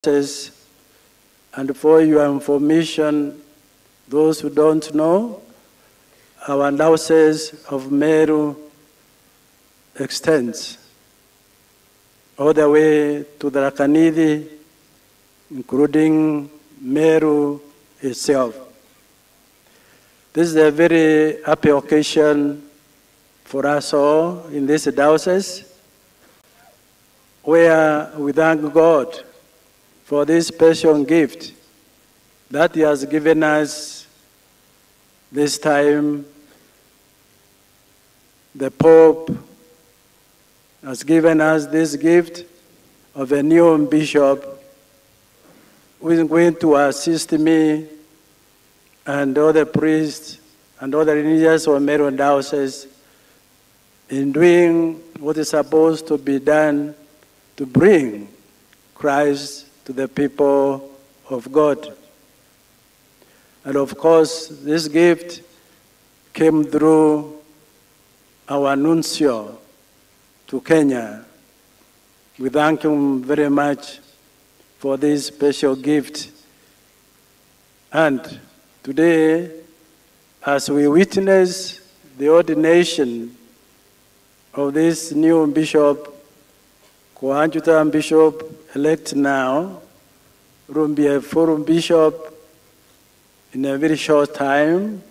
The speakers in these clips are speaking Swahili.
And for your information, those who don't know, our Diocese of Meru extends all the way to the Rakanidi, including Meru itself. This is a very happy occasion for us all in this diocese, where we thank God for this special gift that He has given us this time. The Pope has given us this gift of a new bishop who is going to assist me and all the priests and all the religious of Meru Diocese in doing what is supposed to be done to bring Christ to the people of God. And of course, this gift came through our nuncio to Kenya. We thank him very much for this special gift. And today, as we witness the ordination of this new bishop, coadjutor bishop elect now, will be a full bishop in a very short time.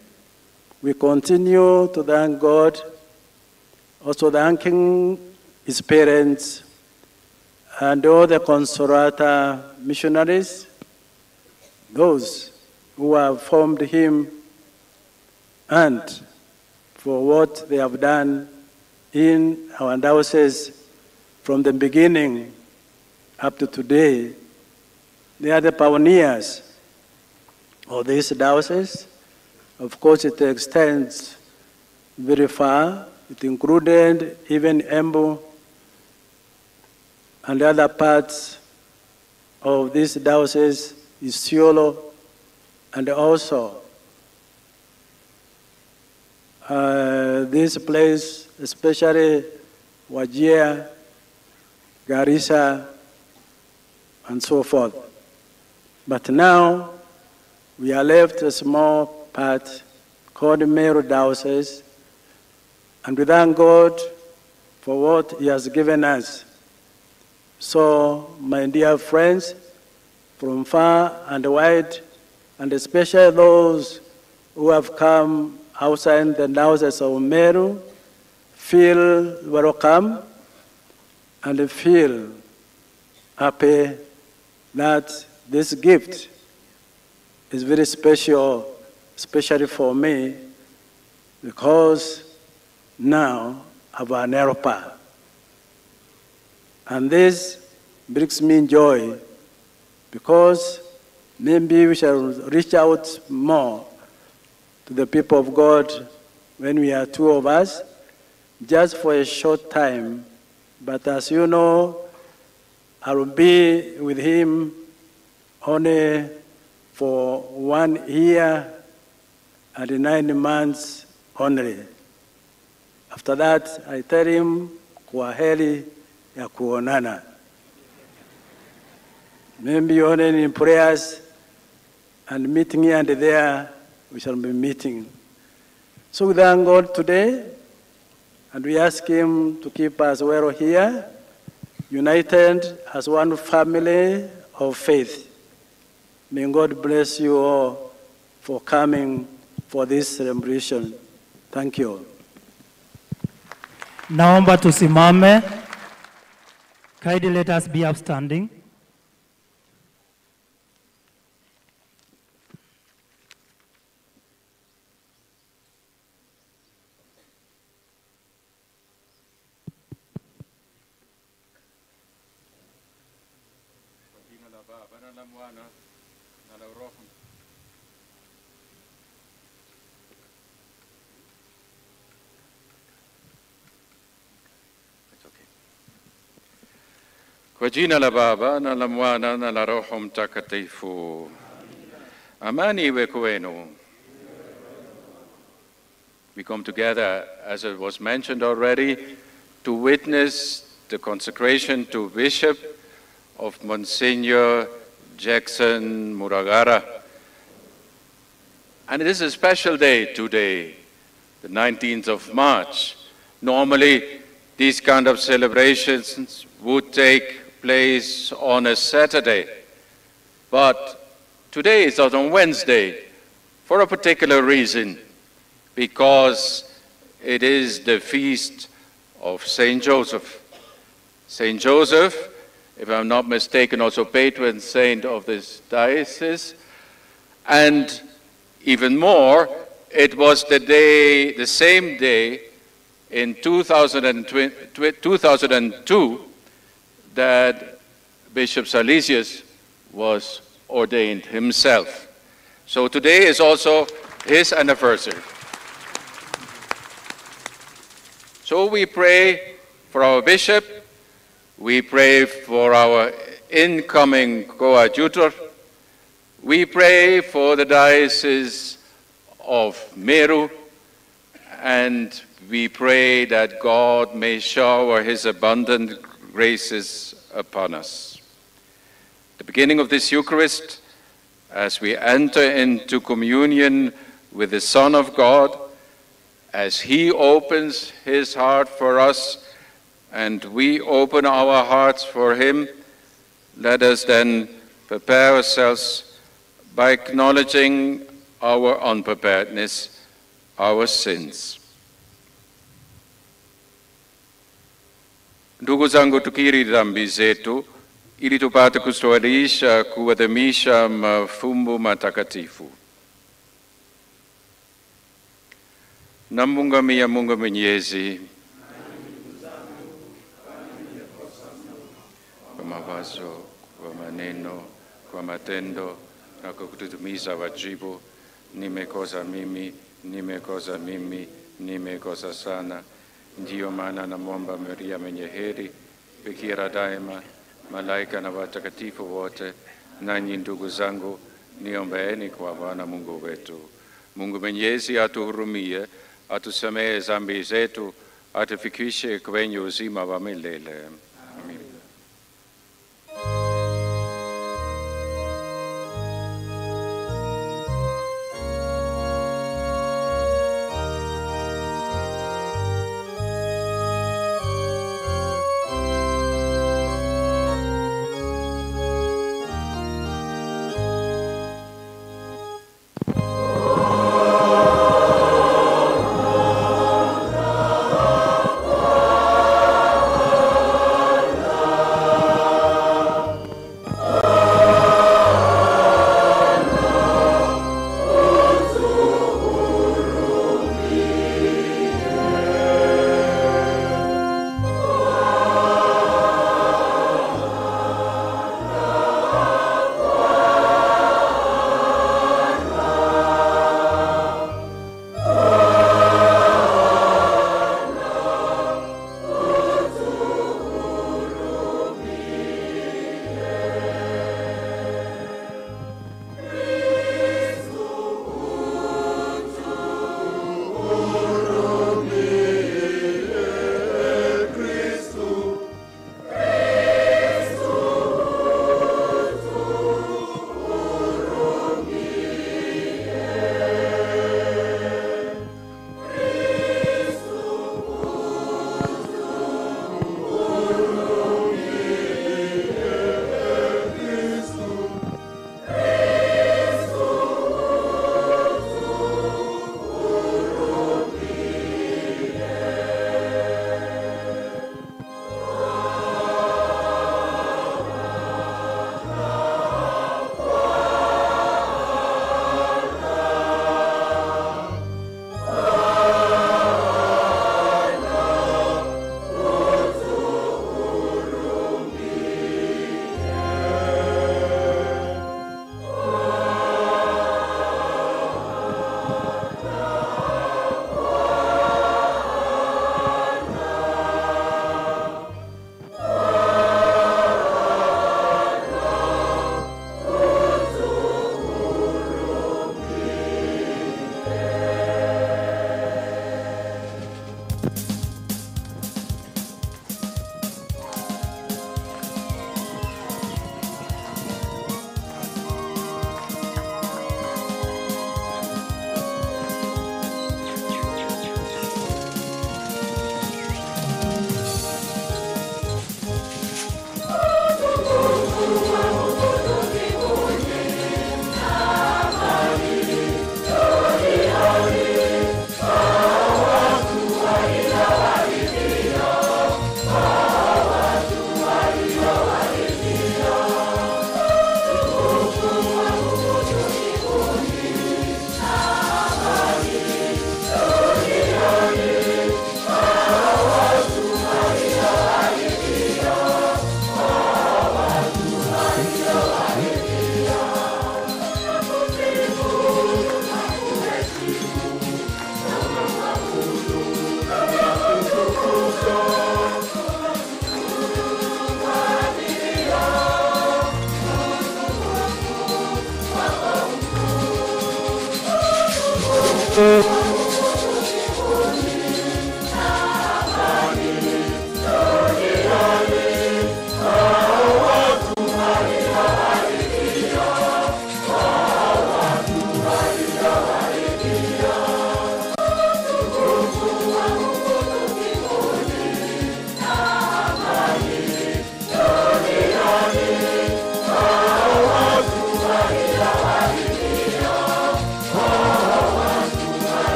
We continue to thank God, also thanking his parents and all the Consolata missionaries, those who have formed him, and for what they have done in our diocese from the beginning up to today. They are the pioneers of this diocese. Of course, it extends very far. It included even Embu and other parts of this diocese, Isiolo, and also this place, especially Wajir, Garissa, and so forth. But now, we are left a small part called Meru Diocese, and we thank God for what He has given us. So, my dear friends, from far and wide, and especially those who have come outside the Diocese of Meru, feel welcome and feel happy that this gift is very special, especially for me, because now I have an helper. And this brings me joy, because maybe we shall reach out more to the people of God when we are two of us, just for a short time. But as you know, I will be with him only for 1 year and 9 months only. After that, I tell him, kwaheri ya kuonana. Maybe only in prayers and meeting here and there, we shall be meeting. So we thank God today, and we ask Him to keep us well here, united as one family of faith. May God bless you all for coming for this celebration. Thank you. Naomba tusimame. Kindly let us be upstanding. Kwa jina la Baba na la Mwana na la Roho Mtakatifu. Amani iwe kwenu. We come together, as it was mentioned already, to witness the consecration to Bishop of Monsignor Jackson Muragara. And it is a special day today, the 19th of March. Normally, these kind of celebrations would take place on a Saturday, but today is on Wednesday for a particular reason, because it is the feast of Saint Joseph. Saint Joseph, if I'm not mistaken, also patron saint of this diocese, and even more, it was the same day in 2002 that Bishop Salesius was ordained himself. So today is also his anniversary. So we pray for our bishop, we pray for our incoming coadjutor, we pray for the Diocese of Meru, and we pray that God may shower his abundant graces upon us. The beginning of this Eucharist, as we enter into communion with the Son of God, as he opens his heart for us and we open our hearts for him, let us then prepare ourselves by acknowledging our unpreparedness, our sins. Ndugu zangu, tukiri dhambi zetu ili tupate kustawisha kuadhimisha mafumbo matakatifu. Namungamia Mungu Mwenyezi kwa mawazo, kwa maneno, kwa matendo na kwa kutimiza wajibu. Nimekosa mimi, nimekosa sana. Ndiyo maana namwomba Maria mwenye heri, Bikira daima, malaika na watakatifu wote, nanyi ndugu zangu, niombeeni kwa Bwana Mungu wetu. Mungu Mwenyezi atuhurumie, atusamehe dhambi zetu, atufikishe kwenye uzima wa milele. Amen.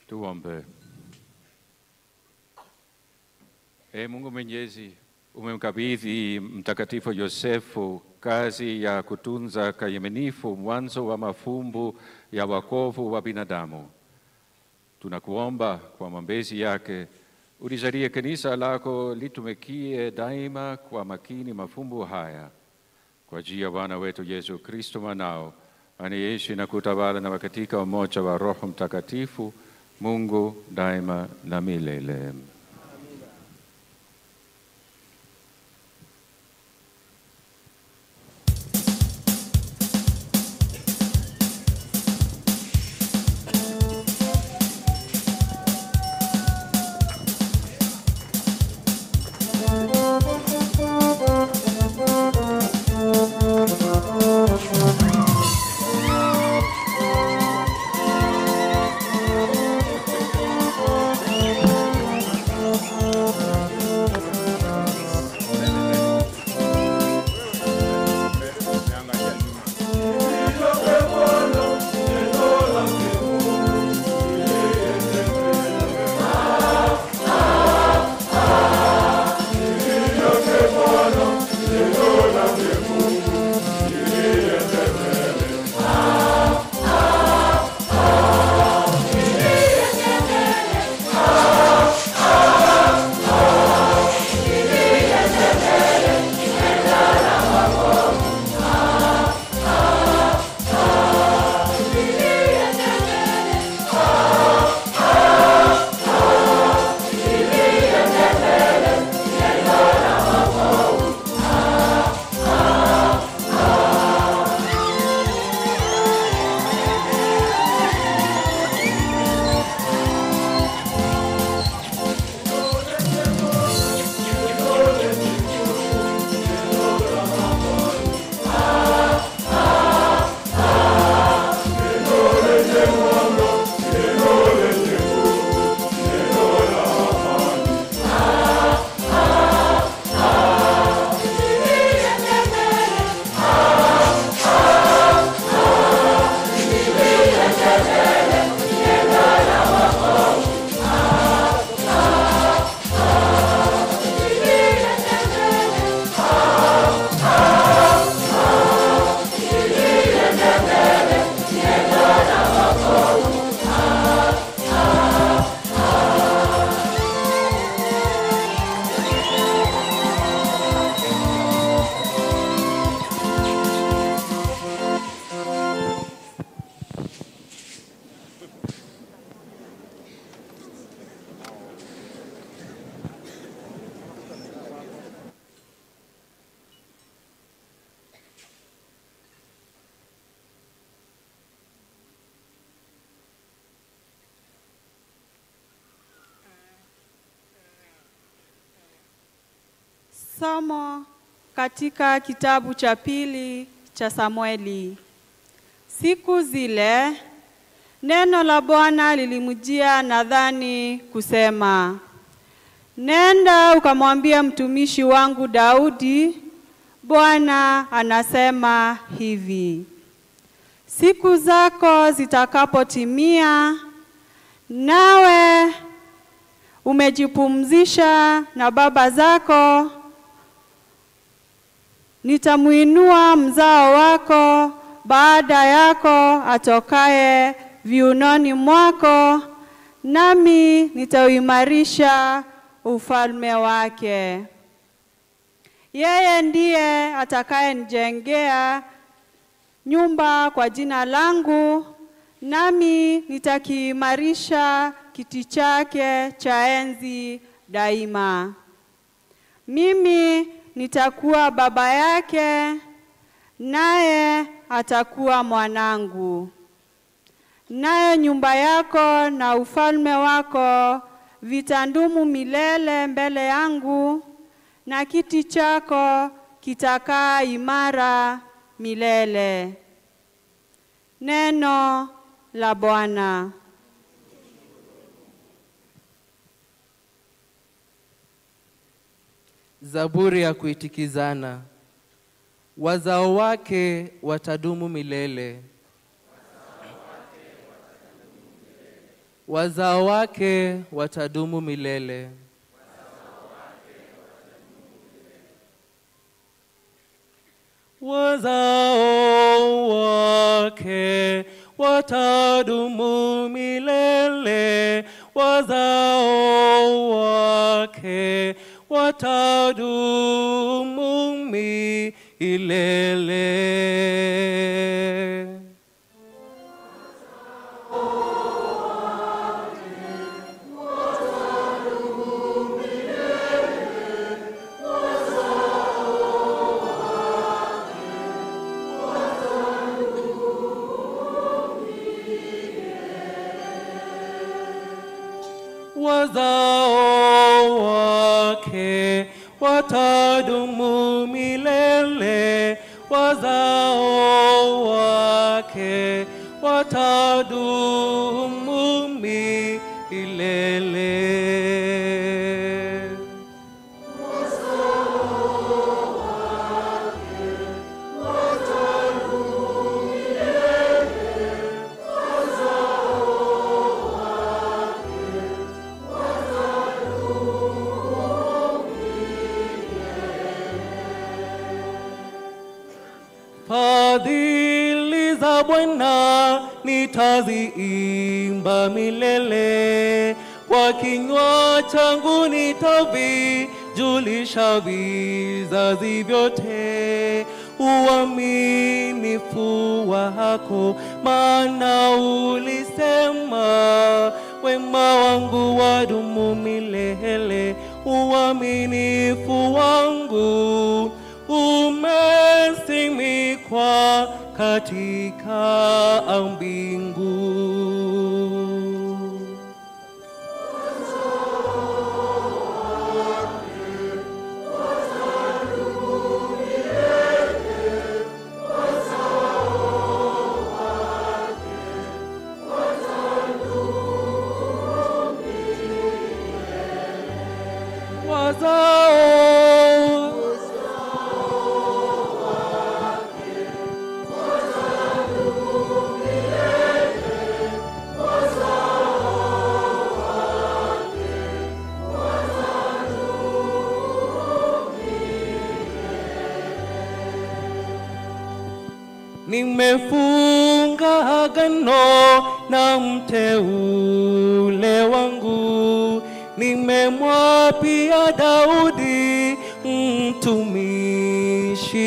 Tuombe. Mungu Mwenyezi, umemkabidhi Mtakatifu Yosefu kazi ya kutunza kiaminifu mwanzo wa mafumbo ya wokovu wa binadamu. Tunakuomba kwa maombezi yake ulijalie kanisa lako litumikie daima kwa makini mafumbo haya. Kwa njia ya Bwana wetu Yesu Kristo mwanao, anayeishi na kutawala na katika umoja wa Roho Mtakatifu, Mungu daima na milele. Somo katika kitabu cha pili cha Samueli. Siku zile neno la Bwana lilimjia Nathani kusema, nenda ukamwambia mtumishi wangu Daudi, Bwana anasema hivi, siku zako zitakapotimia, nawe umejipumzisha na baba zako, nitamuinua mzao wako baada yako atokaye viunoni mwako, nami nitauimarisha ufalme wake. Yeye ndiye atakayenijengea nyumba kwa jina langu, nami nitakiimarisha kiti chake cha enzi daima. Mimi nitakuwa baba yake, naye atakuwa mwanangu. Nayo nyumba yako na ufalme wako vitandumu milele mbele yangu, na kiti chako kitakaa imara milele. Neno la Bwana. Zaburi ya kuitikizana. Wazao wake watadumu milele. Wazao wake watadumu milele. Wazao wake watadumu milele. Wazao wake watadumu milele. Wazao wake watadumu milele. Wazao wake watadumu milele. Fadhili za Bwana nitaziimba milele, kwa kinywa changu nitavijulisha vizazi vyote uaminifu wako, maana ulisema wema wangu wadumu milele. Uaminifu wangu umesimikwa katika mbingu. Wazao nimefunga agano na mteule wangu, nimemwapia Daudi mtumishi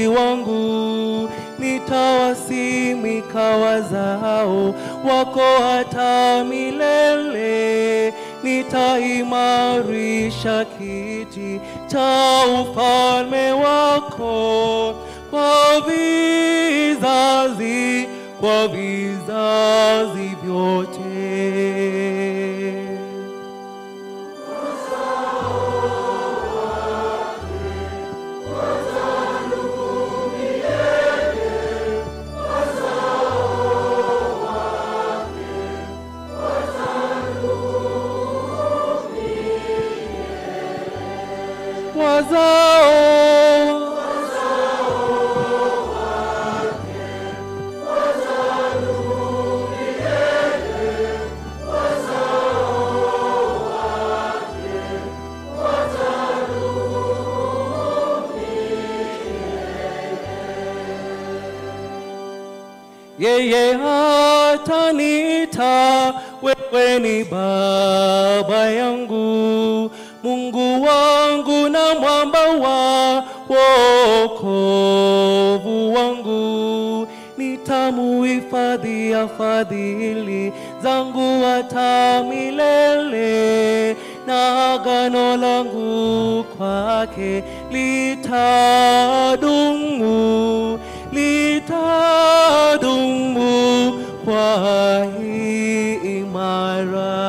wangu, nitawasimika wazao wako hata milele, nitaimarisha kiti cha ufalme wako kwa vizazi vyote. Yeye ataniita, wewe ni baba yangu, Mungu wangu na mwamba wa wokovu wangu, nitamuhifadhi fadhili zangu hata milele, na agano langu kwake litadumu kwa imara.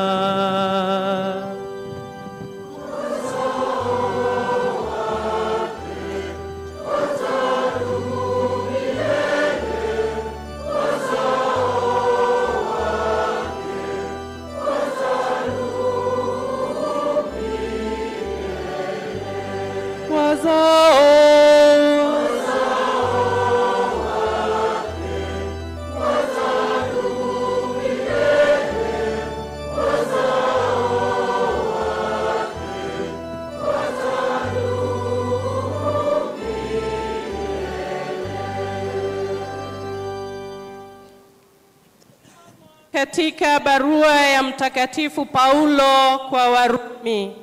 Katika barua ya Mtakatifu Paulo kwa Warumi.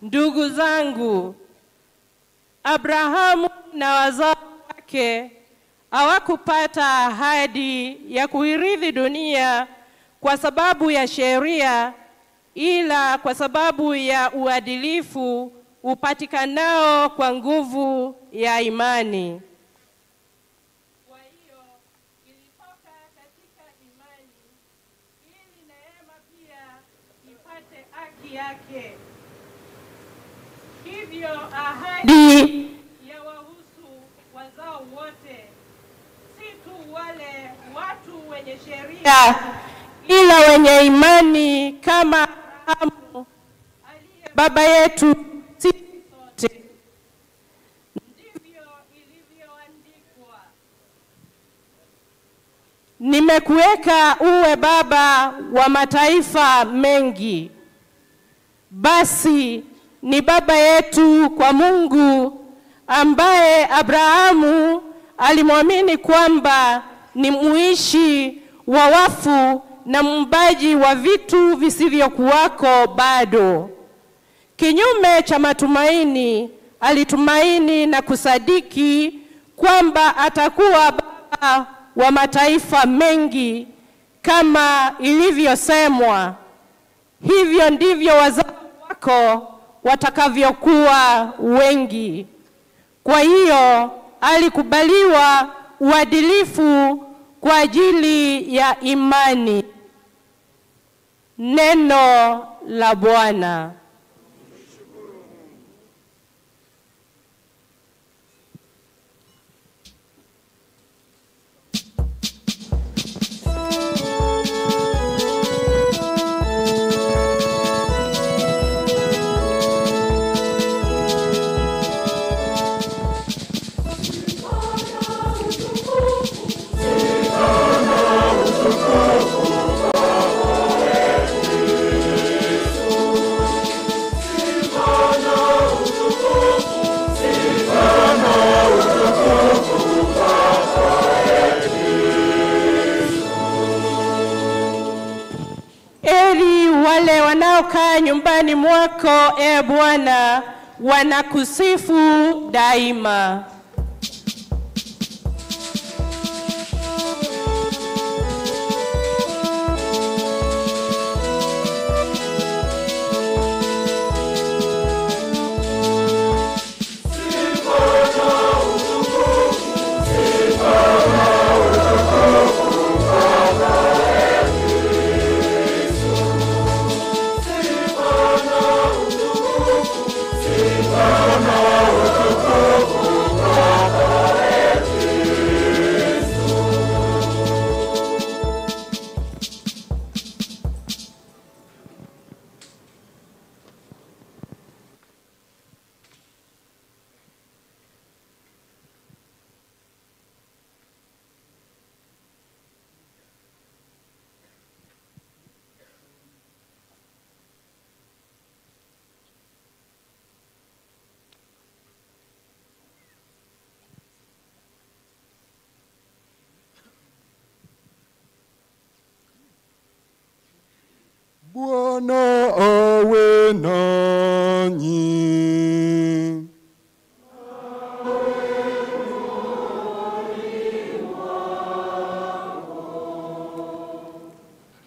Ndugu zangu, Abrahamu na wazao wake hawakupata ahadi ya kuirithi dunia kwa sababu ya sheria, ila kwa sababu ya uadilifu upatikanao kwa nguvu ya imani. Yake. Hivyo ahadi ya wahusu wazao wote, si tu wale watu wenye sheria, ila wenye imani kama Abrahamu aliye baba yetu sisi sote. Ndivyo ilivyoandikwa, nimekuweka uwe baba wa mataifa mengi. Basi ni baba yetu kwa Mungu, ambaye Abrahamu alimwamini kwamba ni muishi wa wafu na muumbaji wa vitu visivyokuwako bado. Kinyume cha matumaini, alitumaini na kusadiki kwamba atakuwa baba wa mataifa mengi, kama ilivyosemwa, hivyo ndivyo wazao wako watakavyokuwa wengi. Kwa hiyo alikubaliwa uadilifu kwa ajili ya imani. Neno la Bwana. wanaokaa nyumbani mwako, e Bwana, wanakusifu daima. Bwana awe nanyi.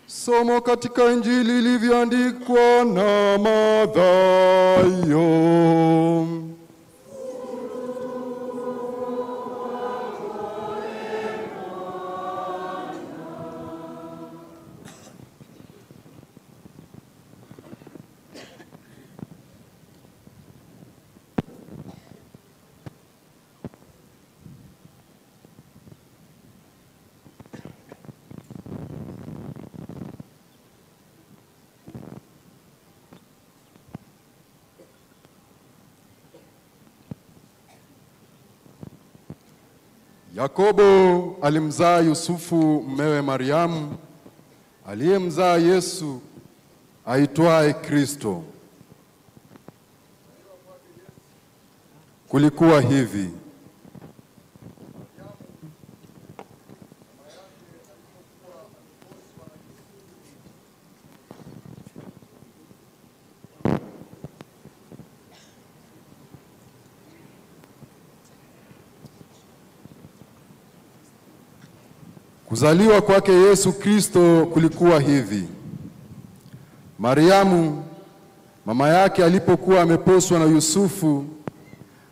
Somo katika Injili ilivyoandikwa na Mathayo. Yakobo alimzaa Yusufu mmewe Mariamu, aliyemzaa Yesu aitwaye Kristo. Kulikuwa hivi: kuzaliwa kwake Yesu Kristo kulikuwa hivi. Mariamu mama yake alipokuwa ameposwa na Yusufu,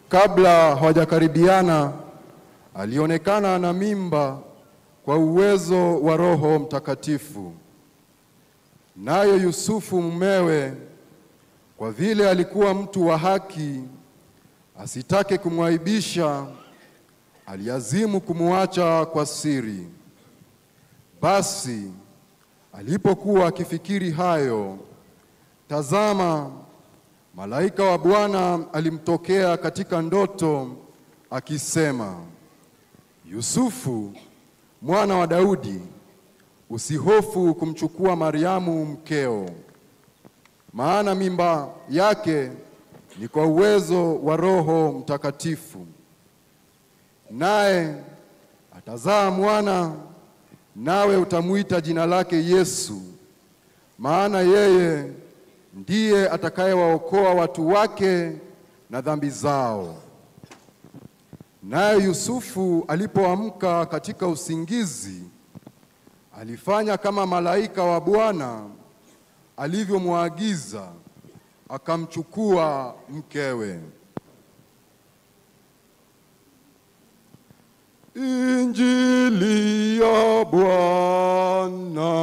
kabla hawajakaribiana, alionekana na mimba kwa uwezo wa Roho Mtakatifu. Nayo Yusufu mumewe, kwa vile alikuwa mtu wa haki, asitake kumwaibisha, aliazimu kumuacha kwa siri. Basi alipokuwa akifikiri hayo, tazama, malaika wa Bwana alimtokea katika ndoto akisema, Yusufu, mwana wa Daudi, usihofu kumchukua Mariamu mkeo, maana mimba yake ni kwa uwezo wa Roho Mtakatifu. Naye atazaa mwana, nawe utamuita jina lake Yesu, maana yeye ndiye atakayewaokoa watu wake na dhambi zao. Naye Yusufu alipoamka katika usingizi, alifanya kama malaika wa Bwana alivyomwagiza, akamchukua mkewe. Injili ya Bwana.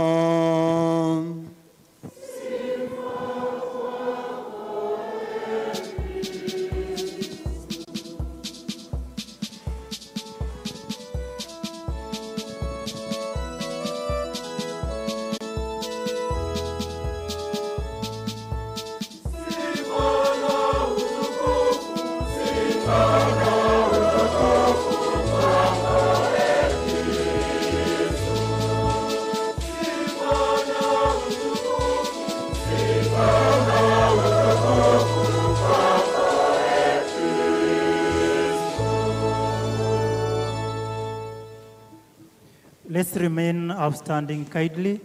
Let's remain upstanding kindly.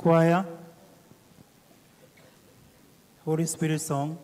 choir, Holy Spirit song.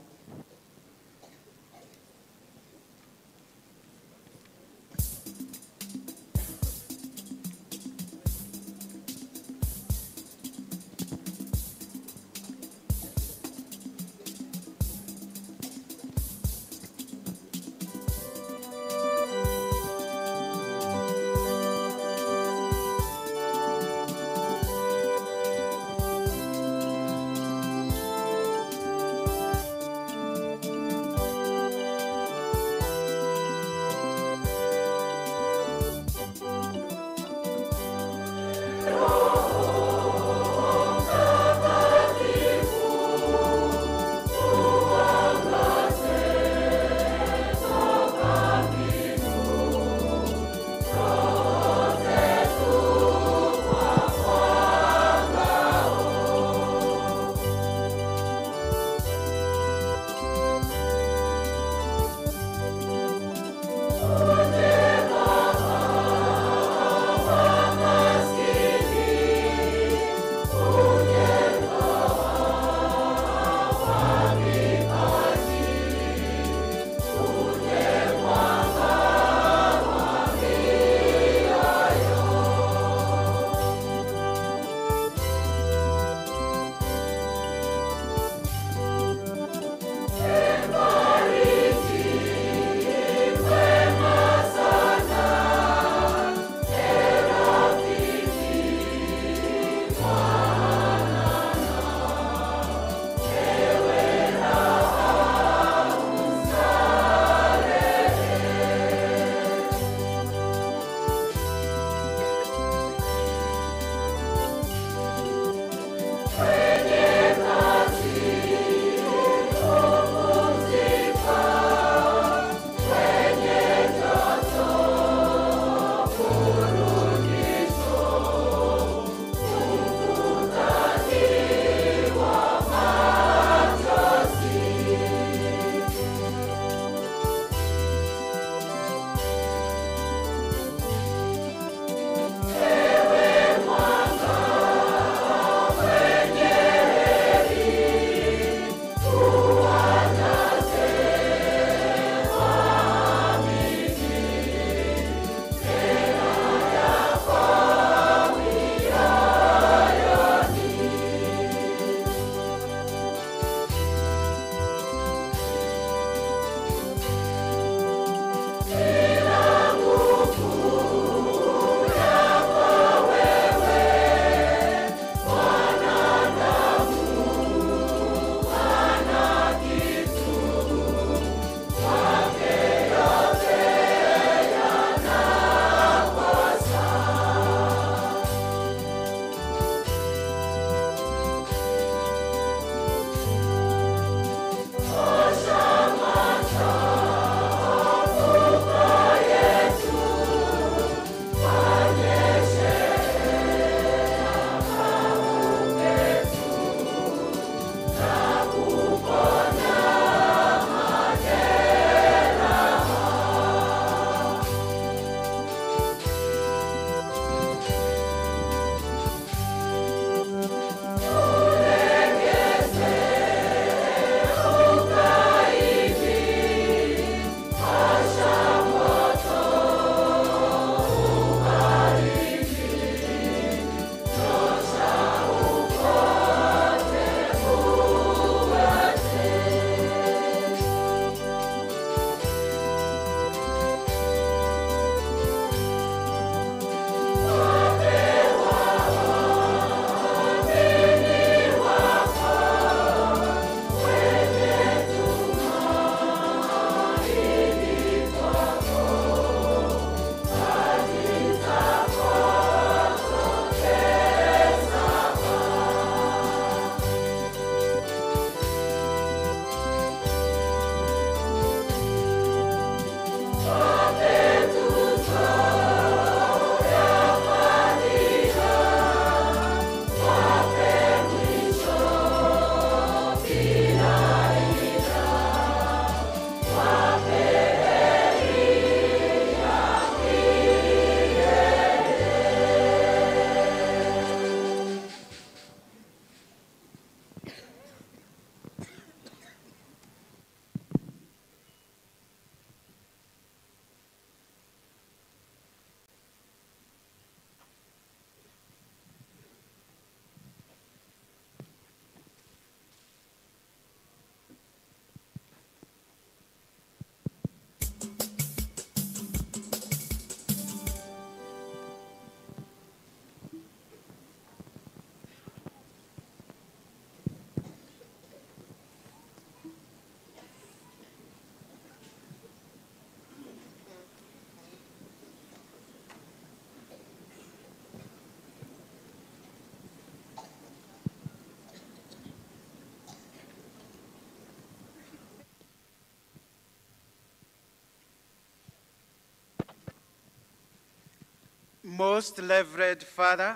Most Reverend Father,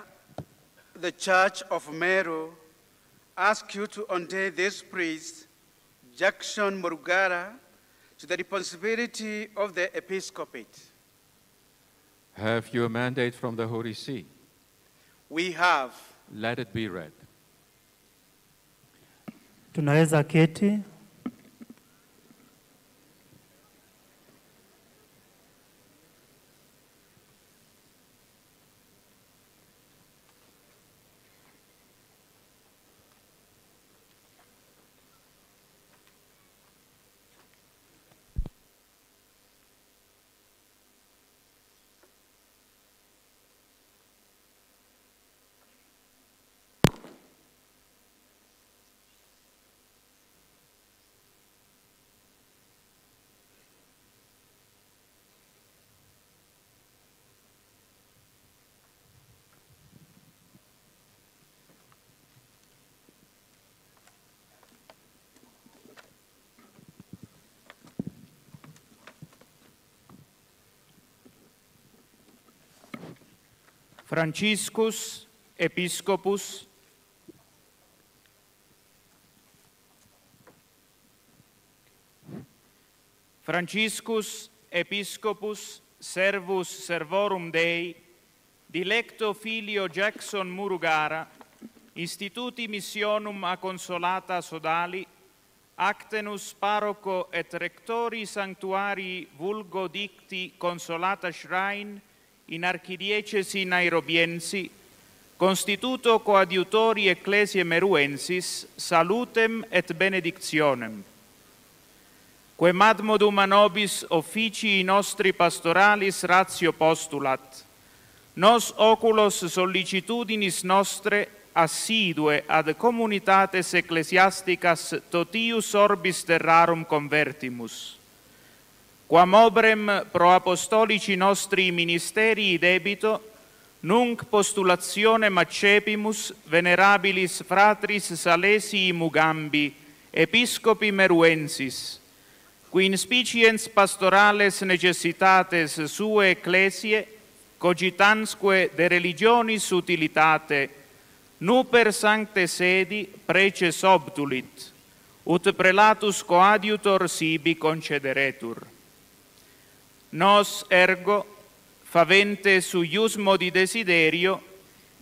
the Church of Meru asks you to ordain this priest, Jackson Murugara, to the responsibility of the episcopate. Have you a mandate from the Holy See? We have. Let it be read. Tunaweza keti. Franciscus Episcopus Franciscus Episcopus Servus Servorum Dei, dilecto filio Jackson Murugara, instituti missionum a consolata sodali, actenus paroco et rectori sanctuarii vulgo dicti consolata shrine in archidiecesi nairobiensi, constituto coadiutori ecclesiae meruensis, salutem et benedictionem. Quem ad modum a nobis officii nostri pastoralis ratio postulat, nos oculos sollicitudinis nostre assidue ad communitates ecclesiasticas totius orbis terrarum convertimus. Quam obrem pro apostolici nostri ministerii debito, nunc postulationem accepimus venerabilis fratris Salesii Mugambi, episcopi meruensis, qui in spiciens pastorales necessitates sue ecclesiae, cogitansque de religionis utilitate, nuper sancte sedi preces obtulit, ut prelatus coadiutor sibi concederetur. Nos ergo, favente sui modi desiderio,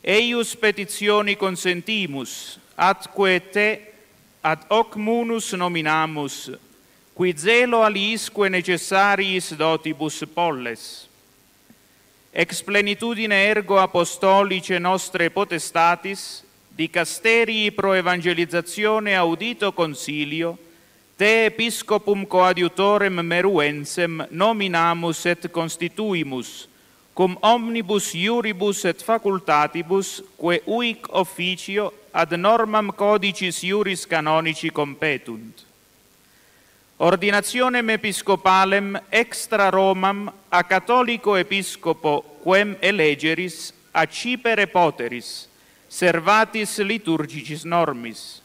eius petitioni consentimus, atque te ad hoc munus nominamus, qui zelo aliisque necessariis dotibus polles. Ex plenitudine ergo apostolice nostre potestatis, dicasterii pro evangelizzazione audito consilio, te episcopum coadiutorem meruensem nominamus et constituimus, cum omnibus iuribus et facultatibus, que uic officio ad normam codicis iuris canonici competunt. Ordinationem episcopalem extra Romam a catholico episcopo quem elegeris accipere poteris, servatis liturgicis normis.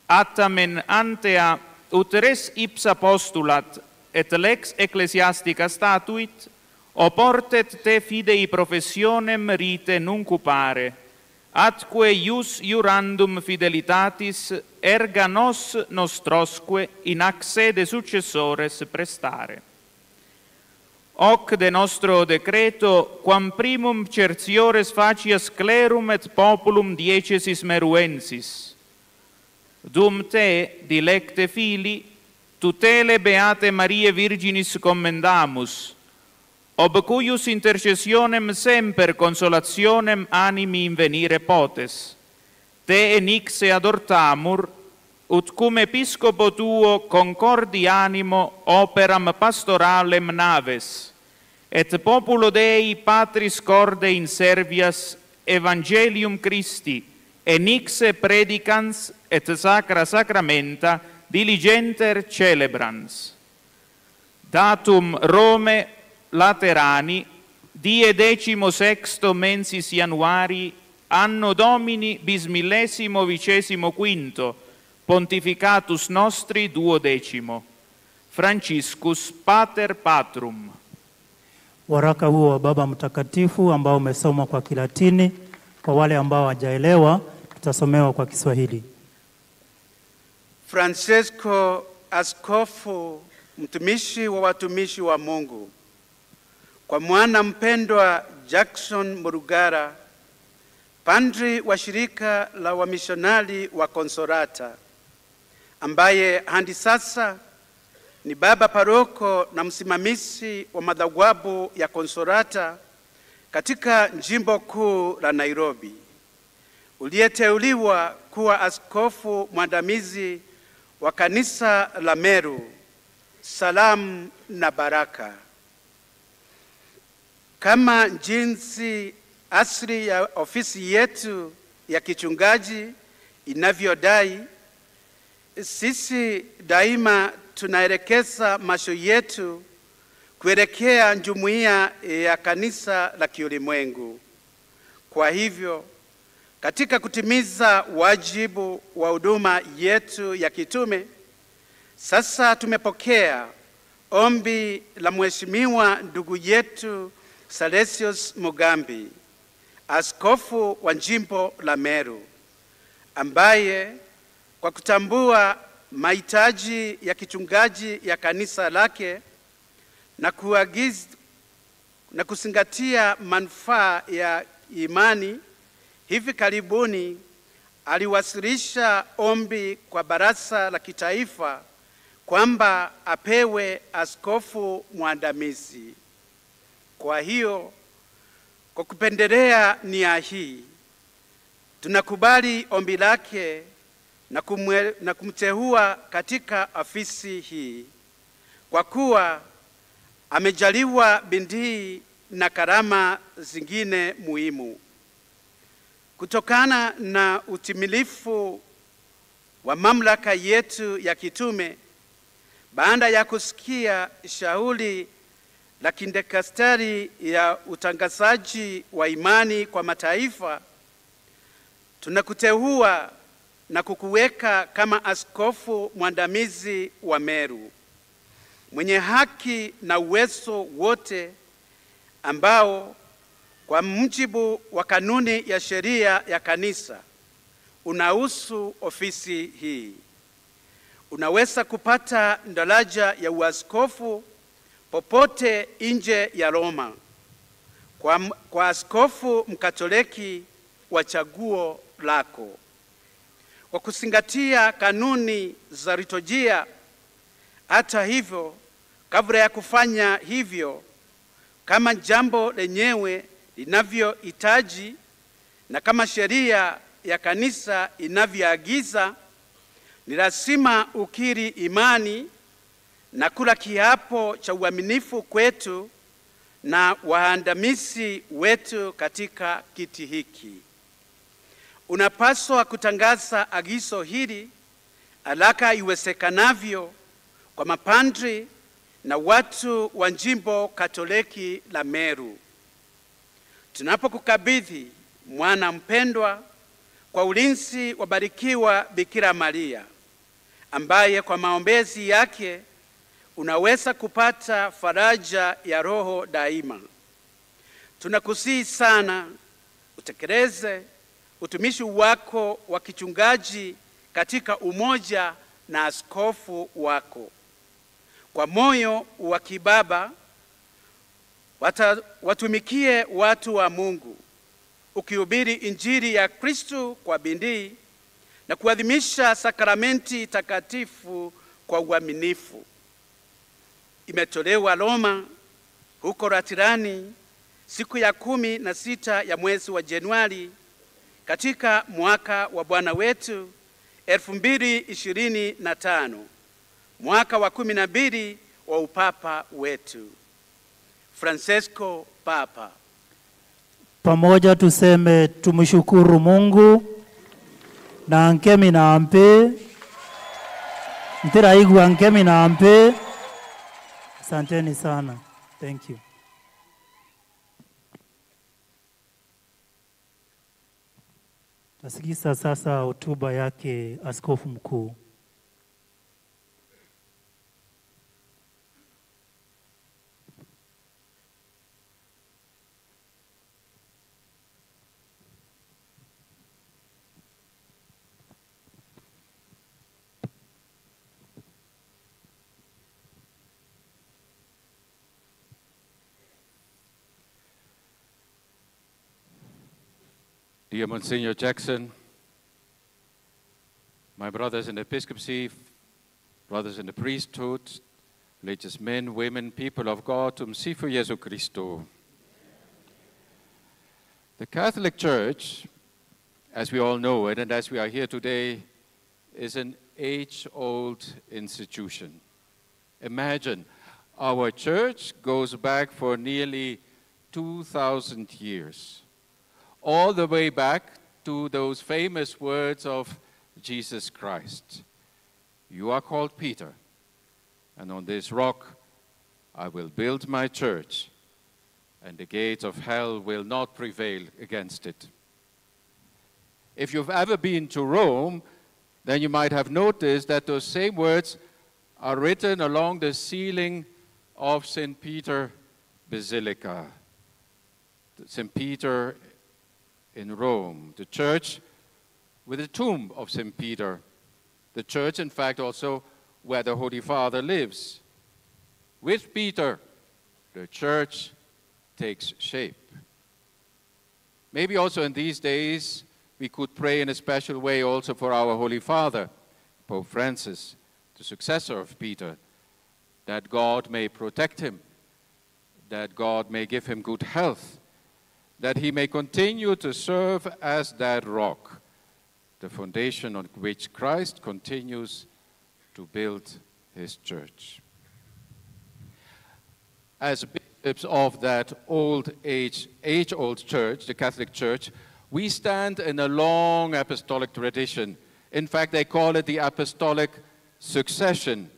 Attamen antea ut res ipsa postulat et lex ecclesiastica statuit, oportet te fidei professionem rite nuncupare, atque ius iurandum fidelitatis erga nos nostrosque in ac sede successores prestare. Hoc de nostro decreto, quam primum certiores facias clerum et populum diecesis meruensis, dum te, dilecte fili, tutele beate Mariae Virginis commendamus, ob cuius intercessionem semper consolationem animi invenire potes, te enixe adortamur, ut cum episcopo tuo concordi animo operam pastoralem naves, et populo Dei patris corde in servias evangelium Christi, enixe predicans et sacra sacramenta diligenter celebrans. Datum Rome Laterani, die 16 mensis Januari, anno Domini bismillesimo vicesimo quinto, pontificatus nostri 12. Franciscus Pater Patrum. waraka huo wa Baba Mtakatifu ambao umesomwa kwa Kilatini. Kwa wale ambao hawajaelewa, tutasomewa kwa Kiswahili. Francesco, askofu mtumishi wa watumishi wa Mungu, kwa mwana mpendwa Jackson Murugara, padri wa shirika la wamishonari wa Consolata, ambaye hadi sasa ni baba paroko na msimamizi wa madhabahu ya Consolata katika jimbo kuu la Nairobi, uliyeteuliwa kuwa askofu mwandamizi wa kanisa la Meru. Salamu na baraka. Kama jinsi asili ya ofisi yetu ya kichungaji inavyodai, sisi daima tunaelekeza macho yetu kuelekea jumuiya ya kanisa la kiulimwengu. Kwa hivyo, katika kutimiza wajibu wa huduma yetu ya kitume, sasa tumepokea ombi la Mheshimiwa ndugu yetu Salesius Mugambi, askofu wa jimbo la Meru, ambaye kwa kutambua mahitaji ya kichungaji ya kanisa lake na kuzingatia manufaa ya imani, hivi karibuni aliwasilisha ombi kwa Baraza la Kitaifa kwamba apewe askofu mwandamizi. Kwa hiyo, kwa kupendelea nia hii, tunakubali ombi lake na kumteua katika ofisi hii, kwa kuwa amejaliwa bidii na karama zingine muhimu. Kutokana na utimilifu wa mamlaka yetu ya kitume, baada ya kusikia shauri la kindekastari ya utangazaji wa imani kwa mataifa, tunakuteua na kukuweka kama askofu mwandamizi wa Meru, mwenye haki na uwezo wote, ambao kwa mujibu wa kanuni ya sheria ya kanisa unahusu ofisi hii. Unaweza kupata daraja ya uaskofu popote nje ya Roma kwa askofu mkatoliki wa chaguo lako, kwa kuzingatia kanuni za liturujia. Hata hivyo, kabla ya kufanya hivyo, kama jambo lenyewe linavyohitaji na kama sheria ya kanisa inavyoagiza, ni lazima ukiri imani na kula kiapo cha uaminifu kwetu na waandamizi wetu katika kiti hiki. Unapaswa kutangaza agizo hili haraka iwezekanavyo kwa mapadri na watu wa jimbo Katoliki la Meru. Tunapokukabidhi mwana mpendwa kwa ulinzi wa Barikiwa Bikira Maria, ambaye kwa maombezi yake unaweza kupata faraja ya roho daima, tunakusihi sana utekeleze utumishi wako wa kichungaji katika umoja na askofu wako. Kwa moyo wa kibaba watumikie watu wa Mungu, ukihubiri Injili ya Kristo kwa bidii na kuadhimisha sakramenti takatifu kwa uaminifu. Imetolewa Roma, huko Latirani, siku ya 16 ya mwezi wa Januari katika mwaka wa Bwana wetu 2025, mwaka wa 12 wa upapa wetu. Francesco Papa. Pamoja tuseme tumshukuru Mungu na nkemi na ampe ntira igwa nkemi na ampe. Asanteni sana. Thank you. Tasikisa sasa hotuba yake askofu mkuu. Dear Monsignor Jackson, my brothers in the episcopacy, brothers in the priesthood, religious men, women, people of God, si für Jesu Christo. The Catholic Church, as we all know it, and as we are here today, is an age-old institution. Imagine, our church goes back for nearly 2,000 years, all the way back to those famous words of Jesus Christ. You are called Peter, and on this rock I will build my church, and the gates of hell will not prevail against it. If you've ever been to Rome, then you might have noticed that those same words are written along the ceiling of St. Peter Basilica. St. Peter in Rome, the church with the tomb of St. Peter. The church, in fact, also where the Holy Father lives. With Peter, the church takes shape. Maybe also in these days, we could pray in a special way also for our Holy Father, Pope Francis, the successor of Peter, that God may protect him, that God may give him good health, that he may continue to serve as that rock, the foundation on which Christ continues to build his church. As bishops of that age-old church, the Catholic Church, we stand in a long apostolic tradition. In fact, they call it the apostolic succession,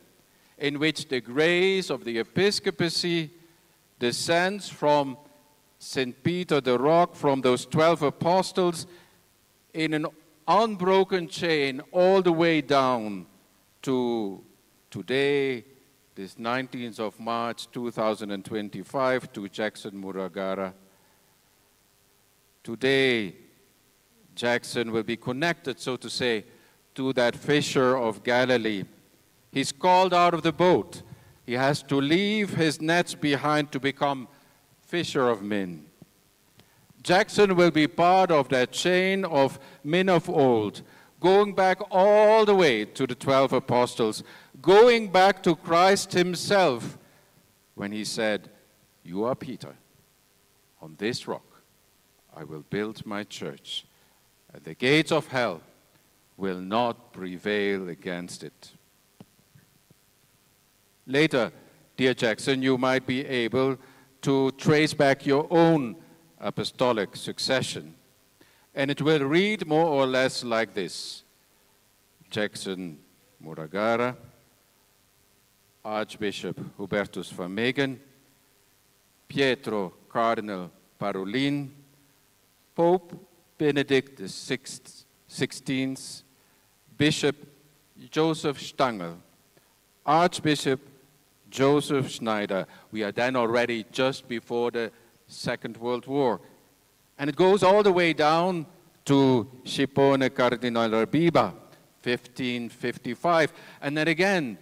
in which the grace of the episcopacy descends from St. Peter the rock, from those 12 apostles, in an unbroken chain all the way down to today, this 19th of March 2025, to Jackson Muragara. Today, Jackson will be connected, so to say, to that fisher of Galilee. He's called out of the boat. He has to leave his nets behind to become fisher of men. Jackson will be part of that chain of men of old, going back all the way to the 12 apostles, going back to Christ himself when he said, "You are Peter. On this rock I will build my church, and the gates of hell will not prevail against it." Later, dear Jackson, you might be able to trace back your own apostolic succession, and it will read more or less like this: Jackson Muragara, Archbishop Hubertus Vermegen, Pietro Cardinal Parolin, Pope Benedict XVI, Bishop Joseph Stangl, Archbishop Joseph Schneider. We are then already just before the Second World War. And it goes all the way down to Scipione Cardinal Rabiba, 1555. And then again,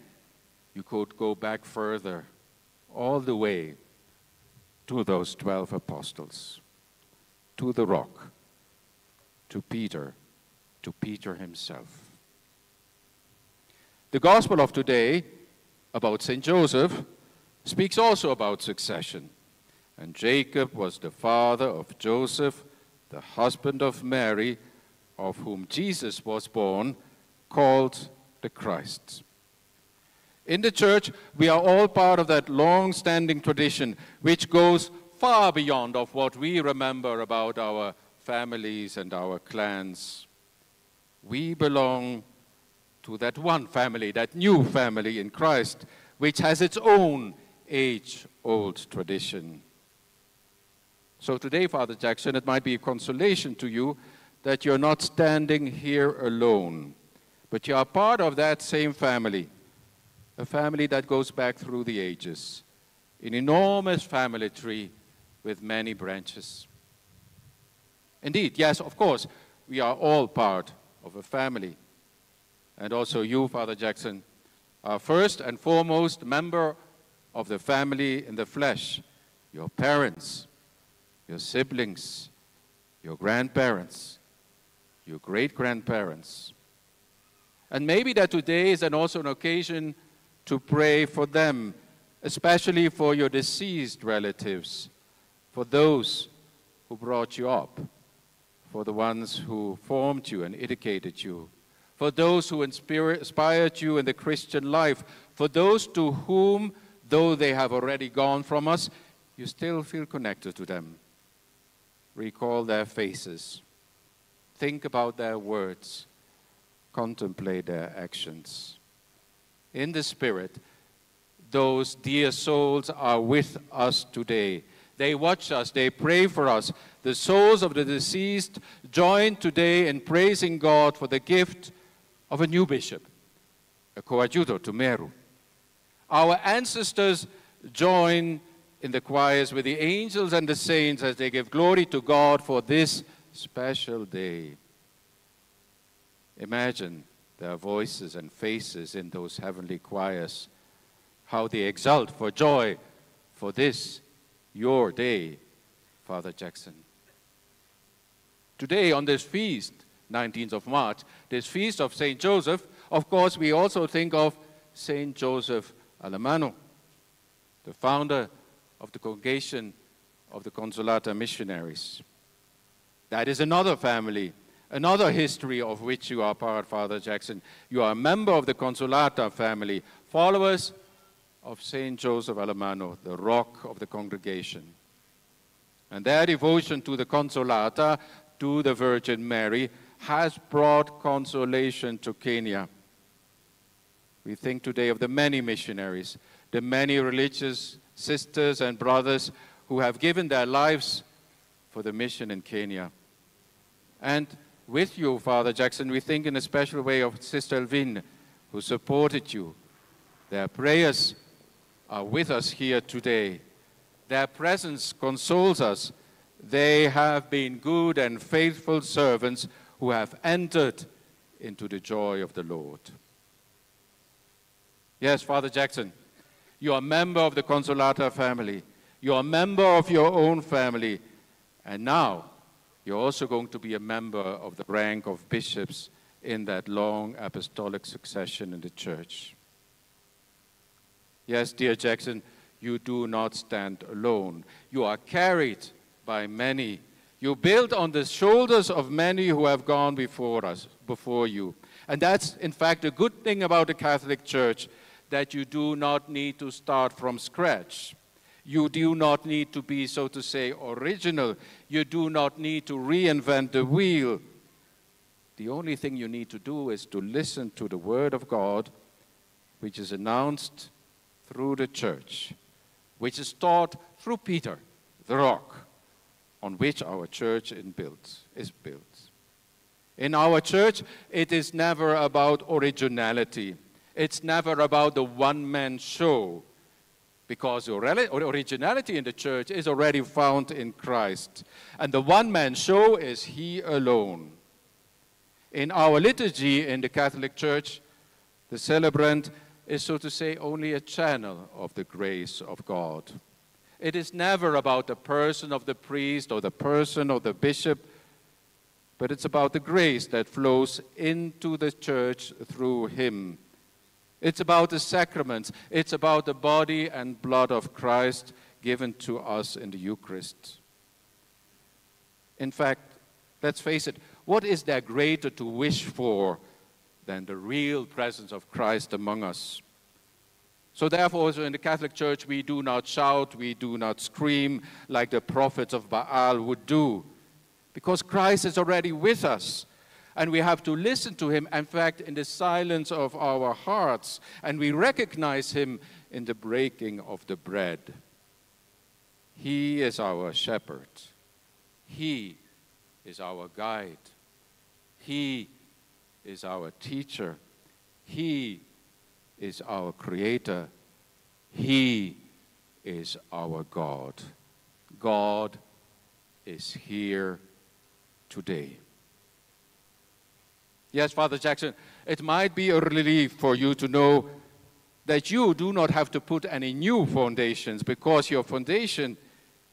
you could go back further, all the way to those 12 apostles, to the rock, to Peter himself. The Gospel of today about St. Joseph speaks also about succession. And Jacob was the father of Joseph, the husband of Mary, of whom Jesus was born, called the Christ. In the church, we are all part of that long-standing tradition which goes far beyond of what we remember about our families and our clans. We belong to that one family, that new family in Christ, which has its own age-old tradition. So today, Father Jackson, it might be a consolation to you that you're not standing here alone, but you are part of that same family, a family that goes back through the ages, an enormous family tree with many branches. Indeed, yes, of course, we are all part of a family. And also you, Father Jackson, are first and foremost member of the family in the flesh, your parents, your siblings, your grandparents, your great-grandparents. And maybe that today is also an occasion to pray for them, especially for your deceased relatives, for those who brought you up, for the ones who formed you and educated you, for those who inspired you in the Christian life, for those to whom, though they have already gone from us, you still feel connected to them. Recall their faces. Think about their words. Contemplate their actions. In the Spirit, those dear souls are with us today. They watch us, they pray for us. The souls of the deceased join today in praising God for the gift of a new bishop, a coadjutor to Meru. Our ancestors join in the choirs with the angels and the saints as they give glory to God for this special day. Imagine their voices and faces in those heavenly choirs, how they exult for joy for this, your day, Father Jackson. Today, on this feast, 19th of March, this feast of St. Joseph, of course, we also think of St. Joseph Alemano, the founder of the Congregation of the Consolata Missionaries. That is another family, another history of which you are part, Father Jackson. You are a member of the Consolata family, followers of St. Joseph Alemano, the rock of the congregation. And their devotion to the Consolata, to the Virgin Mary, has brought consolation to Kenya. We think today of the many missionaries, the many religious sisters and brothers who have given their lives for the mission in Kenya. And with you, Father Jackson, we think in a special way of Sister Elvin, who supported you. Their prayers are with us here today. Their presence consoles us. They have been good and faithful servants who have entered into the joy of the Lord. Yes, Father Jackson, you are a member of the Consolata family. You are a member of your own family. And now, you're also going to be a member of the rank of bishops in that long apostolic succession in the church. Yes, dear Jackson, you do not stand alone. You are carried by many. You build on the shoulders of many who have gone before you. And that's, in fact, a good thing about the Catholic Church, that you do not need to start from scratch. You do not need to be, so to say, original. You do not need to reinvent the wheel. The only thing you need to do is to listen to the Word of God, which is announced through the Church, which is taught through Peter, the rock, on which our church is built. In our church, it is never about originality. It's never about the one-man show, because originality in the church is already found in Christ. And the one-man show is He alone. In our liturgy in the Catholic Church, the celebrant is, so to say, only a channel of the grace of God. It is never about the person of the priest or the person of the bishop, but it's about the grace that flows into the church through him. It's about the sacraments. It's about the body and blood of Christ given to us in the Eucharist. In fact, let's face it, what is there greater to wish for than the real presence of Christ among us? So therefore, also in the Catholic Church, we do not shout, we do not scream like the prophets of Baal would do, because Christ is already with us. And we have to listen to him, in fact, in the silence of our hearts. And we recognize him in the breaking of the bread. He is our shepherd. He is our guide. He is our teacher. He is our creator. He is our God. God is here today. Yes, Father Jackson, it might be a relief for you to know that you do not have to put any new foundations, because your foundation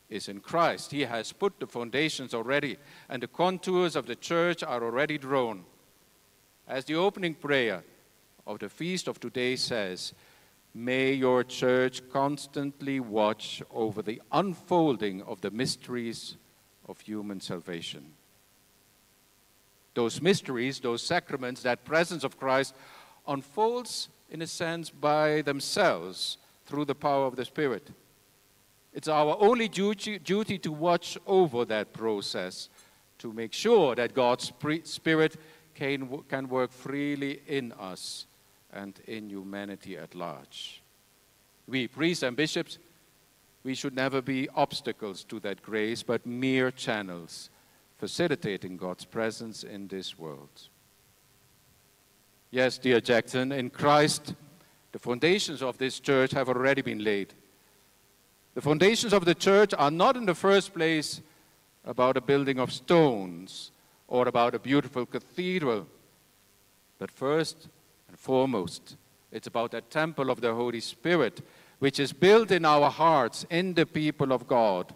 is in Christ. He has put the foundations already, and the contours of the church are already drawn. As the opening prayer of the feast of today says, may your church constantly watch over the unfolding of the mysteries of human salvation. Those mysteries, those sacraments, that presence of Christ unfolds, in a sense, by themselves through the power of the Spirit. It's our only duty to watch over that process, to make sure that God's Spirit can work freely in us and in humanity at large. We, priests and bishops, we should never be obstacles to that grace, but mere channels facilitating God's presence in this world. Yes, dear Jackson, in Christ, the foundations of this church have already been laid. The foundations of the church are not in the first place about a building of stones or about a beautiful cathedral, but first and foremost, it's about that temple of the Holy Spirit, which is built in our hearts, in the people of God.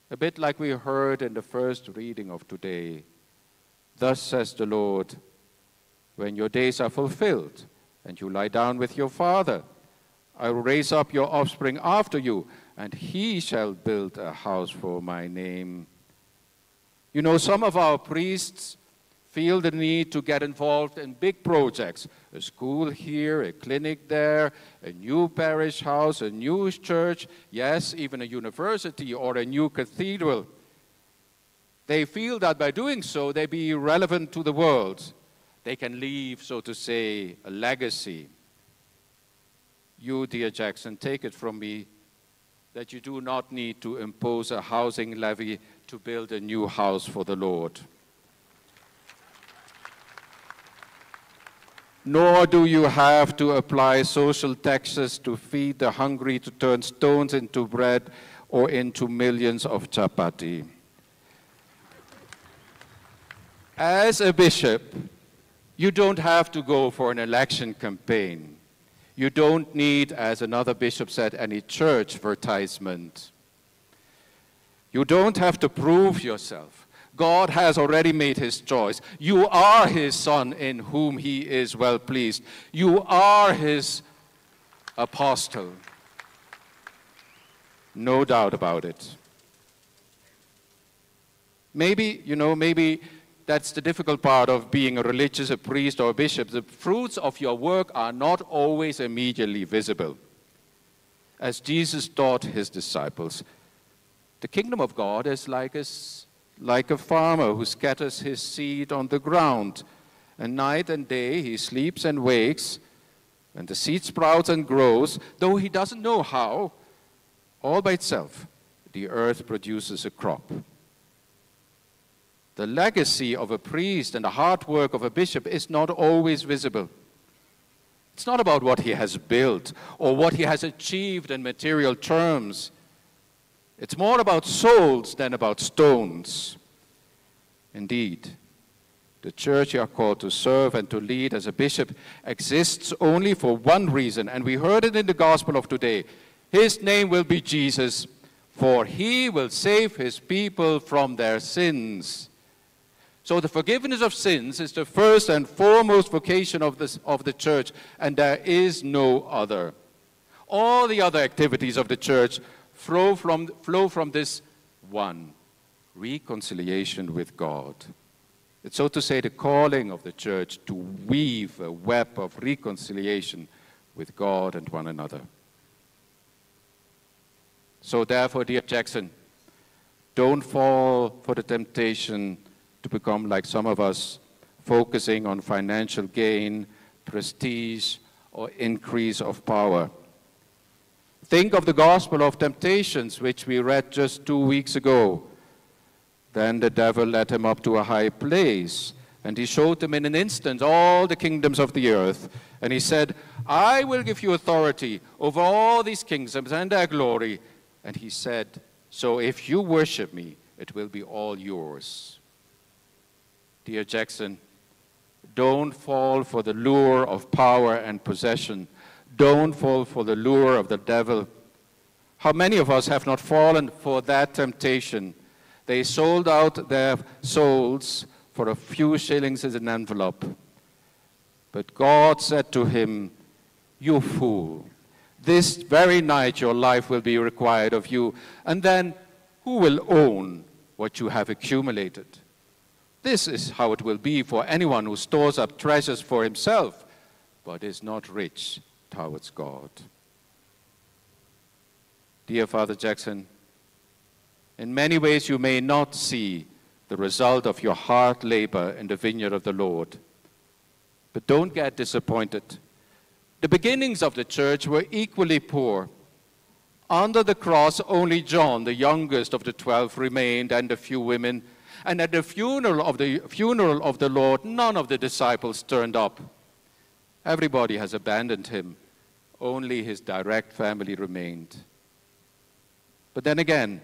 A bit like we heard in the first reading of today. Thus says the Lord, when your days are fulfilled and you lie down with your father, I will raise up your offspring after you, and he shall build a house for my name. You know, some of our priests feel the need to get involved in big projects. A school here, a clinic there, a new parish house, a new church, yes, even a university or a new cathedral. They feel that by doing so, they be relevant to the world. They can leave, so to say, a legacy. You, dear Jackson, take it from me that you do not need to impose a housing levy to build a new house for the Lord. Nor do you have to apply social taxes to feed the hungry, to turn stones into bread or into millions of chapati. As a bishop, you don't have to go for an election campaign. You don't need, as another bishop said, any church advertisement. You don't have to prove yourself. God has already made his choice. You are his son in whom he is well pleased. You are his apostle. No doubt about it. Maybe, maybe that's the difficult part of being a religious, a priest, or a bishop. The fruits of your work are not always immediately visible. As Jesus taught his disciples, the kingdom of God is like a farmer who scatters his seed on the ground. And night and day he sleeps and wakes, and the seed sprouts and grows, though he doesn't know how. All by itself, the earth produces a crop. The legacy of a priest and the hard work of a bishop is not always visible. It's not about what he has built or what he has achieved in material terms. It's more about souls than about stones. Indeed, the church you are called to serve and to lead as a bishop exists only for one reason, and we heard it in the gospel of today. His name will be Jesus, for he will save his people from their sins. So the forgiveness of sins is the first and foremost vocation of the church, and there is no other. All the other activities of the church flow from this one, reconciliation with God. It's, so to say, the calling of the church to weave a web of reconciliation with God and one another. So therefore, dear Jackson, don't fall for the temptation to become like some of us, focusing on financial gain, prestige, or increase of power. Think of the gospel of temptations, which we read just 2 weeks ago. Then the devil led him up to a high place, and he showed him in an instant all the kingdoms of the earth. And he said, I will give you authority over all these kingdoms and their glory. And he said, so if you worship me, it will be all yours. Dear Jackson, don't fall for the lure of power and possession. Don't fall for the lure of the devil. How many of us have not fallen for that temptation? They sold out their souls for a few shillings in an envelope. But God said to him, "You fool, this very night your life will be required of you, and then who will own what you have accumulated?" This is how it will be for anyone who stores up treasures for himself, but is not rich towards God. Dear Father Jackson, in many ways you may not see the result of your hard labor in the vineyard of the Lord. But don't get disappointed. The beginnings of the church were equally poor. Under the cross, only John, the youngest of the 12, remained, and a few women. And at the funeral of the Lord, none of the disciples turned up. Everybody has abandoned him. Only his direct family remained. But then again,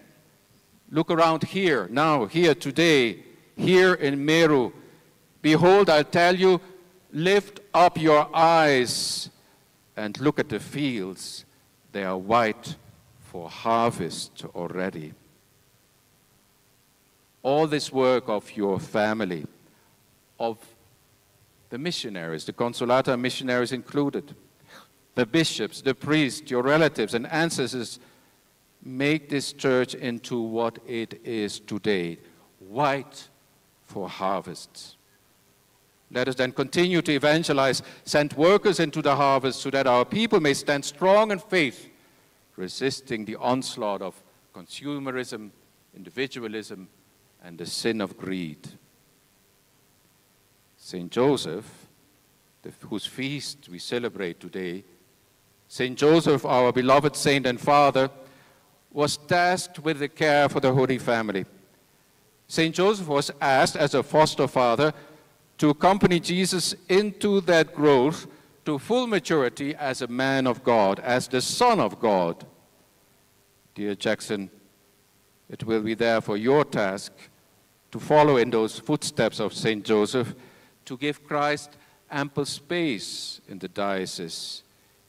look around here, now, here, today, here in Meru. Behold, I tell you, lift up your eyes and look at the fields. They are white for harvest already. All this work of your family, of the missionaries, the Consolata missionaries included, the bishops, the priests, your relatives and ancestors, make this church into what it is today, white for harvests. Let us then continue to evangelize, send workers into the harvest so that our people may stand strong in faith, resisting the onslaught of consumerism, individualism, and the sin of greed. St. Joseph, whose feast we celebrate today, St. Joseph, our beloved saint and father, was tasked with the care for the Holy Family. St. Joseph was asked as a foster father to accompany Jesus into that growth to full maturity as a man of God, as the Son of God. Dear Jackson, it will be therefore your task to follow in those footsteps of St. Joseph, to give Christ ample space in the diocese.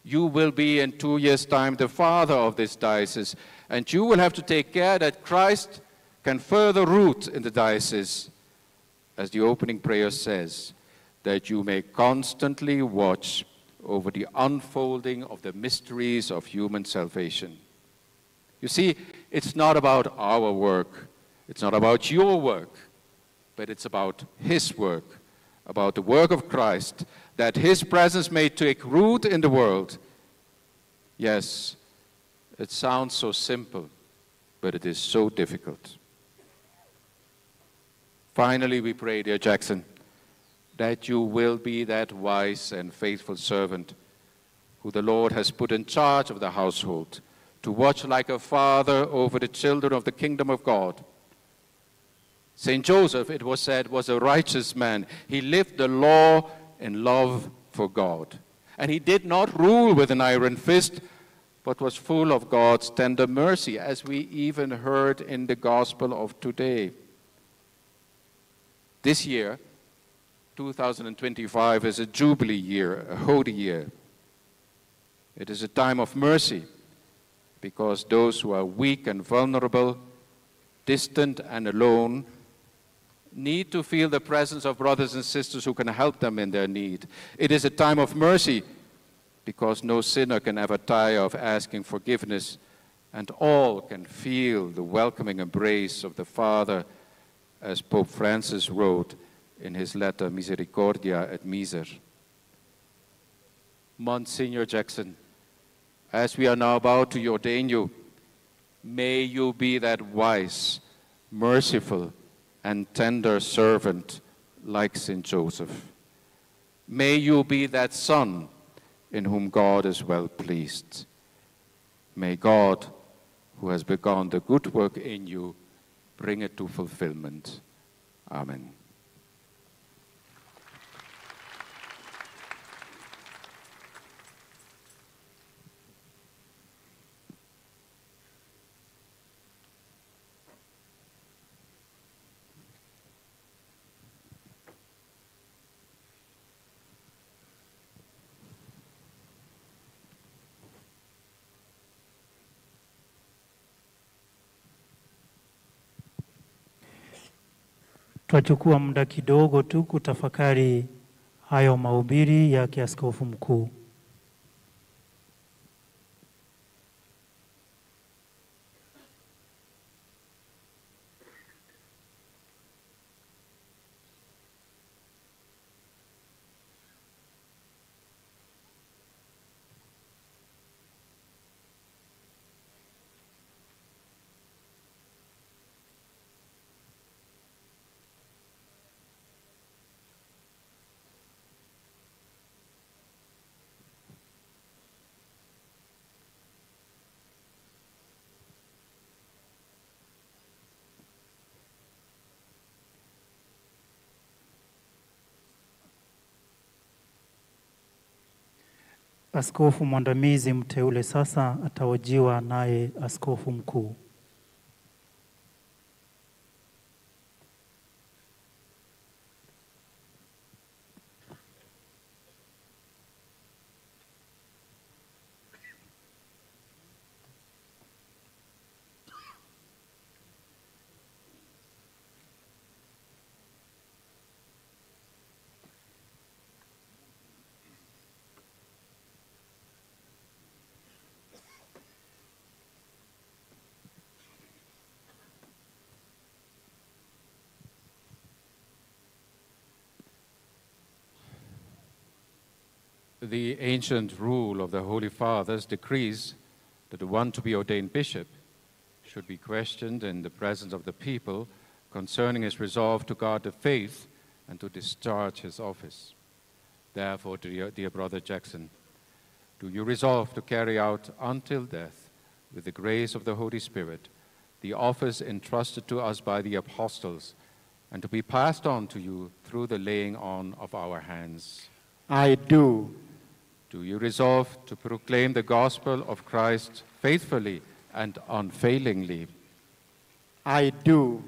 You will be in 2 years' time the father of this diocese, and you will have to take care that Christ can further root in the diocese, as the opening prayer says, that you may constantly watch over the unfolding of the mysteries of human salvation. You see, it's not about our work, it's not about your work, but it's about his work, about the work of Christ, that his presence may take root in the world. Yes, it sounds so simple, but it is so difficult. Finally, we pray, dear Jackson, that you will be that wise and faithful servant who the Lord has put in charge of the household, to watch like a father over the children of the kingdom of God. St. Joseph, it was said, was a righteous man. He lived the law in love for God. And he did not rule with an iron fist, but was full of God's tender mercy, as we even heard in the gospel of today. This year, 2025, is a jubilee year, a holy year. It is a time of mercy, because those who are weak and vulnerable, distant and alone, need to feel the presence of brothers and sisters who can help them in their need. It is a time of mercy, because no sinner can ever tire of asking forgiveness, and all can feel the welcoming embrace of the Father, as Pope Francis wrote in his letter Misericordia et Miser. Monsignor Jackson, as we are now about to ordain you, may you be that wise, merciful, and tender servant like St. Joseph. May you be that son in whom God is well pleased. May God, who has begun the good work in you, bring it to fulfillment. Amen. Tutachukua muda kidogo tu kutafakari hayo mahubiri ya Kiaskofu Mkuu. Askofu mwandamizi mteule sasa atahojiwa naye Askofu Mkuu. The ancient rule of the Holy Fathers decrees that the one to be ordained bishop should be questioned in the presence of the people concerning his resolve to guard the faith and to discharge his office. Therefore, dear Brother Jackson, do you resolve to carry out until death, with the grace of the Holy Spirit, the office entrusted to us by the apostles, and to be passed on to you through the laying on of our hands? I do. Do you resolve to proclaim the gospel of Christ faithfully and unfailingly? I do.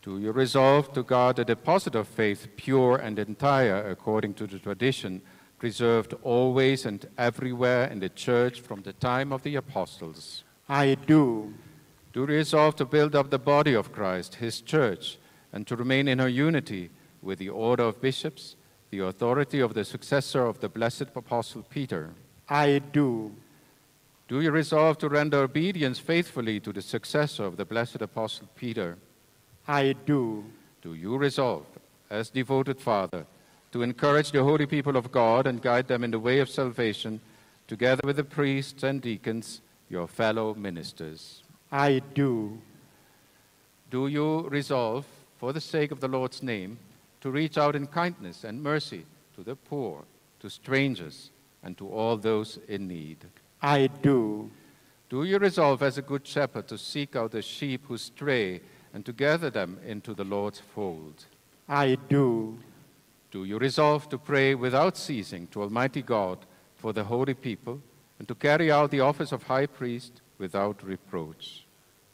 Do you resolve to guard the deposit of faith pure and entire according to the tradition preserved always and everywhere in the Church from the time of the apostles? I do. Do you resolve to build up the body of Christ, his Church, and to remain in her unity with the order of bishops, the authority of the successor of the blessed Apostle Peter? I do. Do you resolve to render obedience faithfully to the successor of the blessed Apostle Peter? I do. Do you resolve, as devoted Father, to encourage the holy people of God and guide them in the way of salvation, together with the priests and deacons, your fellow ministers? I do. Do you resolve, for the sake of the Lord's name, to reach out in kindness and mercy to the poor, to strangers, and to all those in need? I do. Do you resolve as a good shepherd to seek out the sheep who stray and to gather them into the Lord's fold? I do. Do you resolve to pray without ceasing to Almighty God for the holy people and to carry out the office of high priest without reproach?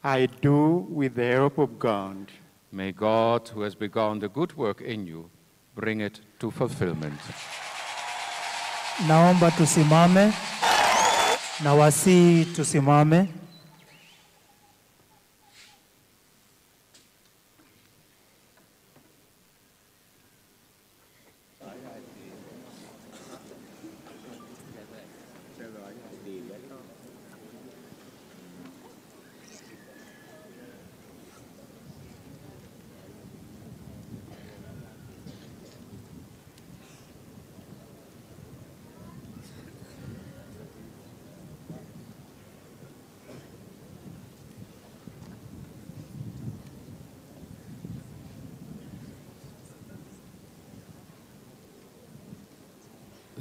I do, with the help of God. May God, who has begun the good work in you, bring it to fulfillment. Naomba tusimame. Nawasihi tusimame.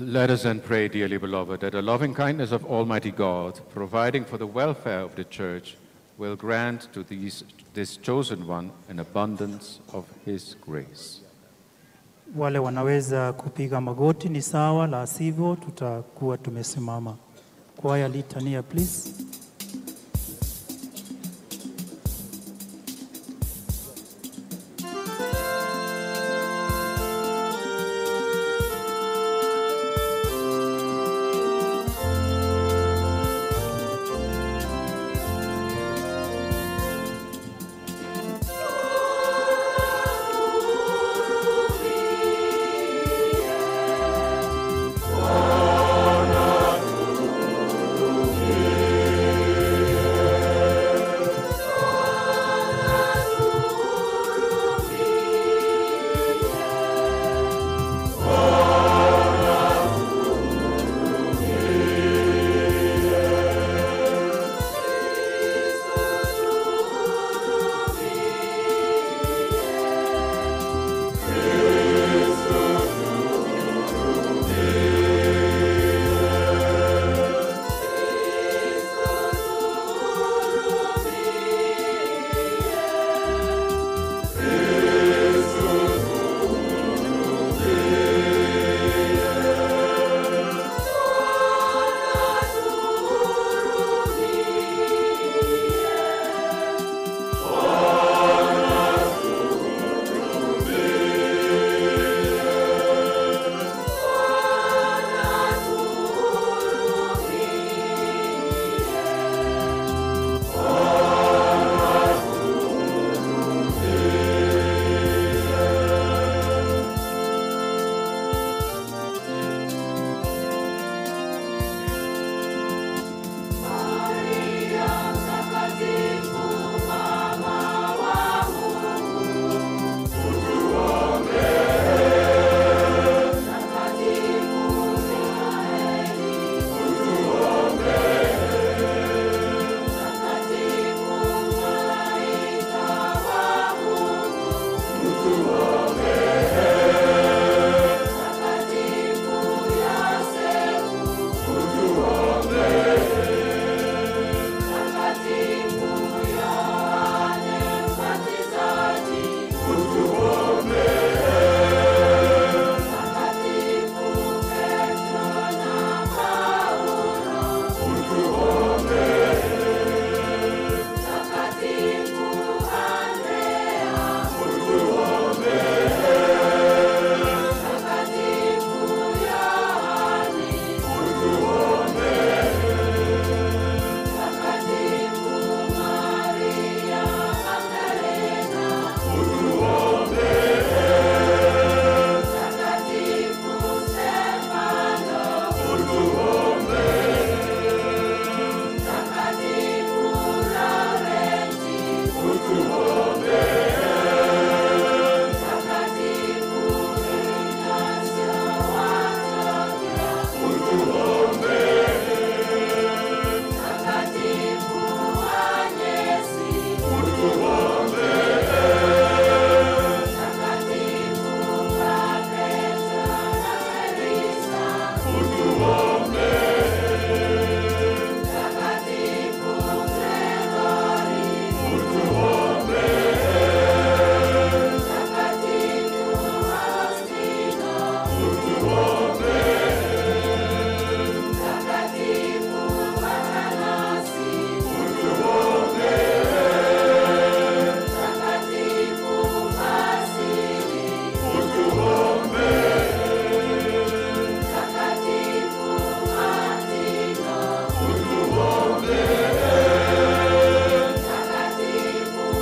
Let us then pray, dearly beloved, that the loving kindness of Almighty God, providing for the welfare of the Church, will grant to this chosen one an abundance of his grace. Wale wanaweza kupiga magoti ni sawa, la sivyo tutakuwa tumesimama. Kwaya litania, please. Takatifu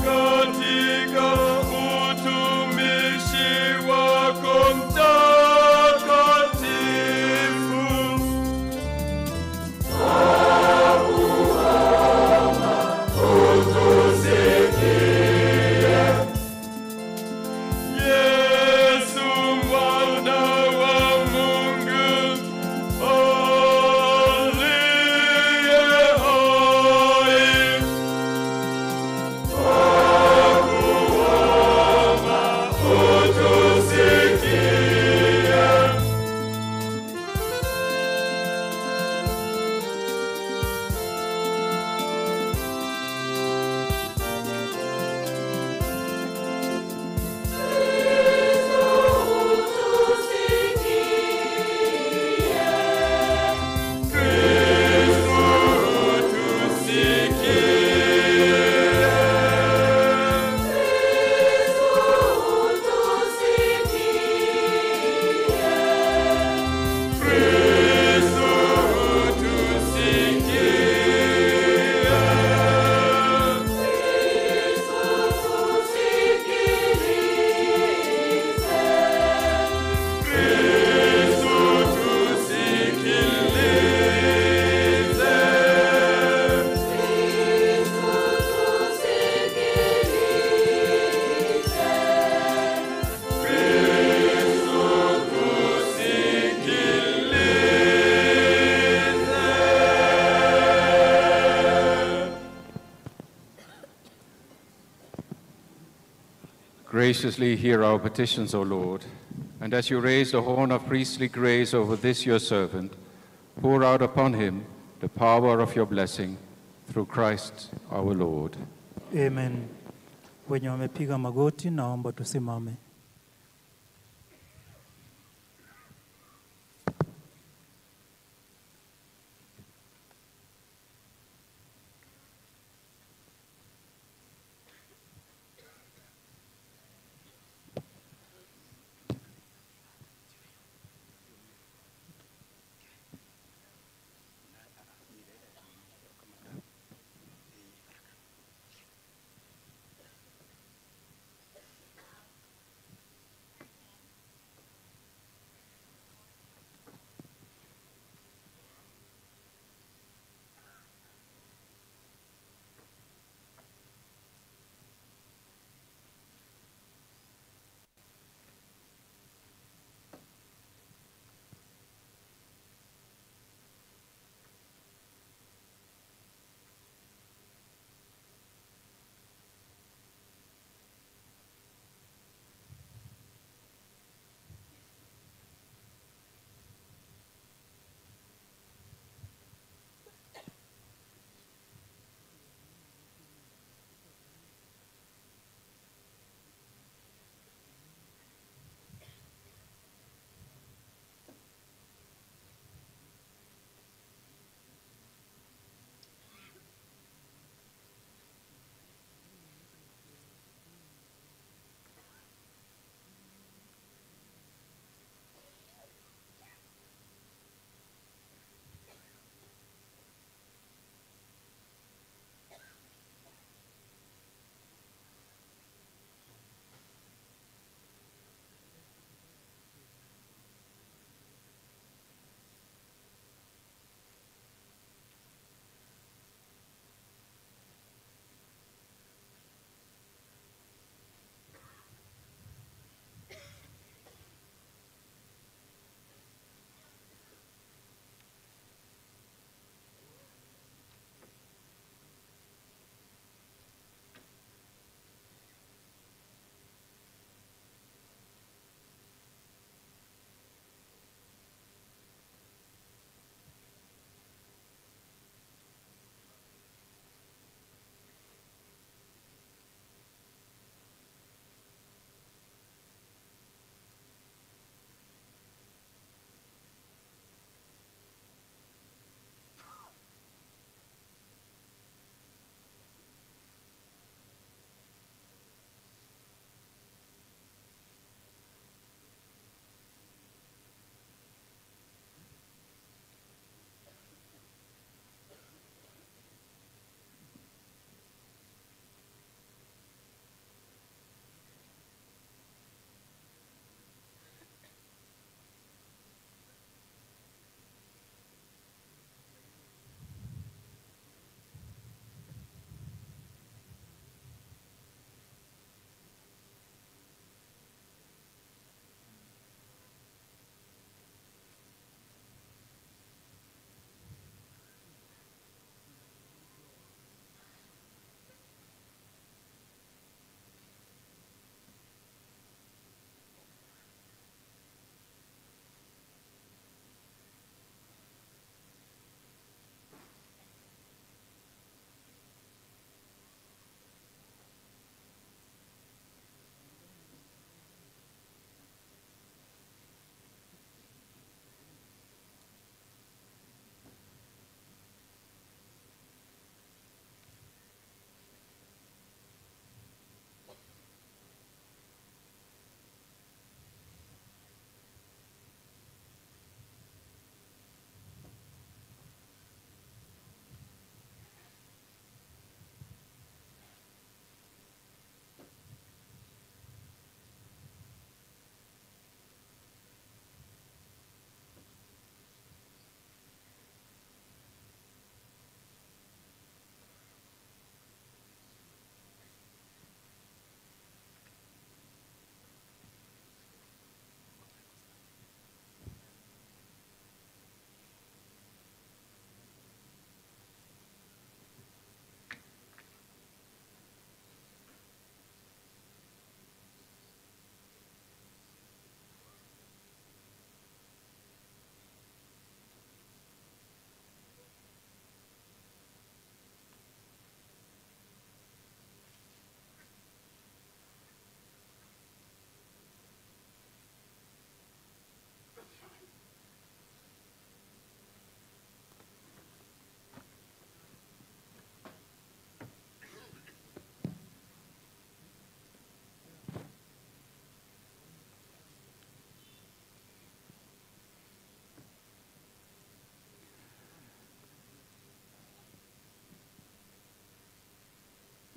katika utumishi wako mtakatifu. Twakuomba utusikie. Yesu mwana wa Mungu aliye hai, twakuomba utusikie. Graciously hear our petitions, O Lord, and as you raise the horn of priestly grace over this your servant, pour out upon him the power of your blessing through Christ our Lord. Amen. Wenye wamepiga magoti naomba tusimame.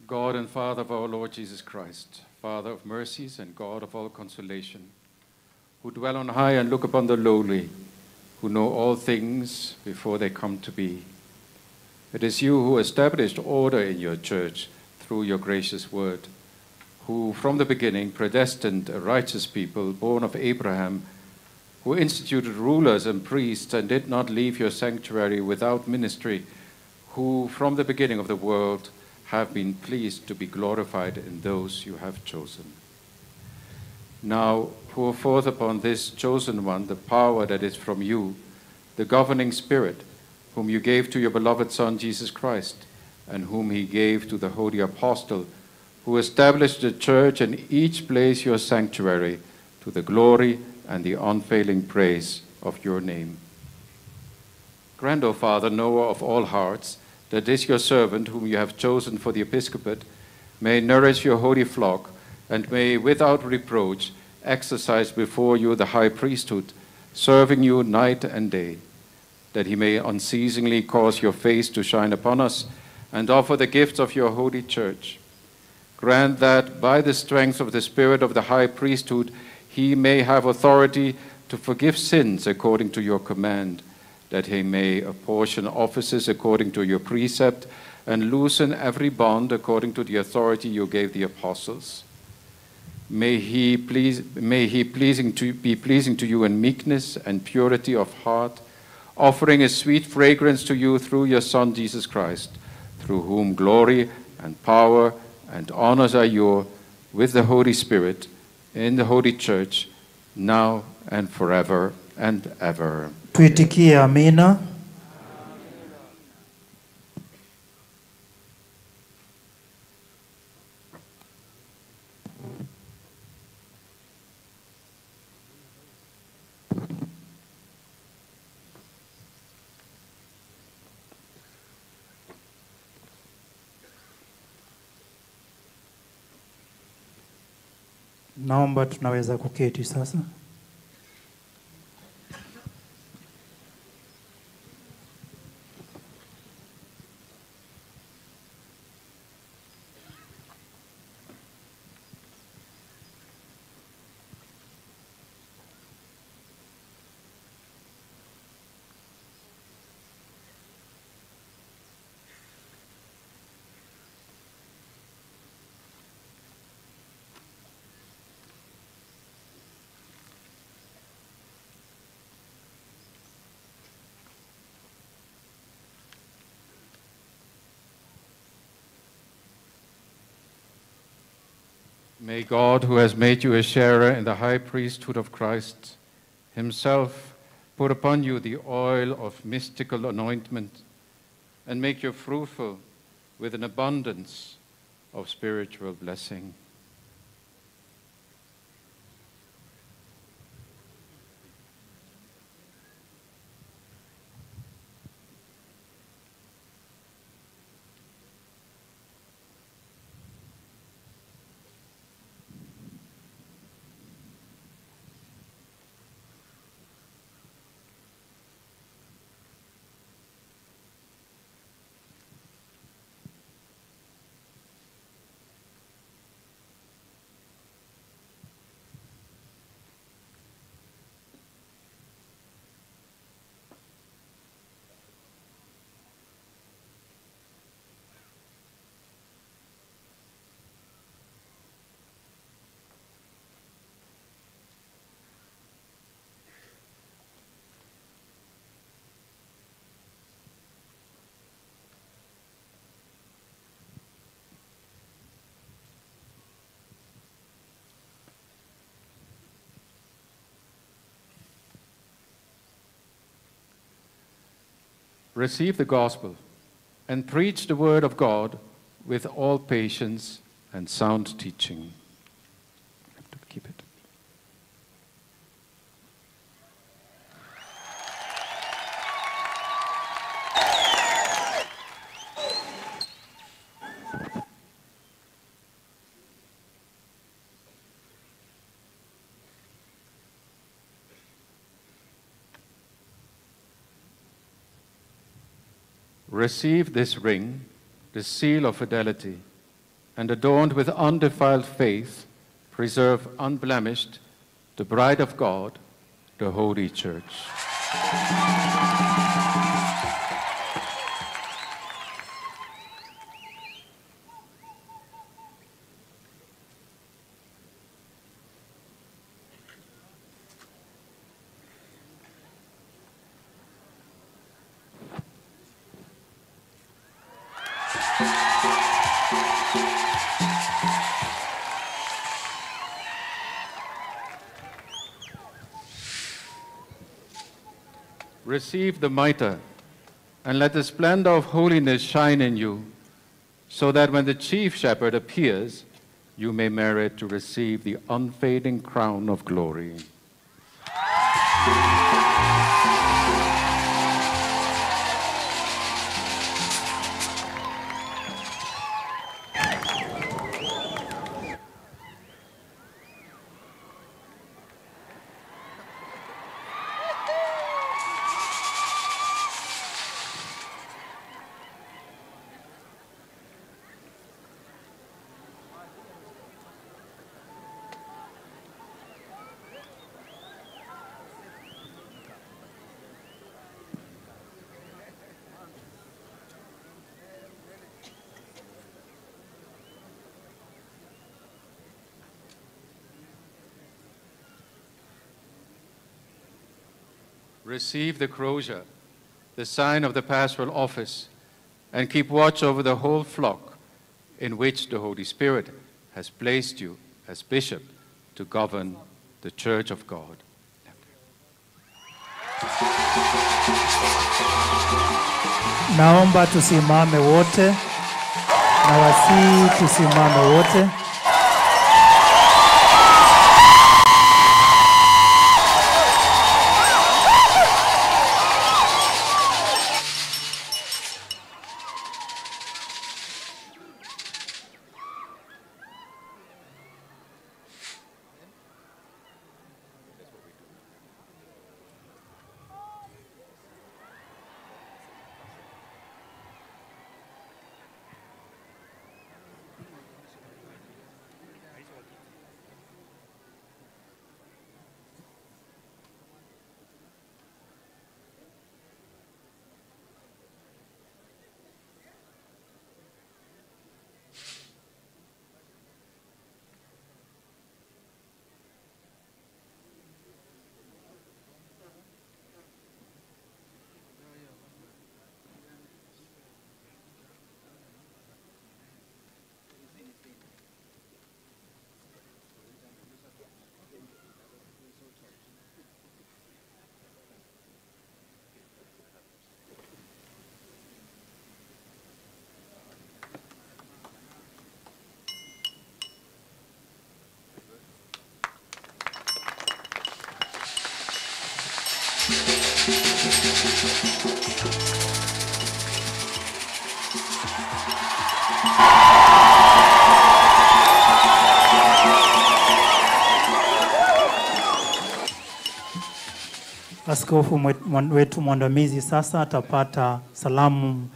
God and Father of our Lord Jesus Christ, Father of mercies and God of all consolation, who dwell on high and look upon the lowly, who know all things before they come to be. It is you who established order in your church through your gracious word, who from the beginning predestined a righteous people born of Abraham, who instituted rulers and priests and did not leave your sanctuary without ministry, who from the beginning of the world have been pleased to be glorified in those you have chosen. Now pour forth upon this chosen one the power that is from you, the governing Spirit, whom you gave to your beloved Son, Jesus Christ, and whom he gave to the holy apostle, who established the church and each place your sanctuary, to the glory and the unfailing praise of your name. Grant, O Father, knower of all hearts, that this your servant, whom you have chosen for the episcopate, may nourish your holy flock, and may without reproach exercise before you the high priesthood, serving you night and day, that he may unceasingly cause your face to shine upon us and offer the gifts of your holy church. Grant that by the strength of the Spirit of the high priesthood he may have authority to forgive sins according to your command, that he may apportion offices according to your precept and loosen every bond according to the authority you gave the apostles. May he be pleasing to you in meekness and purity of heart, offering a sweet fragrance to you through your Son Jesus Christ, through whom glory and power and honors are yours with the Holy Spirit in the Holy Church, now and forever and ever. Tuitikie amina. Naomba tunaweza kuketi sasa. May God, who has made you a sharer in the high priesthood of Christ, himself pour upon you the oil of mystical anointment and make you fruitful with an abundance of spiritual blessing. Receive the gospel and preach the word of God with all patience and sound teaching. I have to keep it. Receive this ring, the seal of fidelity. and adorned with undefiled faith, preserve unblemished the bride of God, the Holy Church. Receive the mitre, and let the splendor of holiness shine in you, so that when the chief shepherd appears, you may merit to receive the unfading crown of glory. Receive the crozier, the sign of the pastoral office, and keep watch over the whole flock in which the Holy Spirit has placed you as bishop to govern the Church of God. Naomba tusimame wote, na wasii tusimame wote. Askofu wetu mwandamizi sasa atapata salamu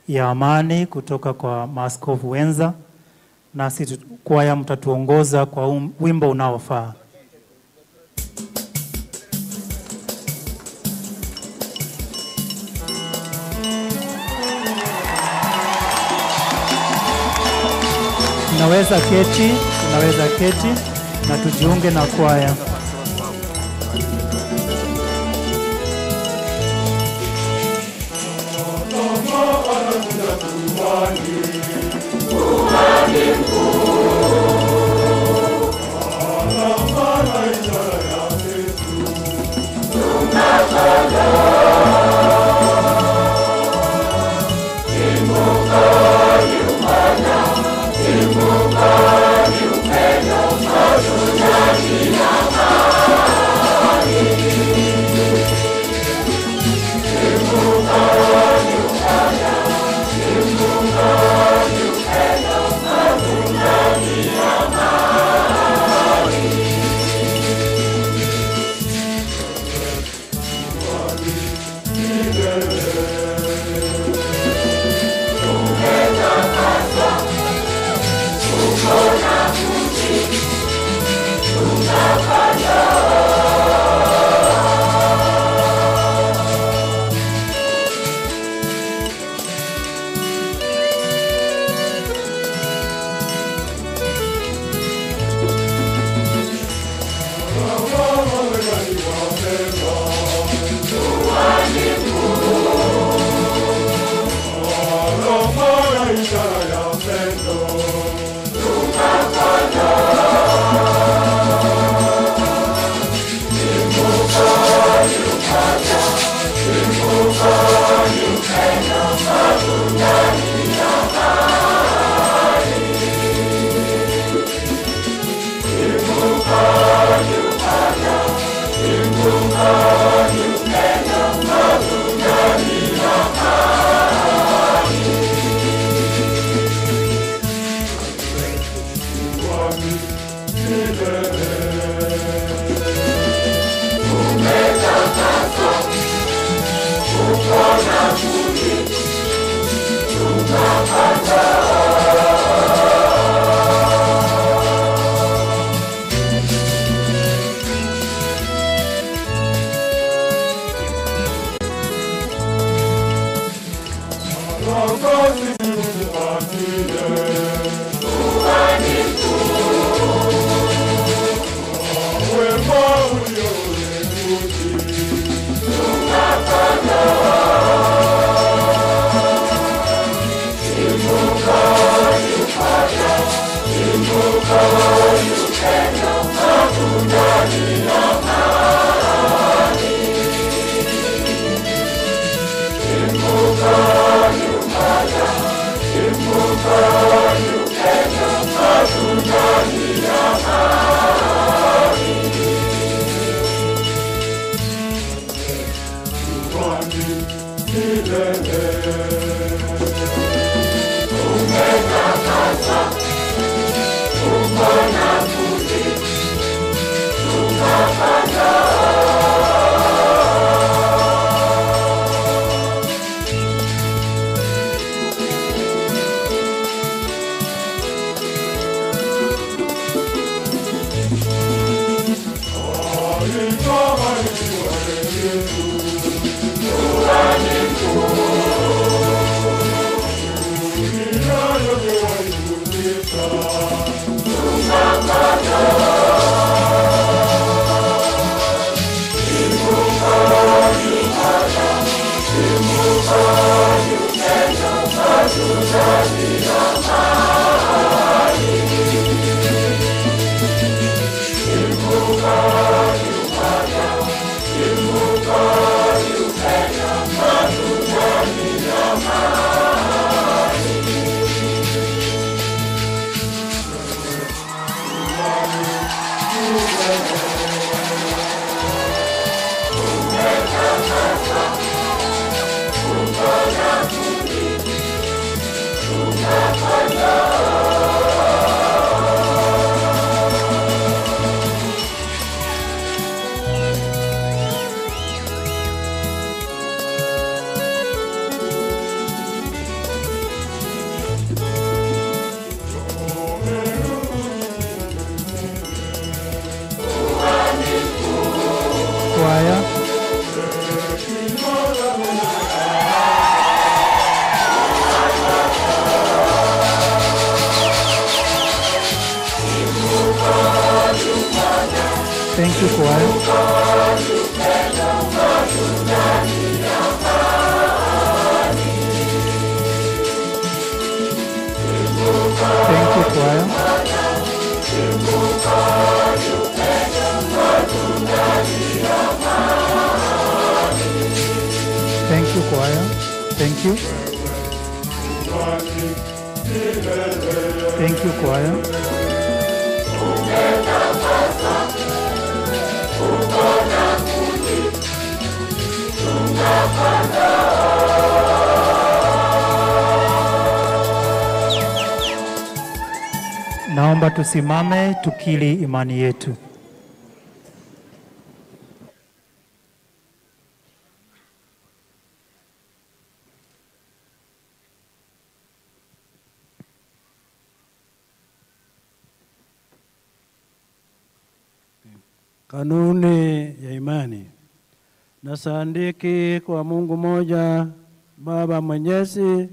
ya amani kutoka kwa maaskofu wenza, nasi kwaya mtatuongoza kwa wimbo unaofaa. Tunaweza keti na tujiunge na kwaya. Thank you. Thank you, choir. Thank you, choir. Thank you, choir. Thank you. Thank you, choir. Naomba tusimame tukili imani yetu. Kanuni ya imani. Nasadiki kwa Mungu moja, Baba Mwenyezi,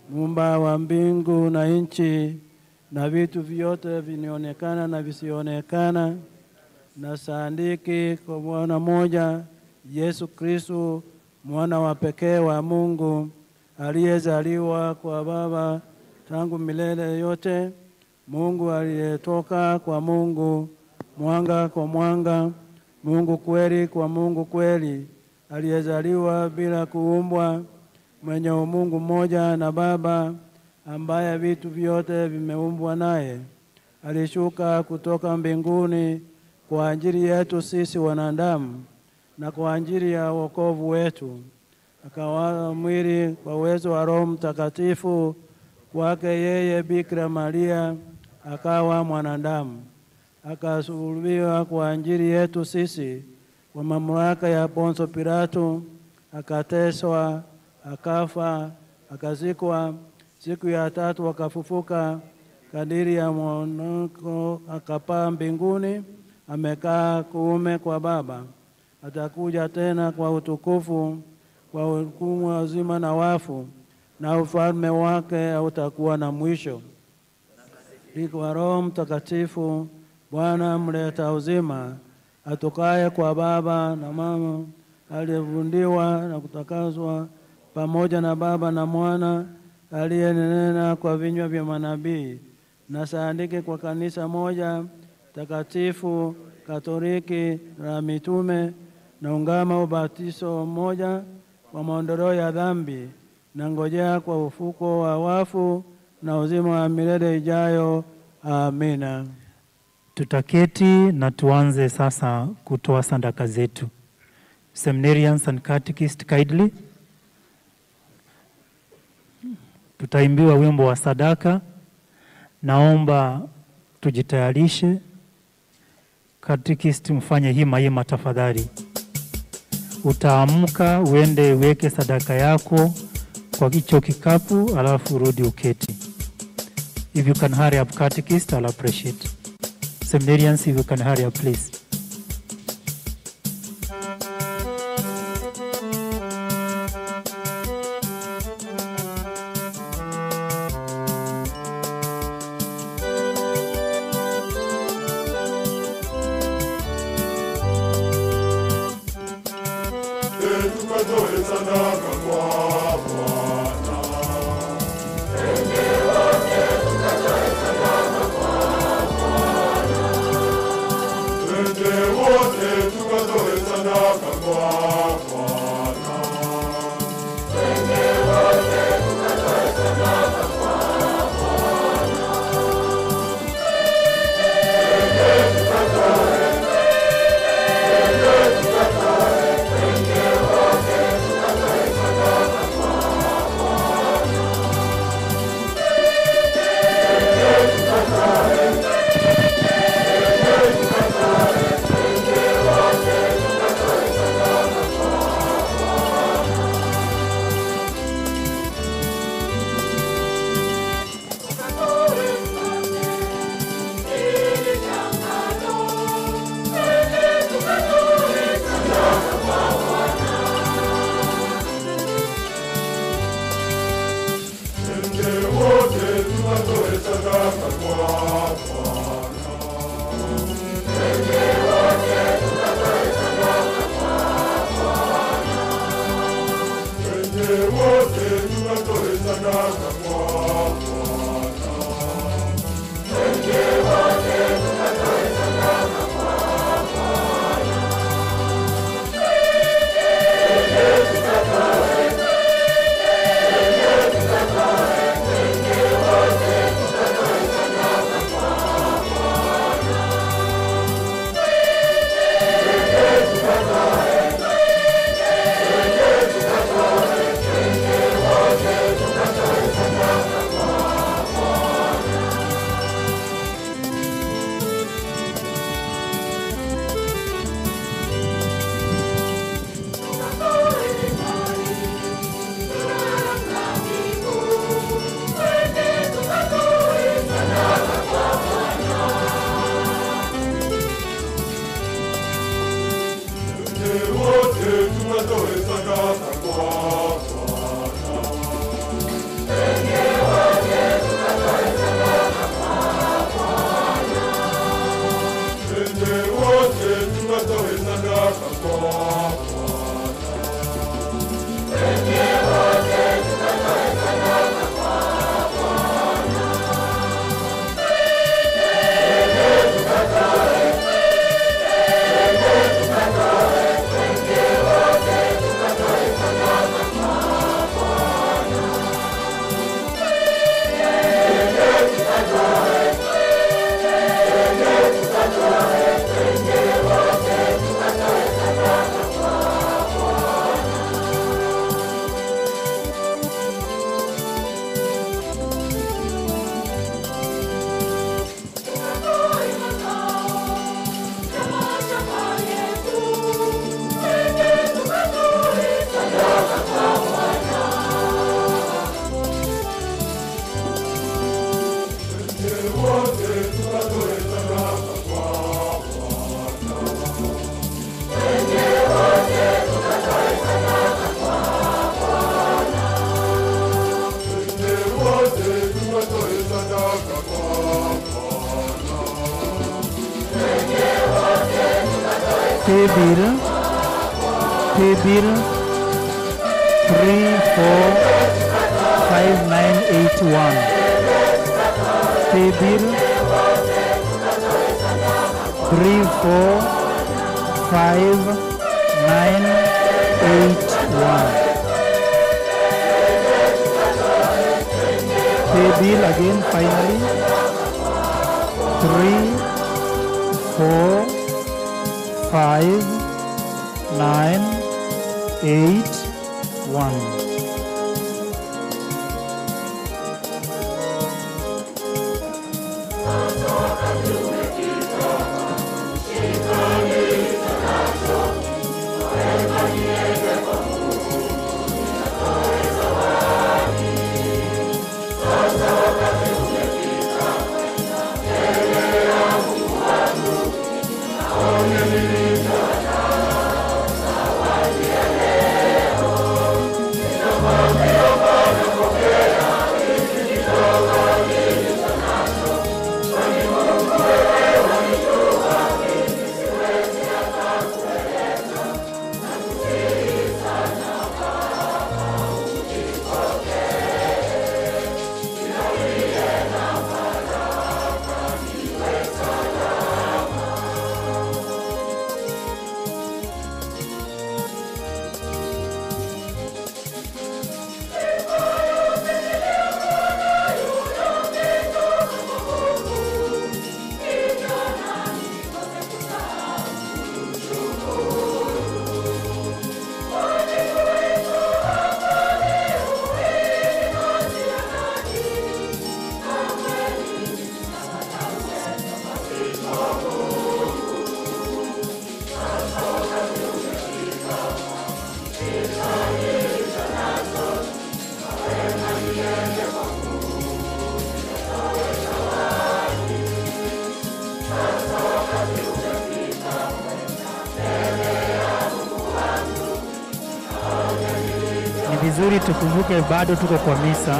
Muumba wa mbingu na nchi na vitu vyote vinionekana na visionekana. Nasadiki kwa Mwana moja, Yesu Kristo, mwana wa pekee wa Mungu, aliyezaliwa kwa Baba tangu milele yote, Mungu aliyetoka kwa Mungu, mwanga kwa mwanga, Mungu kweli kwa Mungu kweli, aliyezaliwa bila kuumbwa, mwenye umungu mmoja na Baba, ambaye vitu vyote vimeumbwa naye. Alishuka kutoka mbinguni kwa ajili yetu sisi wanadamu, na kwa ajili ya wokovu wetu. Akawa mwili kwa uwezo wa Roho Mtakatifu, kwake yeye Bikira Maria akawa mwanadamu. Akasulubiwa kwa ajili yetu sisi kwa mamlaka ya Ponso Pilato, akateswa, akafa, akazikwa, siku ya tatu akafufuka kadiri ya mwanako, akapaa mbinguni, amekaa kuume kwa Baba. Atakuja tena kwa utukufu kwa hukumu ya uzima na wafu, na ufalme wake hautakuwa na mwisho. Kwa Roho Mtakatifu, Bwana mleta uzima, atokaye kwa Baba na Mama, aliyevundiwa na kutakaswa pamoja na Baba na Mwana, aliyenena kwa vinywa vya manabii. Na saandike kwa kanisa moja takatifu Katoliki la mitume, na ungama ubatizo mmoja kwa maondoleo ya dhambi, na ngojea kwa ufuko wa wafu na uzima wa milele ijayo. Amina. Tutaketi na tuanze sasa kutoa sadaka zetu. Seminarians and Catechist kindly. Tutaimbiwa wimbo wa sadaka. Naomba tujitayarishe. Catechist mfanye hima tafadhali. Utaamka uende uweke sadaka yako kwa hicho kikapu, alafu rudi uketi. If you can hurry up, Catechist, I'll appreciate. Seminarians, if you can hurry up, please. Thank Pay bill 345981. Pay bill 345981. Pay bill again finally 345981. Ni vizuri tukumbuke bado tuko kwa misa.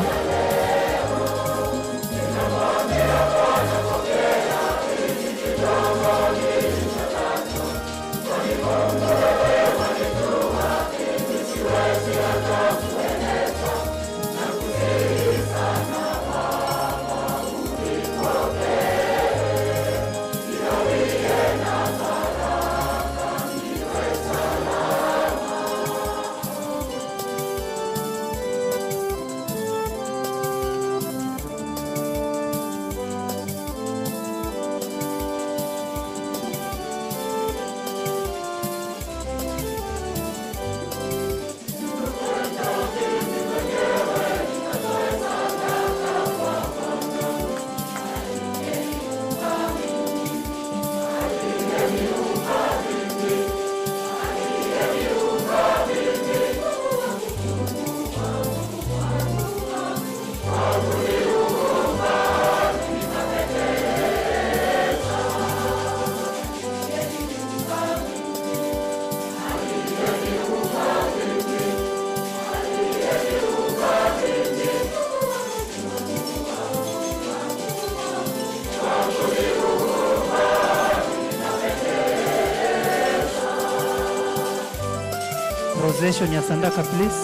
Procession ya Sandaka, please.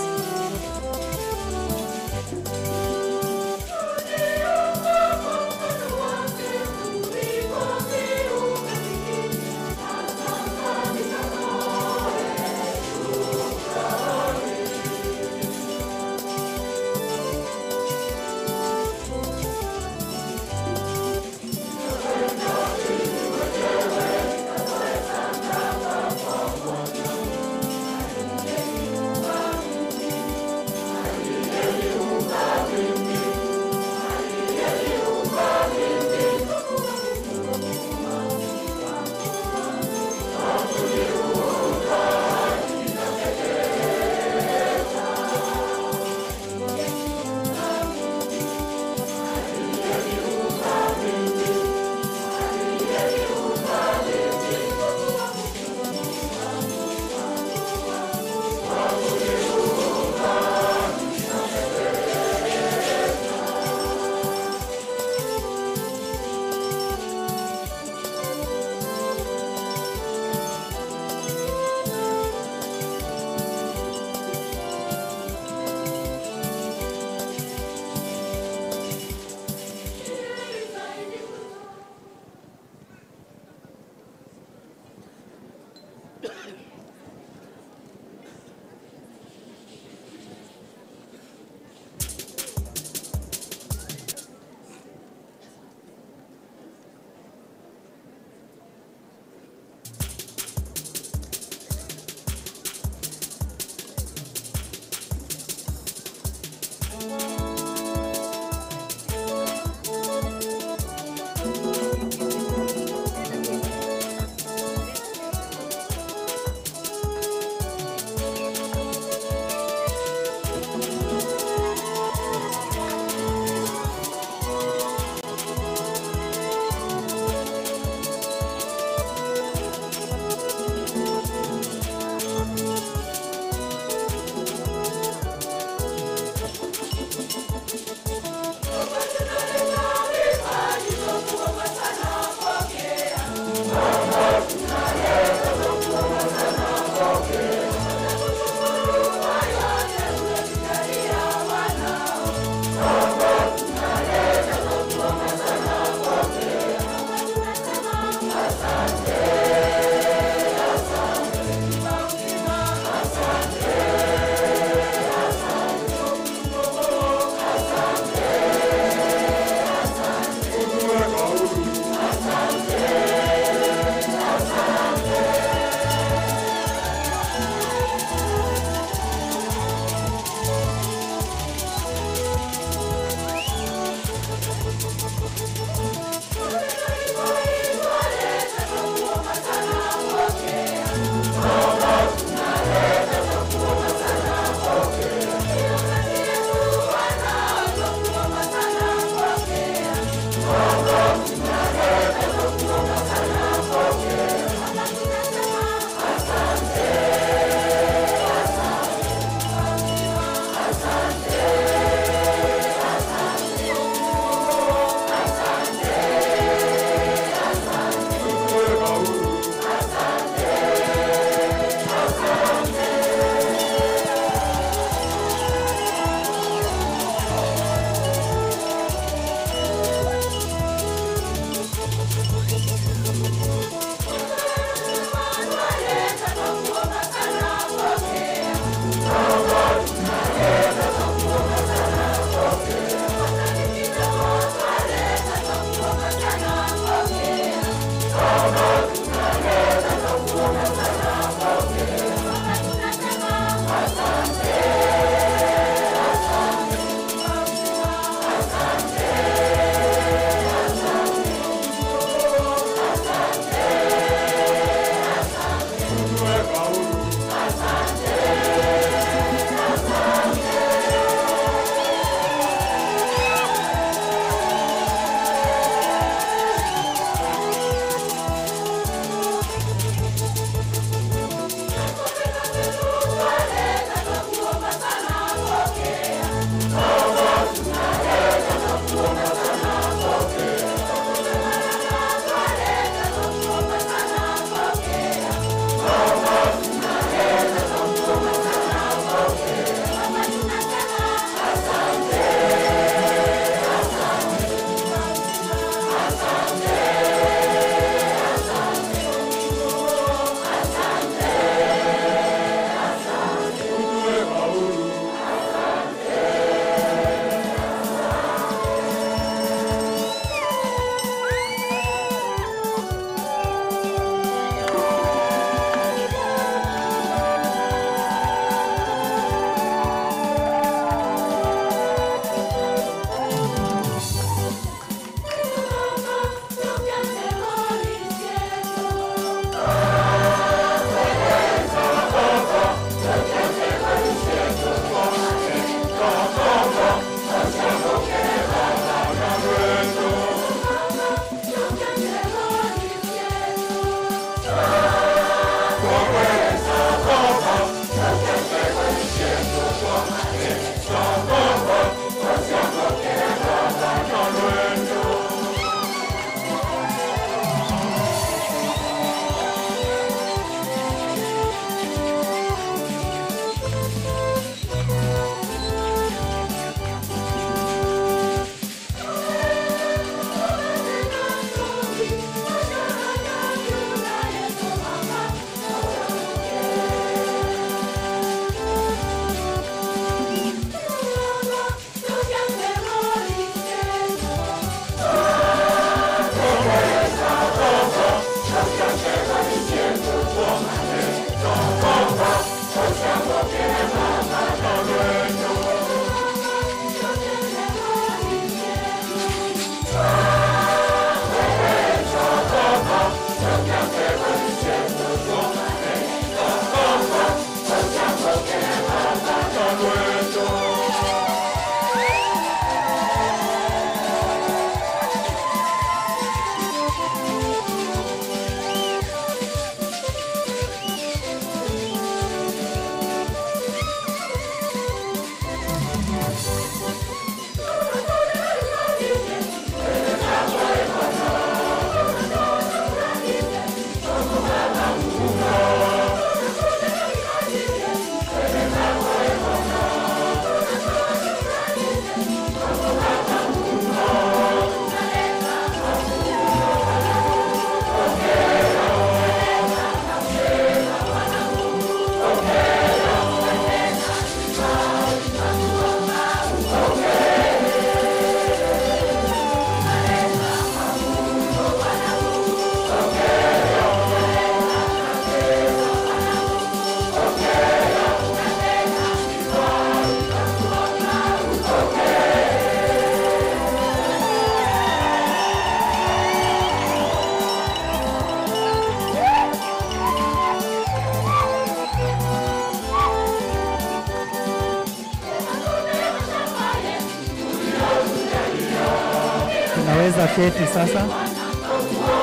Tunaweza keti sasa.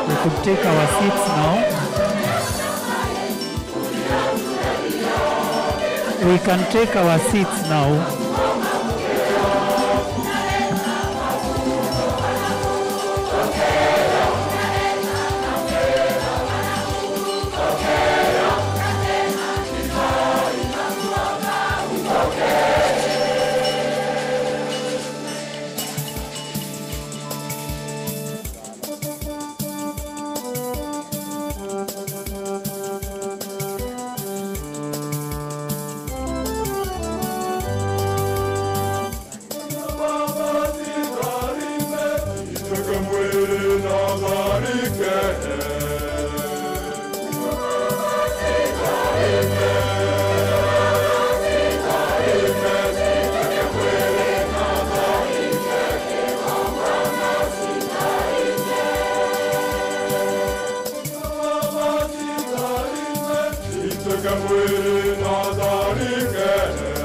We could take our seats now. We can take our seats now. wake mwili na dhari kele.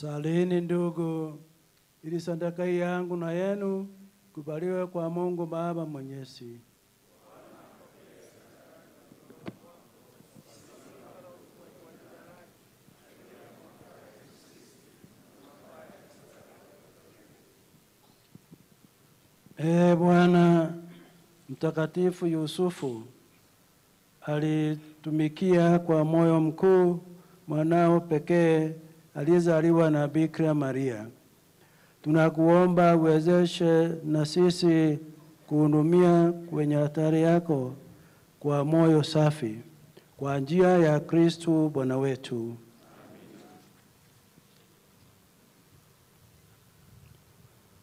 Salini ndugu, ili sadaka yangu na yenu kubaliwe kwa Mungu Baba Mwenyezi. Bwana Mtakatifu Yusufu alitumikia kwa moyo mkuu mwanao pekee alizaliwa na Bikira Maria. Tunakuomba uwezeshe na sisi kuhudumia kwenye altari yako kwa moyo safi kwa njia ya Kristo Bwana wetu.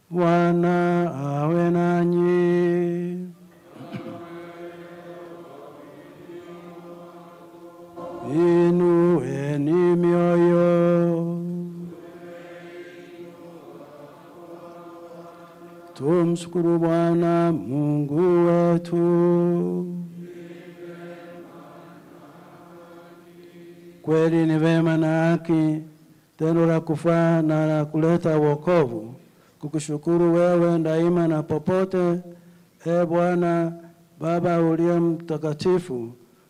Bwana awe nanyi. Inueni mioyo. Tumshukuru Bwana Mungu wetu. Kweli ni vema na haki, tendo la kufaa na la kuleta wokovu, kukushukuru wewe daima na popote, Bwana Baba uliye mtakatifu,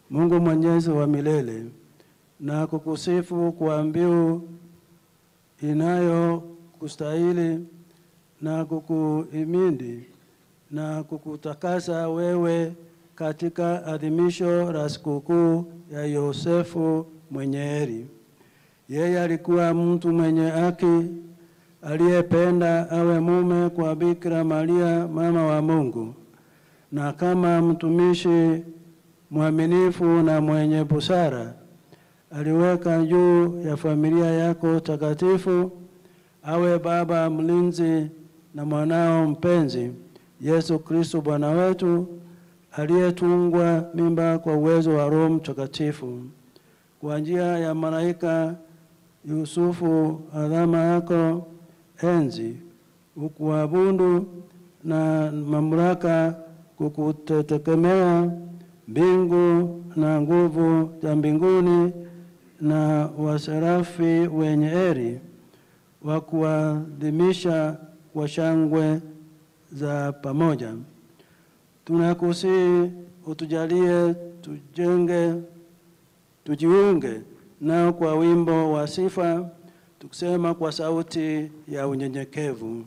Mungu mwenyezi wa milele, na kukusifu kwa mbiu inayo kustahili na kukuhimidi na kukutakasa wewe katika adhimisho la sikukuu ya Yosefu mwenye heri. Yeye alikuwa mtu mwenye haki, aliyependa awe mume kwa Bikira Maria mama wa Mungu, na kama mtumishi mwaminifu na mwenye busara aliweka juu ya familia yako takatifu awe baba mlinzi na mwanao mpenzi Yesu Kristo Bwana wetu, aliyetungwa mimba kwa uwezo wa Roho Mtakatifu. Kwa njia ya malaika Yusufu adhama yako enzi, ukuabudu na mamlaka kukutegemea mbingu na nguvu za mbinguni na waserafi wenye heri wa kuadhimisha kwa shangwe za pamoja. Tunakusihi utujalie tujiunge nao kwa wimbo wa sifa, tukisema kwa sauti ya unyenyekevu.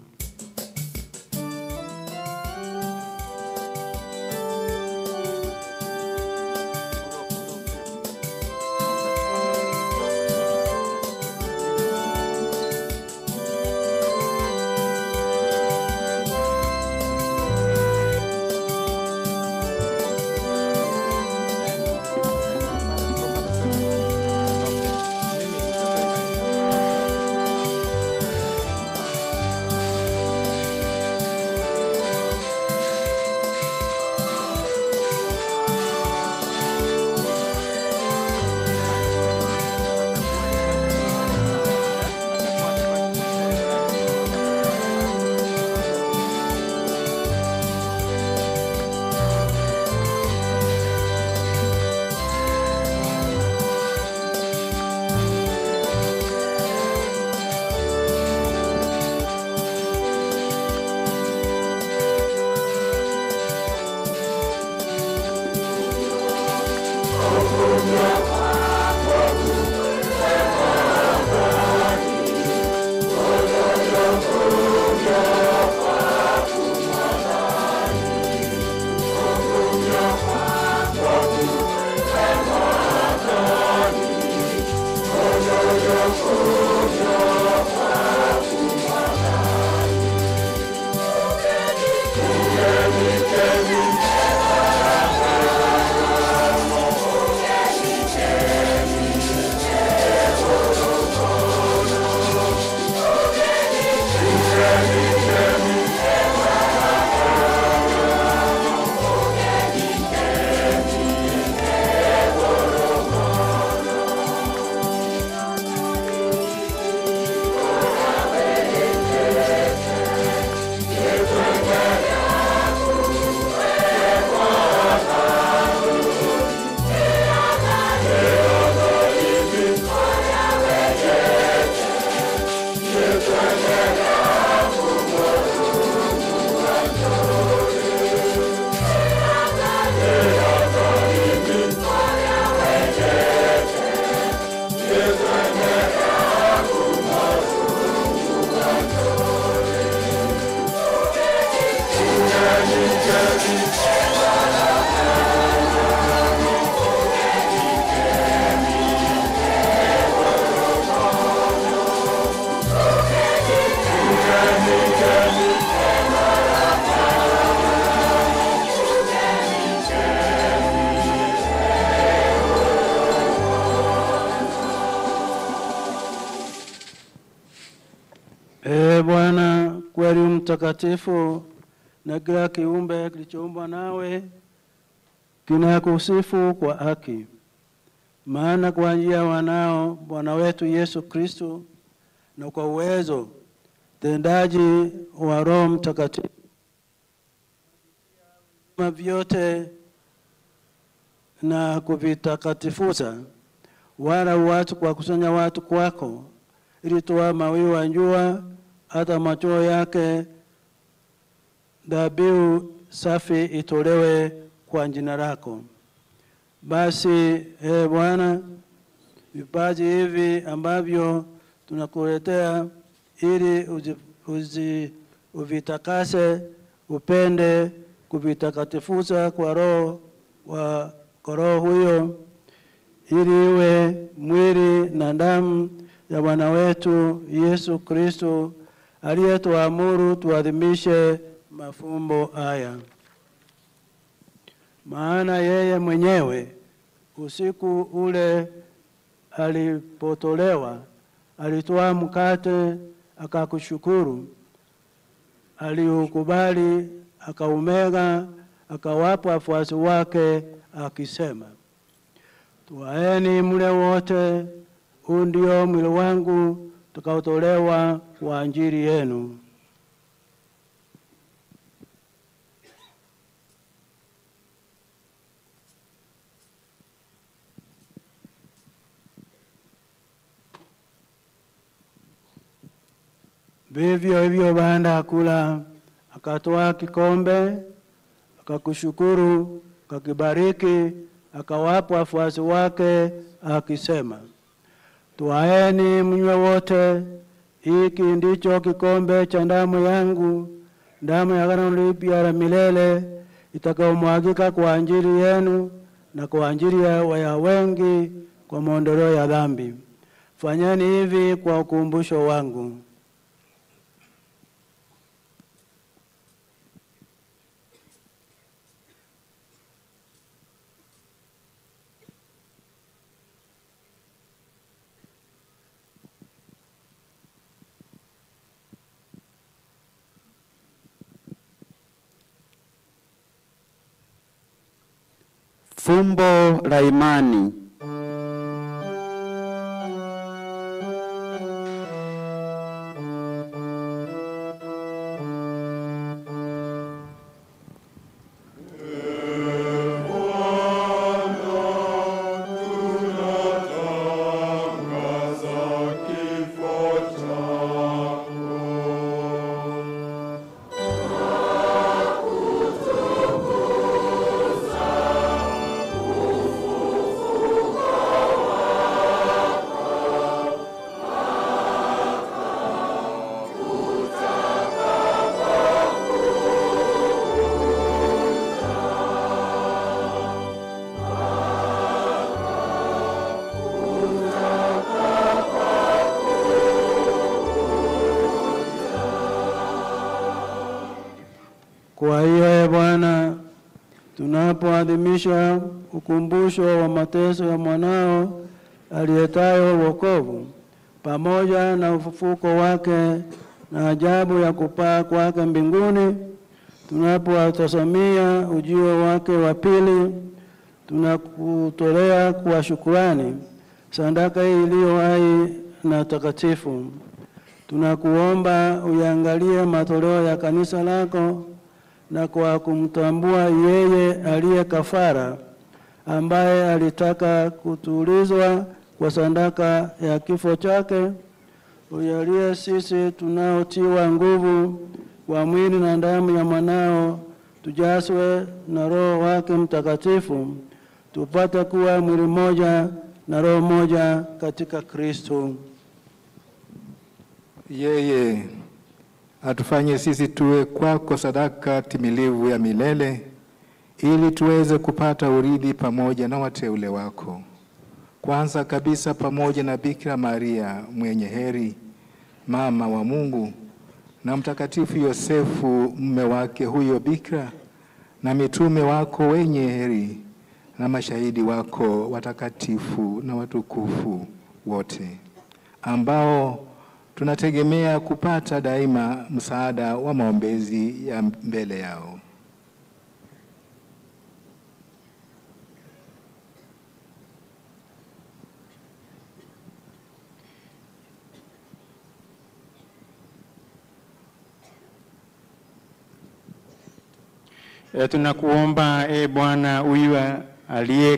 Bwana kweli mtakatifu, na kila kiumbe kilichoumbwa nawe kinakusifu kwa haki. Maana kwa njia wanao Bwana wetu Yesu Kristo, na kwa uwezo tendaji wa Roho Mtakatifu vyote na kuvitakatifuza, wala watu kwa kusanya watu kwako, ili toa mawio ya jua hata machweo yake, dhabihu safi itolewe kwa jina lako. Basi Bwana, vipaji hivi ambavyo tunakuletea ili uvitakase, upende kuvitakatifuza kwa roho huyo, ili iwe mwili na damu ya Bwana wetu Yesu Kristo, aliyetuamuru tuadhimishe mafumbo haya. Maana yeye mwenyewe usiku ule alipotolewa, alitoa mkate, akakushukuru, aliukubali, akaumega, akawapa wafuasi wake akisema, twaeni mle wote, huu ndio mwili wangu utakaotolewa kwa ajili yenu. Vivyo hivyo baada ya kula, akatoa kikombe, akakushukuru, akakibariki, akawapa wafuasi wake akisema, twaeni mnywe wote, hiki ndicho kikombe cha damu yangu, damu ya agano jipya la milele, itakayomwagika kwa ajili yenu na kwa ajili ya wengi kwa maondoleo ya dhambi. Fanyeni hivi kwa ukumbusho wangu. Fumbo la imani. Kwa hiyo Bwana, tunapoadhimisha ukumbusho wa mateso ya mwanao aliyetayo wokovu, pamoja na ufufuko wake na ajabu ya kupaa kwake mbinguni, tunapowatazamia ujio wake wa pili, tunakutolea kwa shukrani sadaka hii iliyo hai na takatifu. Tunakuomba uyaangalie matoleo ya kanisa lako, na kwa kumtambua yeye aliye kafara, ambaye alitaka kutulizwa kwa sadaka ya kifo chake, ujalie sisi tunaotiwa nguvu kwa mwili na damu ya mwanao, tujazwe na Roho wake Mtakatifu, tupate kuwa mwili mmoja na roho moja katika Kristo. Yeye atufanye sisi tuwe kwako sadaka timilivu ya milele, ili tuweze kupata urithi pamoja na wateule wako. Kwanza kabisa pamoja na Bikira Maria mwenye heri, mama wa Mungu, na Mtakatifu Yosefu mume wake huyo Bikira, na mitume wako wenye heri, na mashahidi wako watakatifu na watukufu wote, ambao tunategemea kupata daima msaada wa maombezi ya mbele yao. Tunakuomba Bwana uiwe aliye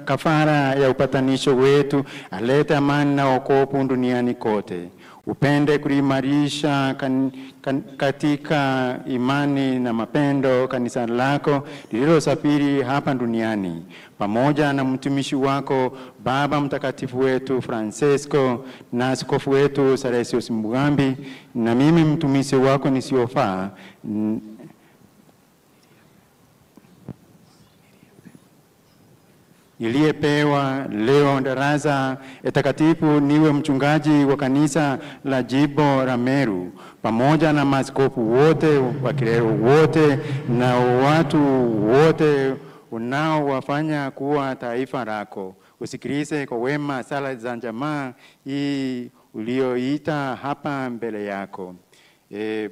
kafara ya upatanisho wetu, alete amani na wokovu duniani kote. Upende kuimarisha katika imani na mapendo kanisa lako lililosafiri hapa duniani, pamoja na mtumishi wako Baba Mtakatifu wetu Francesco na askofu wetu Salesius Mugambi, na mimi mtumishi wako nisiofaa niliyepewa leo darasa takatifu niwe mchungaji wa kanisa la jimbo la Meru, pamoja na maaskofu wote, wakileo wote na watu wote unaowafanya kuwa taifa lako. Usikilize kwa wema sala za jamaa hii ulioita hapa mbele yako.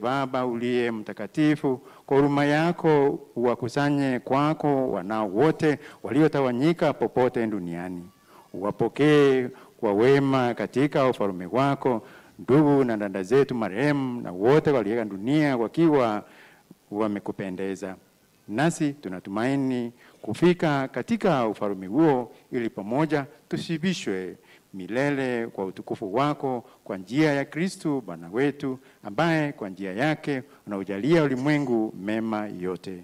Baba uliye mtakatifu, kwa huruma yako uwakusanye kwako wanao wote waliotawanyika popote duniani. Uwapokee kwa wema katika ufalme wako ndugu na dada zetu marehemu na wote waliaga dunia wakiwa wamekupendeza. Nasi tunatumaini kufika katika ufalme huo ili pamoja tushibishwe milele kwa utukufu wako kwa njia ya Kristo Bwana wetu, ambaye kwa njia yake unaujalia ulimwengu mema yote.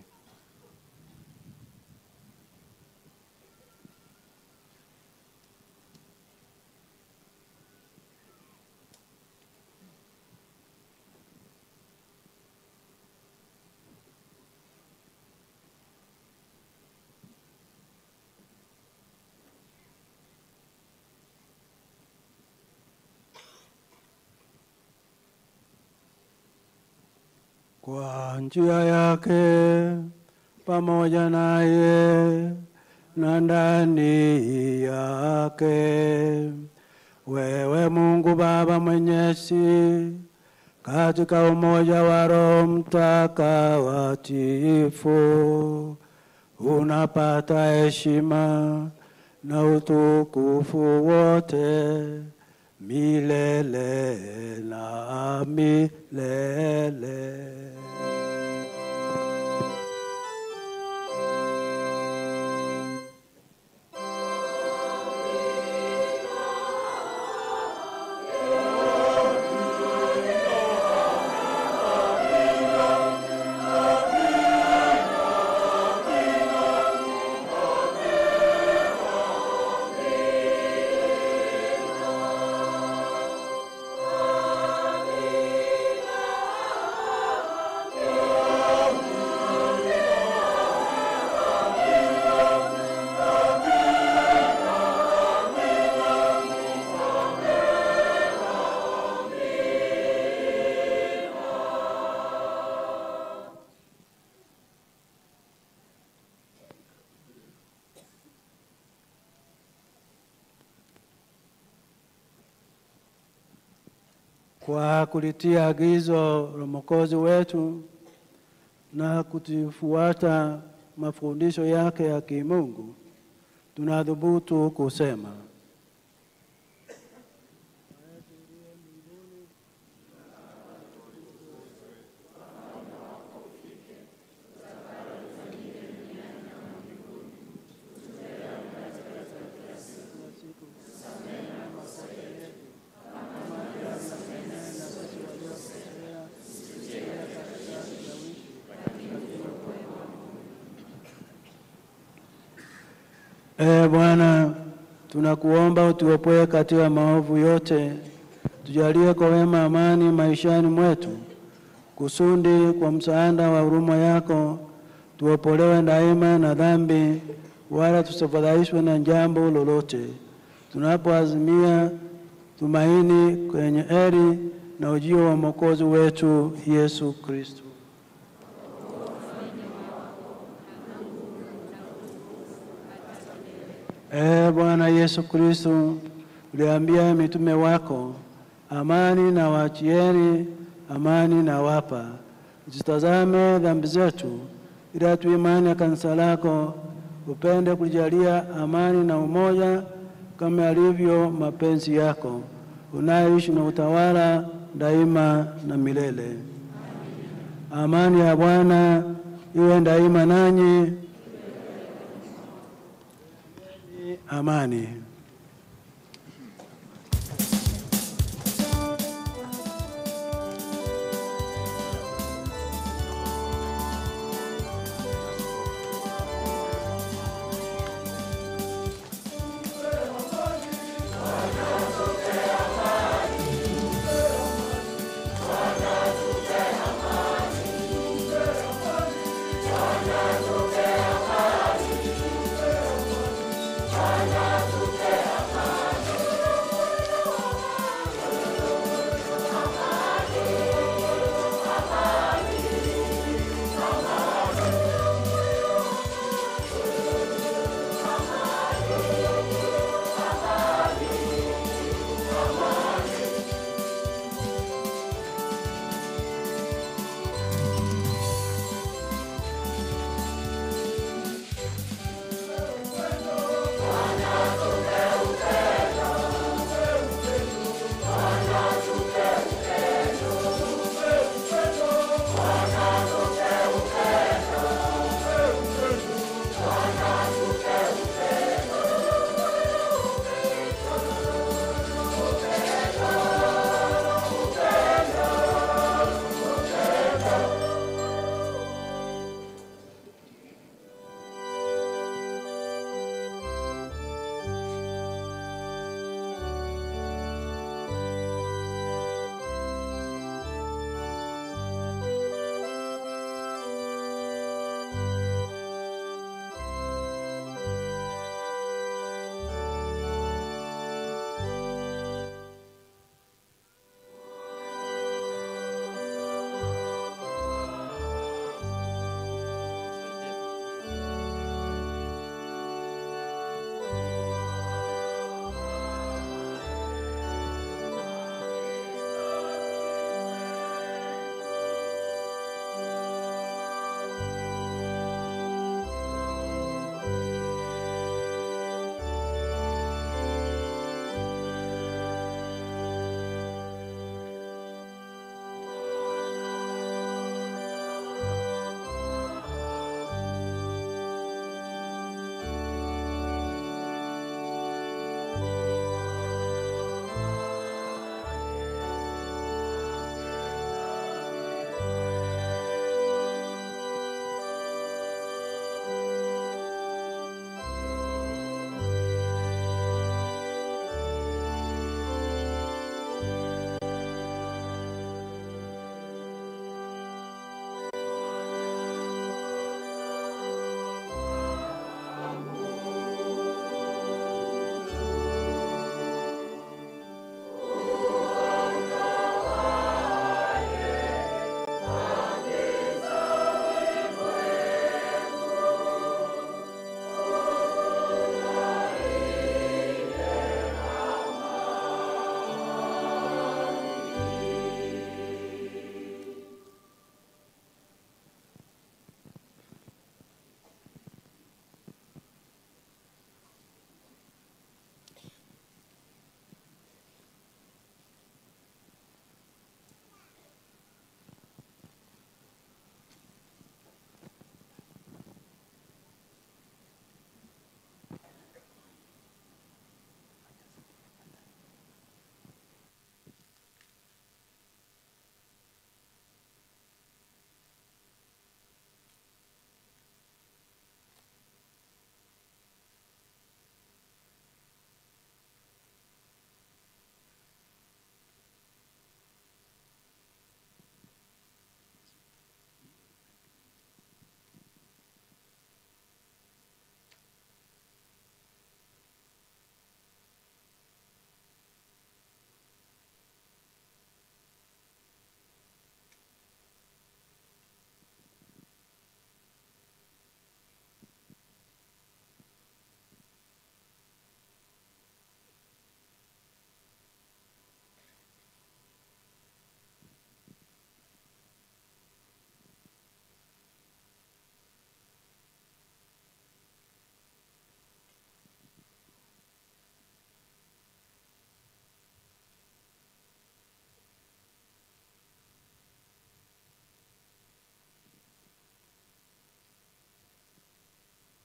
Kwa njia yake pamoja naye na ndani yake, wewe Mungu Baba Mwenyezi, katika umoja wa Roho Mtakatifu, unapata heshima na utukufu wote milele na milele. Kwa kulitia agizo la Mwokozi wetu na kutufuata mafundisho yake ya kimungu, tunadhubutu kusema: Bwana, tunakuomba utuopoe katika maovu yote, tujalie kwa wema amani maishani mwetu, kusudi kwa msaada wa huruma yako tuopolewe daima na dhambi, wala tusifadhaishwe na jambo lolote, tunapoazimia tumaini kwenye heri na ujio wa Mwokozi wetu Yesu Kristo. Bwana Yesu Kristo, uliambia mitume wako, amani na waachieni, amani na wapa. Usitazame dhambi zetu, ila tu imani ya kanisa lako, upende kujalia amani na umoja kama alivyo mapenzi yako, unaishi na utawala daima na milele. Amani ya Bwana iwe daima nanyi. Amani. Tupe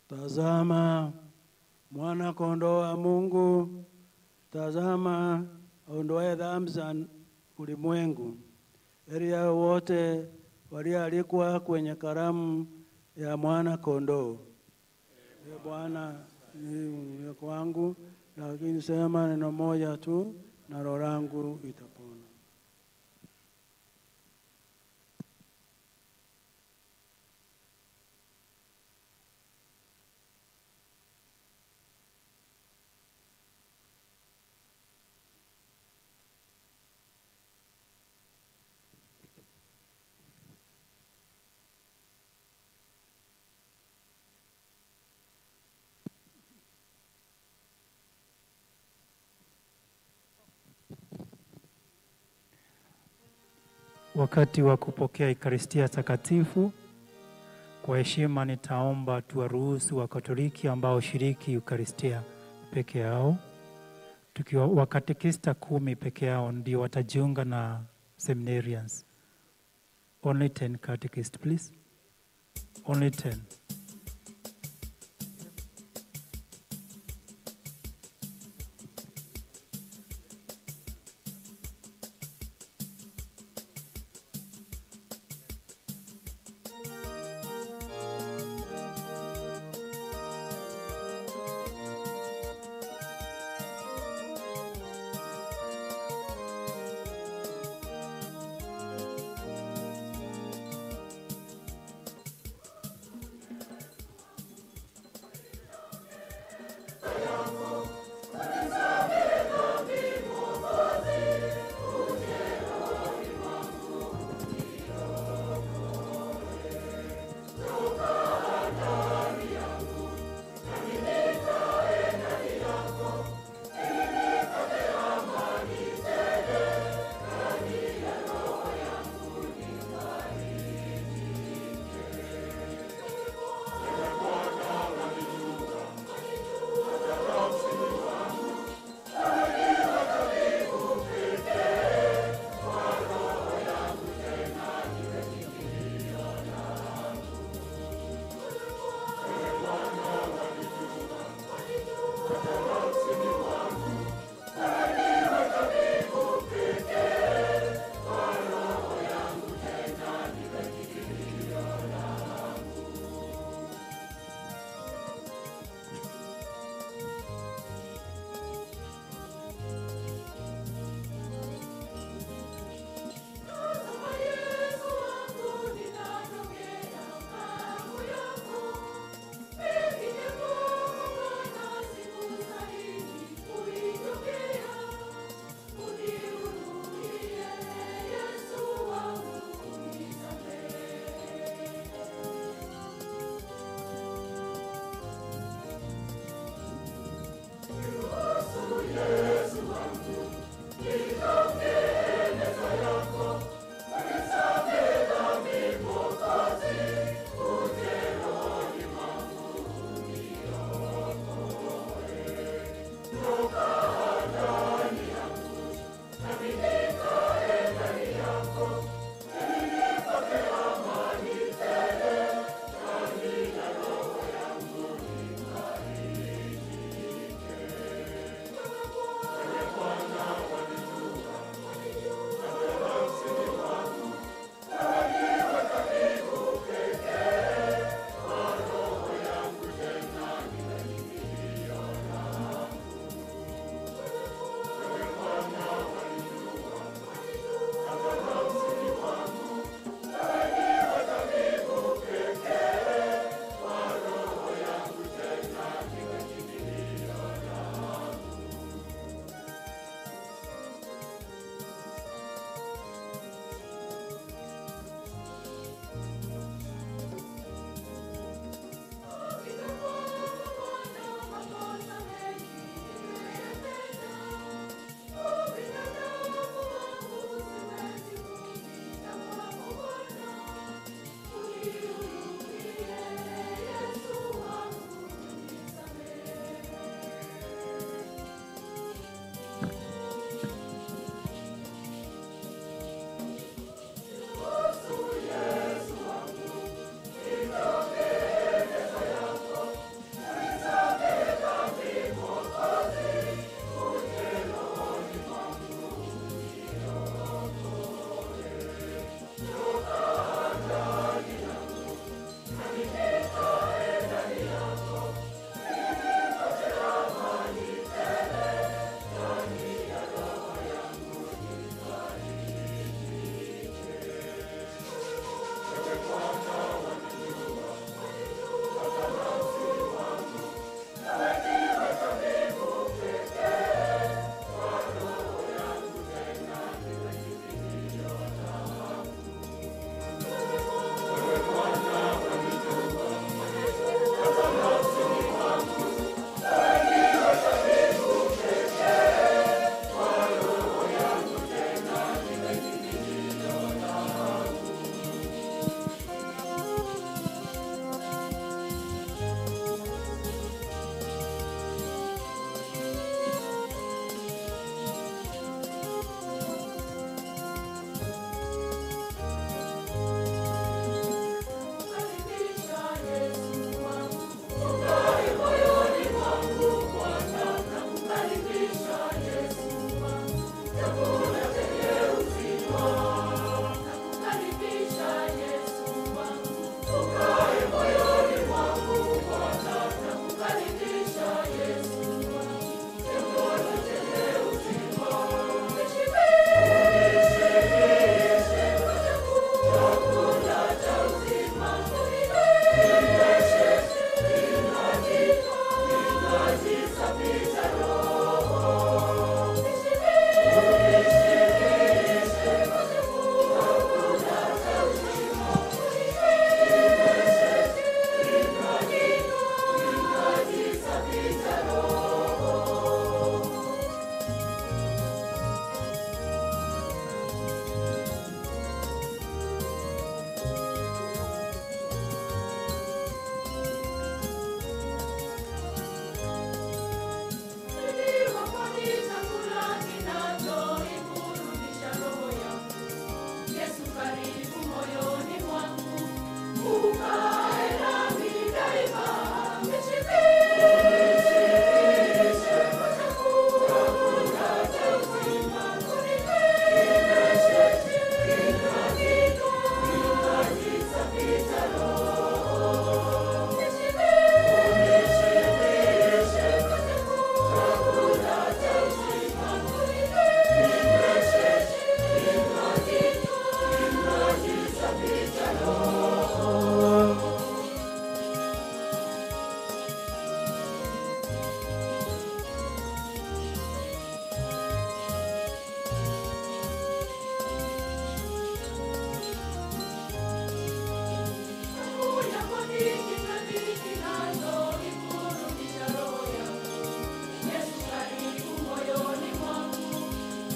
Tazama mwana kondoo wa Mungu, tazama aondoaye dhambi za ulimwengu. Heri yao wote walioalikwa kwenye karamu ya mwana kondoo. Bwana ni kwangu, lakini sema neno moja tu na roho yangu itapona. Wakati wa kupokea Ekaristia Takatifu, kwa heshima nitaomba tuwaruhusu Wakatoliki ambao shiriki Eukaristia peke yao. Tukiwa wakatekista 10 peke yao ndio watajiunga na seminarians. Only 10 catechists, please. Only 10.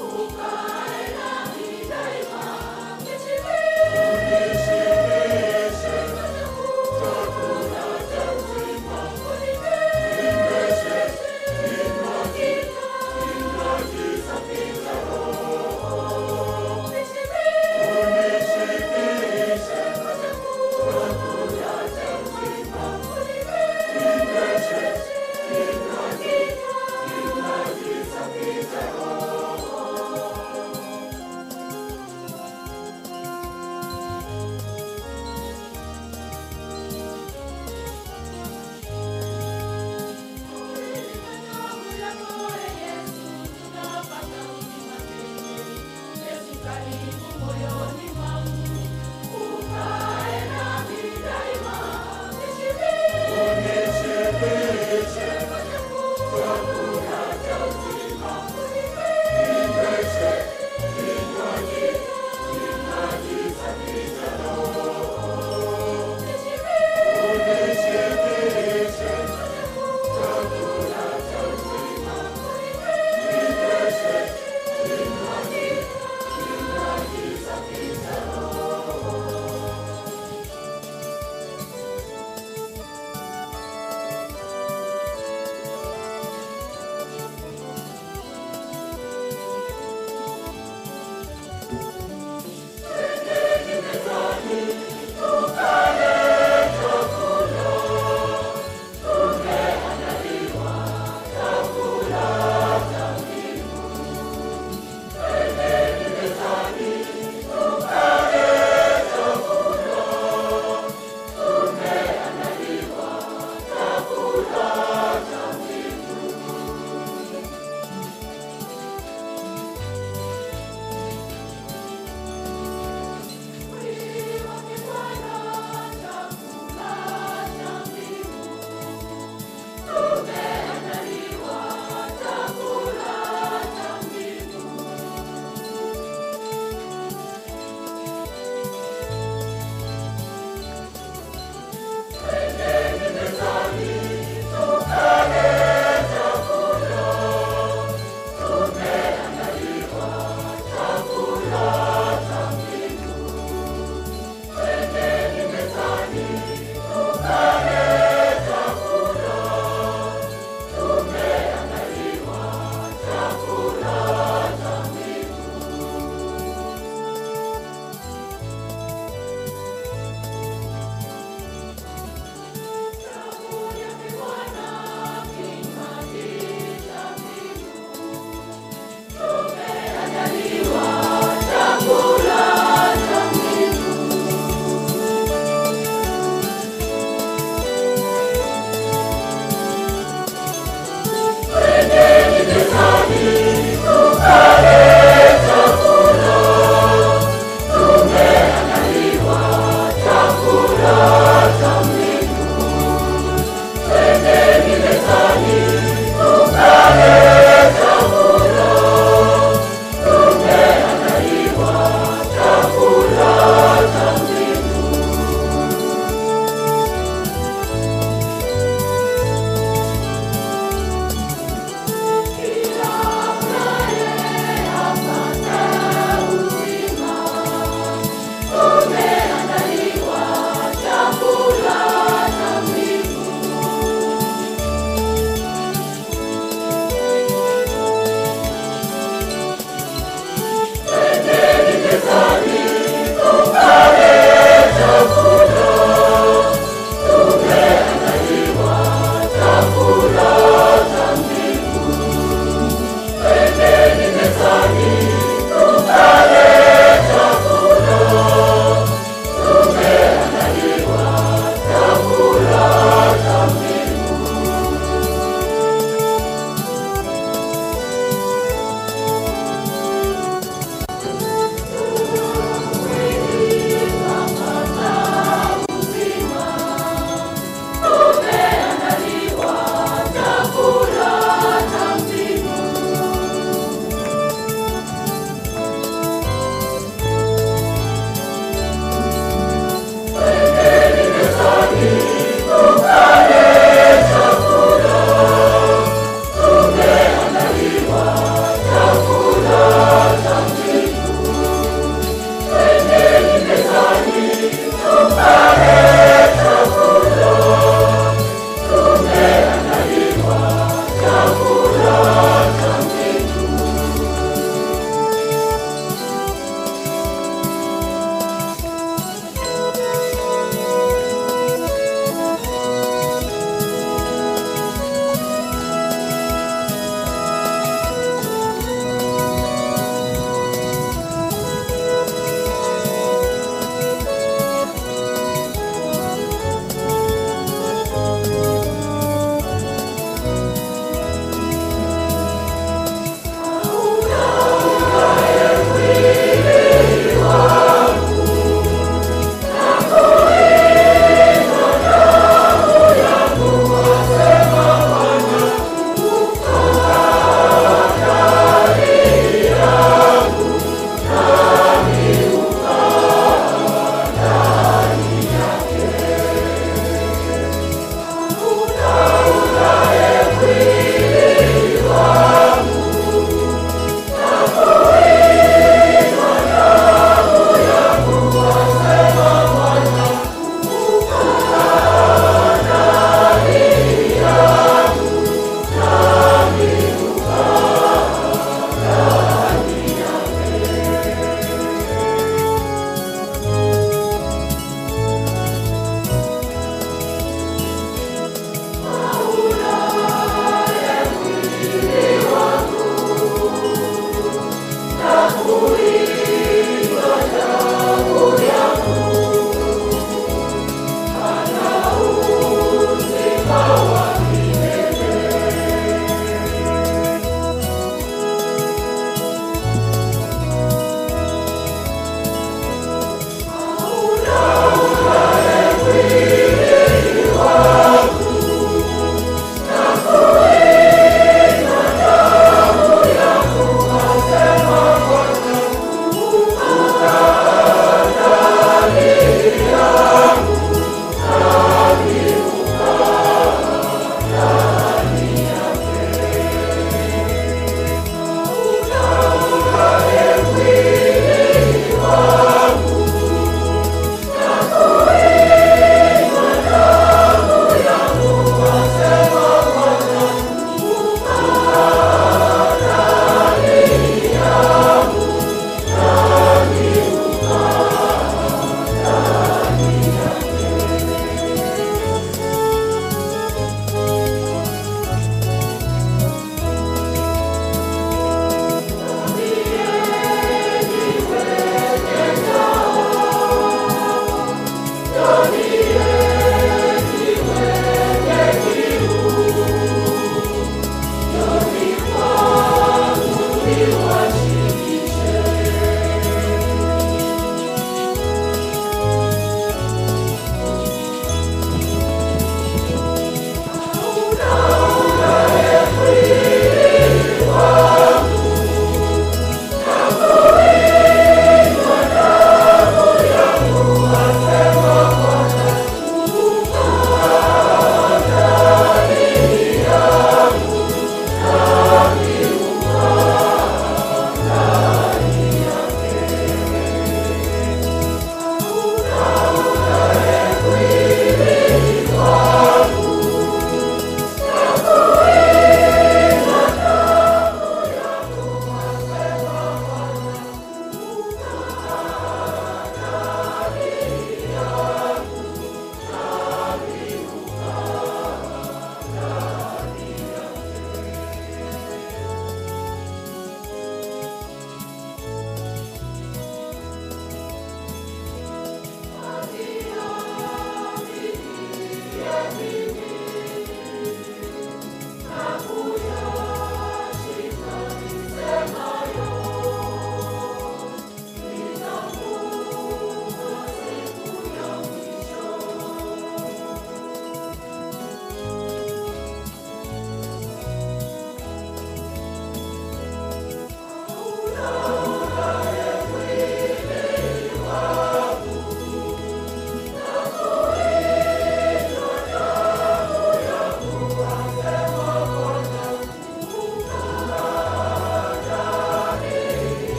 Ukae nami daima,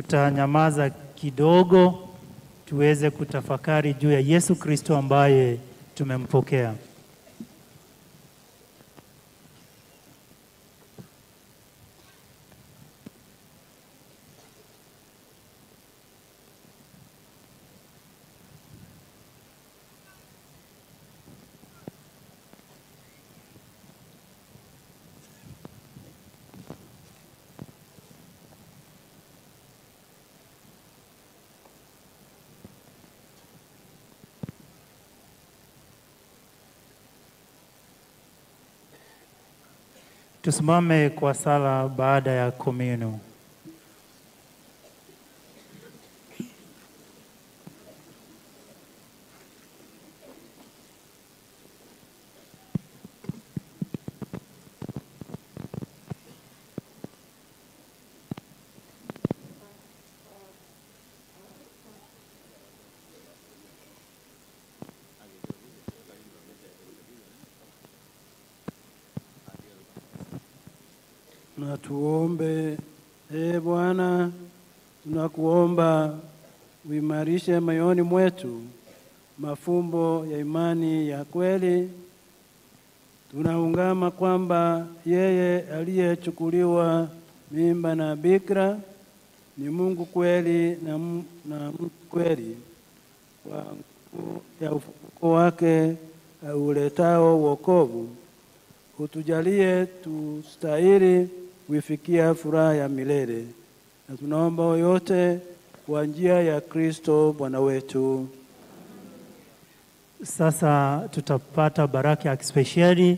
tutanyamaza kidogo tuweze kutafakari juu ya Yesu Kristo ambaye tumempokea. Tusimame kwa sala baada ya communion. Na tuombe. Bwana, tunakuomba uimarishe moyoni mwetu mafumbo ya imani ya kweli. Tunaungama kwamba yeye aliyechukuliwa mimba na bikira ni Mungu kweli na mtu kweli. Kwa nguvu ya ufufuko wake uletao wokovu, utujalie tustahili kuifikia furaha ya milele. Na tunaomba yote kwa njia ya Kristo Bwana wetu. Sasa tutapata baraka ya kispeshali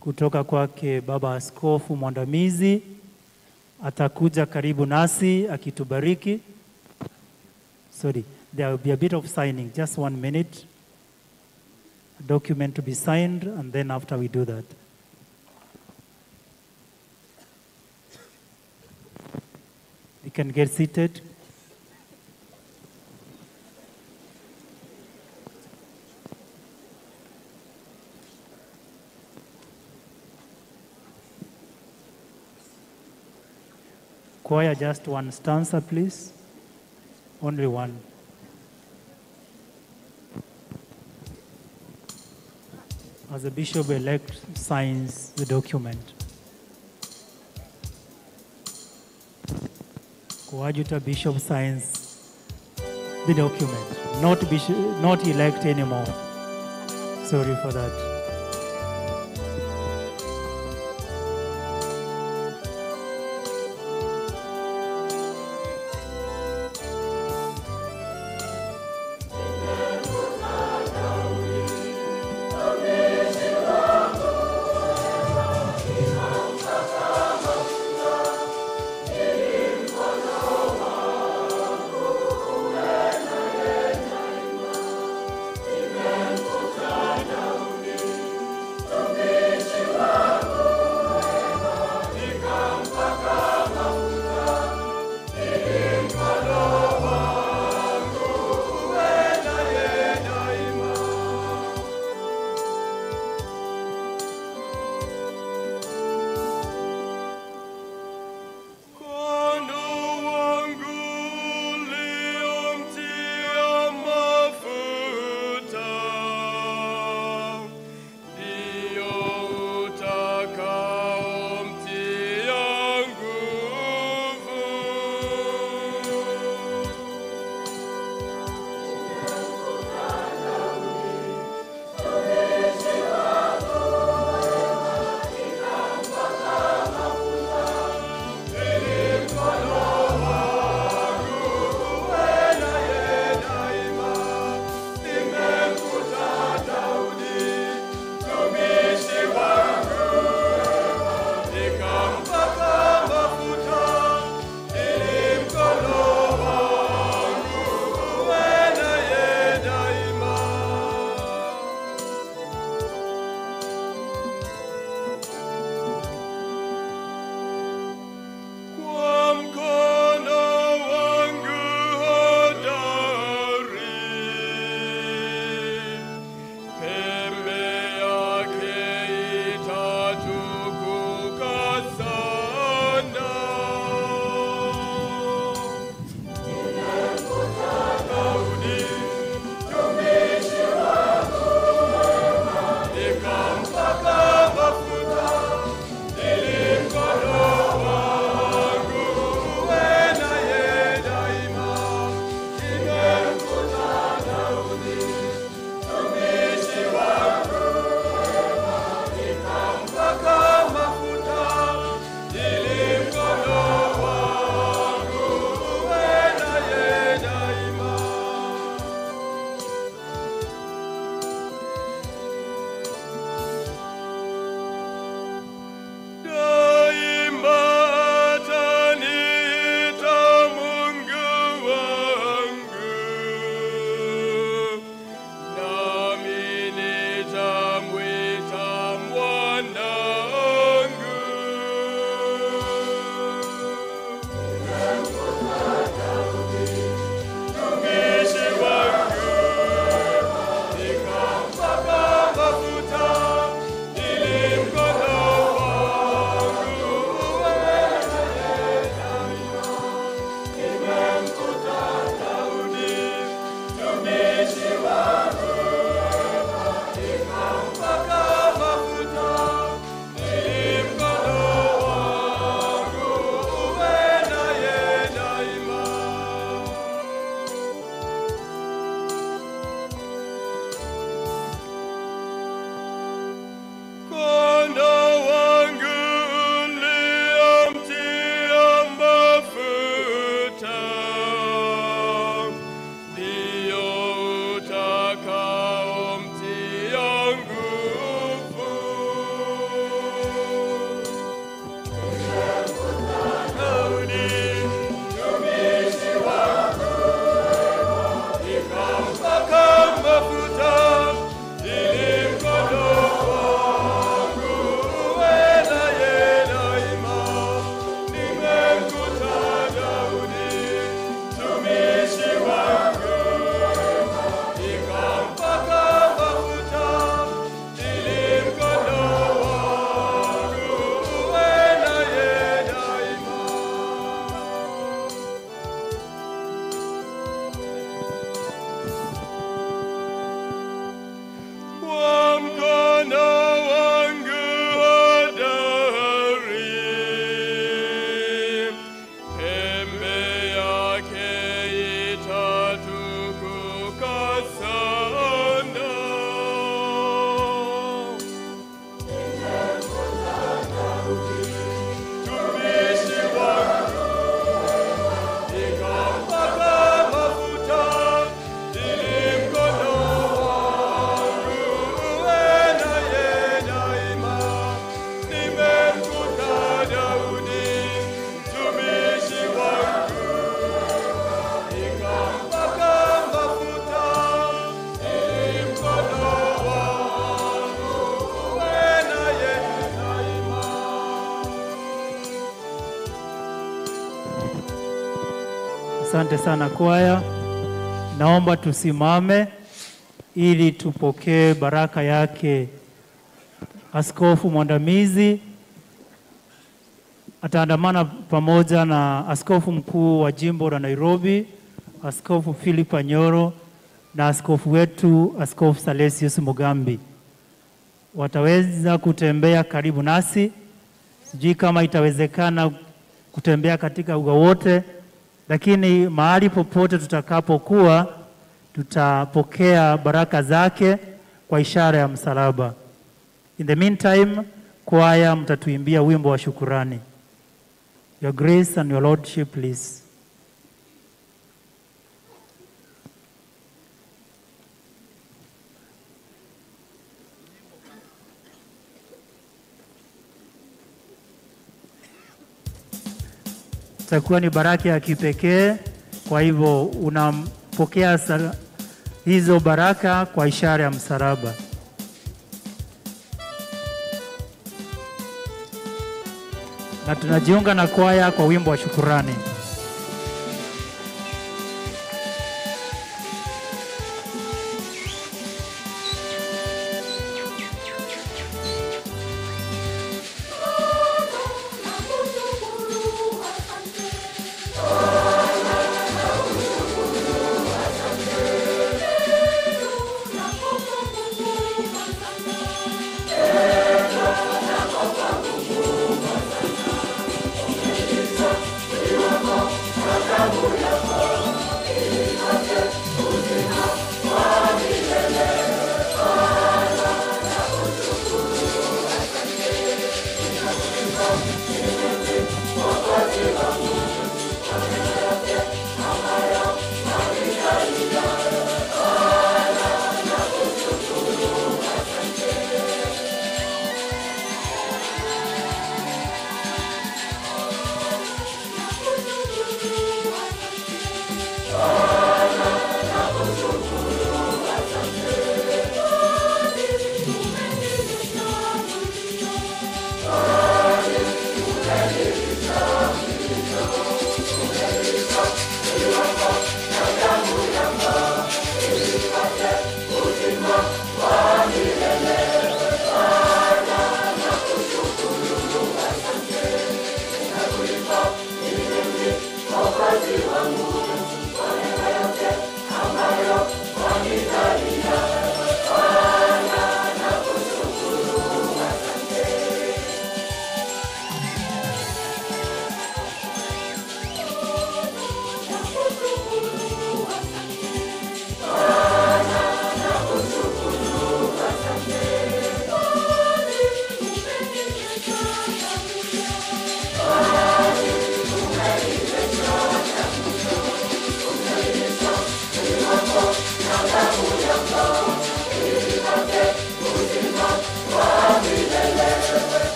kutoka kwake Baba Askofu Mwandamizi. Atakuja karibu nasi akitubariki. Sorry, there will be a bit of signing, just 1 minute. A document to be signed, and then after we do that. You can get seated. Choir, just one stanza, please. Only one. As the bishop-elect signs the document. Coadjutor bishop signs the document. Not elect anymore. Sorry for that. Amen. Asante sana kwaya. Naomba tusimame ili tupokee baraka yake. Askofu mwandamizi ataandamana pamoja na askofu mkuu wa jimbo la Nairobi, Askofu Philip Anyoro, na askofu wetu Askofu Salesius Mugambi. Wataweza kutembea karibu nasi. Sijui kama itawezekana kutembea katika uga wote, lakini mahali popote tutakapokuwa tutapokea baraka zake kwa ishara ya msalaba. In the meantime, kwaya mtatuimbia wimbo wa shukurani. Your Grace and Your Lordship, please. Itakuwa ni baraka ya kipekee, kwa hivyo unampokea hizo baraka kwa ishara ya msalaba. Na tunajiunga na kwaya kwa wimbo wa shukurani.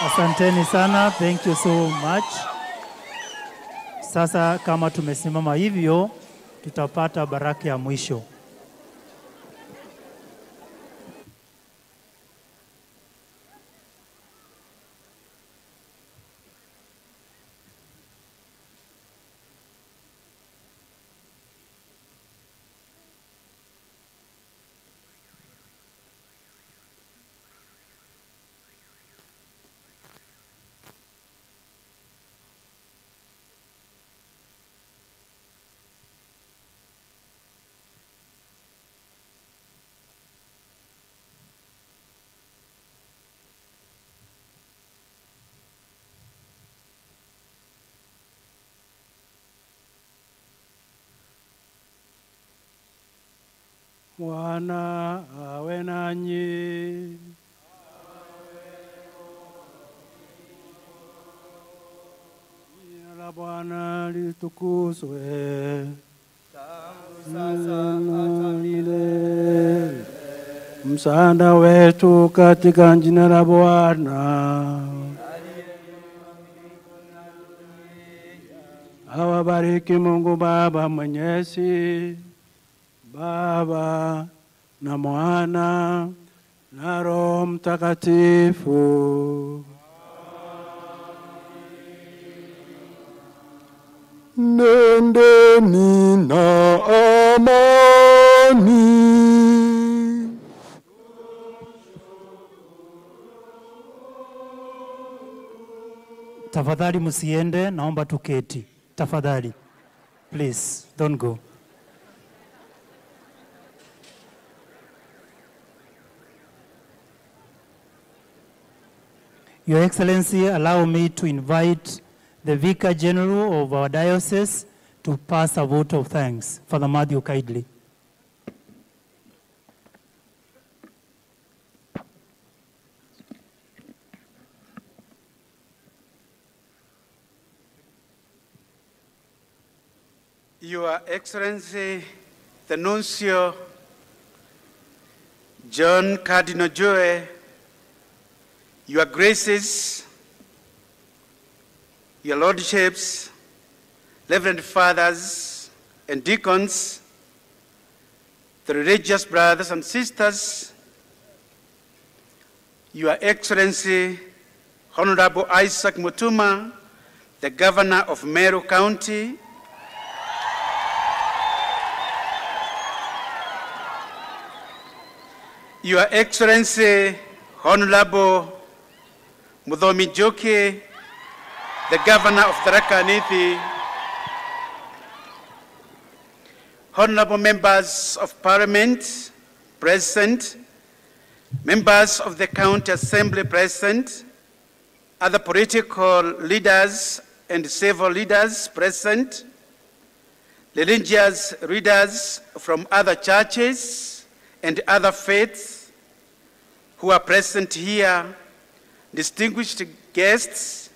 Asanteni sana, thank you so much. Sasa kama tumesimama hivyo, tutapata baraka ya mwisho. Bwana awe nanyi. Jina la Bwana litukuzwe. Sasa milele. Msaada wetu katika jina la Bwana. Awabariki Mungu Baba Mwenyezi, Baba na Mwana na Roho Mtakatifu. Nendeni na amani. Tafadhali msiende, naomba tuketi. Tafadhali. Please, don't go. Your Excellency, allow me to invite the Vicar General of our diocese to pass a vote of thanks. Father Matthew, kindly. Your Excellency, the Nuncio, John Cardinal Joe, Your Graces, Your Lordships, Reverend Fathers and Deacons, the religious brothers and sisters, Your Excellency, Honorable Isaac Mutuma, the Governor of Meru County, Your Excellency, Honorable Muthomi Njuki, the Governor of Tharaka Nithi, Honorable Members of Parliament present, Members of the County Assembly present, other political leaders and civil leaders present, religious leaders from other churches and other faiths who are present here, distinguished guests,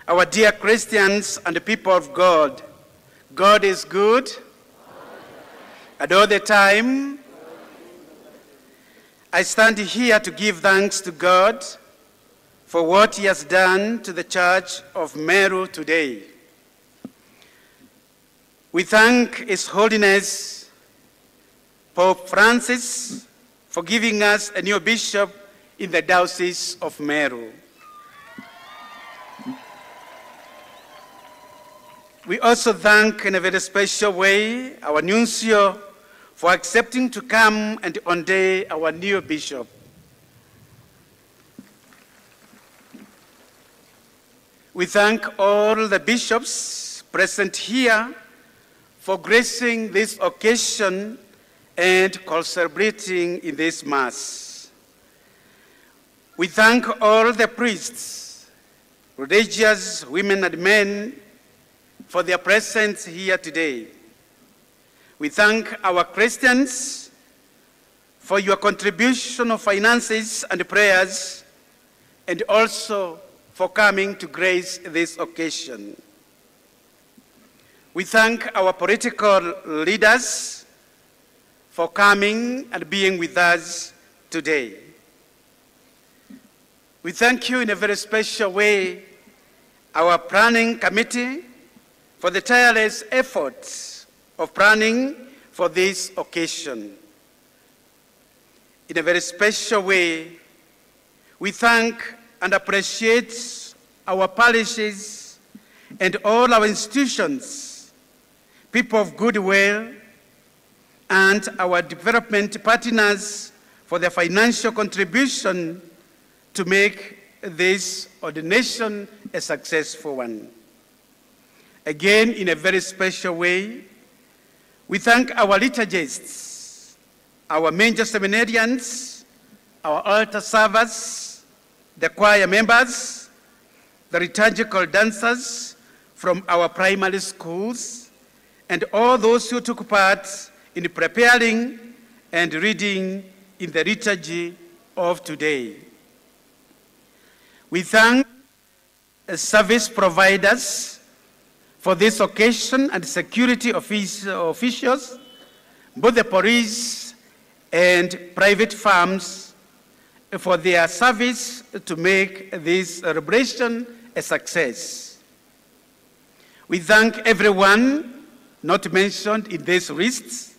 our dear Christians and the people of God. God is good, and all the time. I stand here to give thanks to God for what He has done to the Church of Meru today. We thank His Holiness Pope Francis for giving us a new bishop in the Diocese of Meru. We also thank in a very special way our Nuncio for accepting to come and ordain our new bishop. We thank all the bishops present here for gracing this occasion and celebrating in this Mass. We thank all the priests, religious women and men for their presence here today. We thank our Christians for your contribution of finances and prayers, and also for coming to grace this occasion. We thank our political leaders for coming and being with us today. We thank you in a very special way, our planning committee, for the tireless efforts of planning for this occasion. In a very special way, we thank and appreciate our parishes and all our institutions, people of goodwill, and our development partners for their financial contribution to make this ordination a successful one. Again, in a very special way, we thank our liturgists, our major seminarians, our altar servers, the choir members, the liturgical dancers from our primary schools, and all those who took part in preparing and reading in the liturgy of today. We thank service providers for this occasion and security officials, both the police and private firms, for their service to make this celebration a success. We thank everyone not mentioned in this list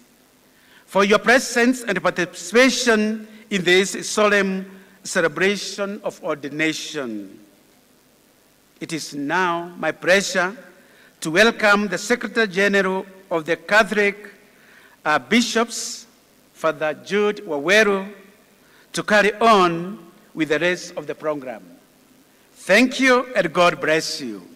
for your presence and participation in this solemn celebration of ordination. It is now my pleasure to welcome the Secretary General of the Catholic Bishops, Father Jude Waweru, to carry on with the rest of the program. Thank you, and God bless you.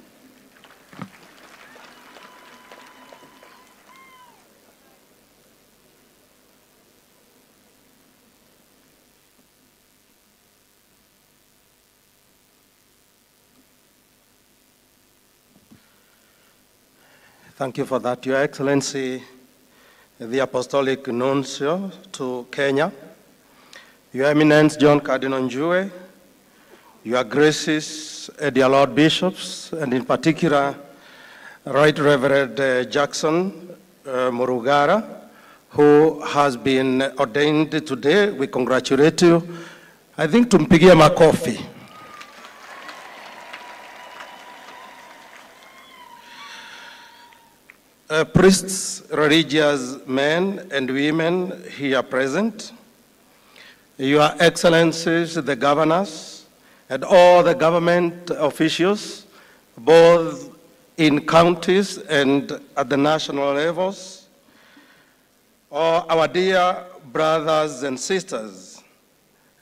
Thank you for that, Your Excellency, the Apostolic Nuncio to Kenya, Your Eminence John Cardinal Njue, Your Graces, dear Lord Bishops, and in particular, Right Reverend Jackson Murugara, who has been ordained today. We congratulate you. I think tumpigie makofi. Priests, religious men and women here present, Your Excellencies, the governors, and all the government officials, both in counties and at the national levels, all our dear brothers and sisters,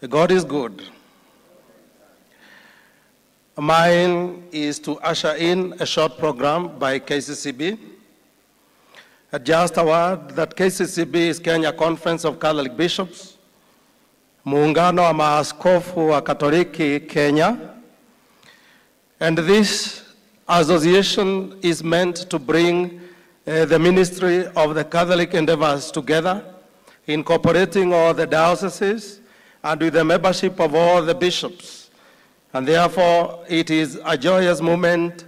God is good. Mine is to usher in a short program by KCCB. Just a word that KCCB is Kenya Conference of Catholic Bishops, muungano wa maaskofu wa Katoliki Kenya, and this association is meant to bring the ministry of the Catholic endeavors together, incorporating all the dioceses and with the membership of all the bishops. And therefore, it is a joyous moment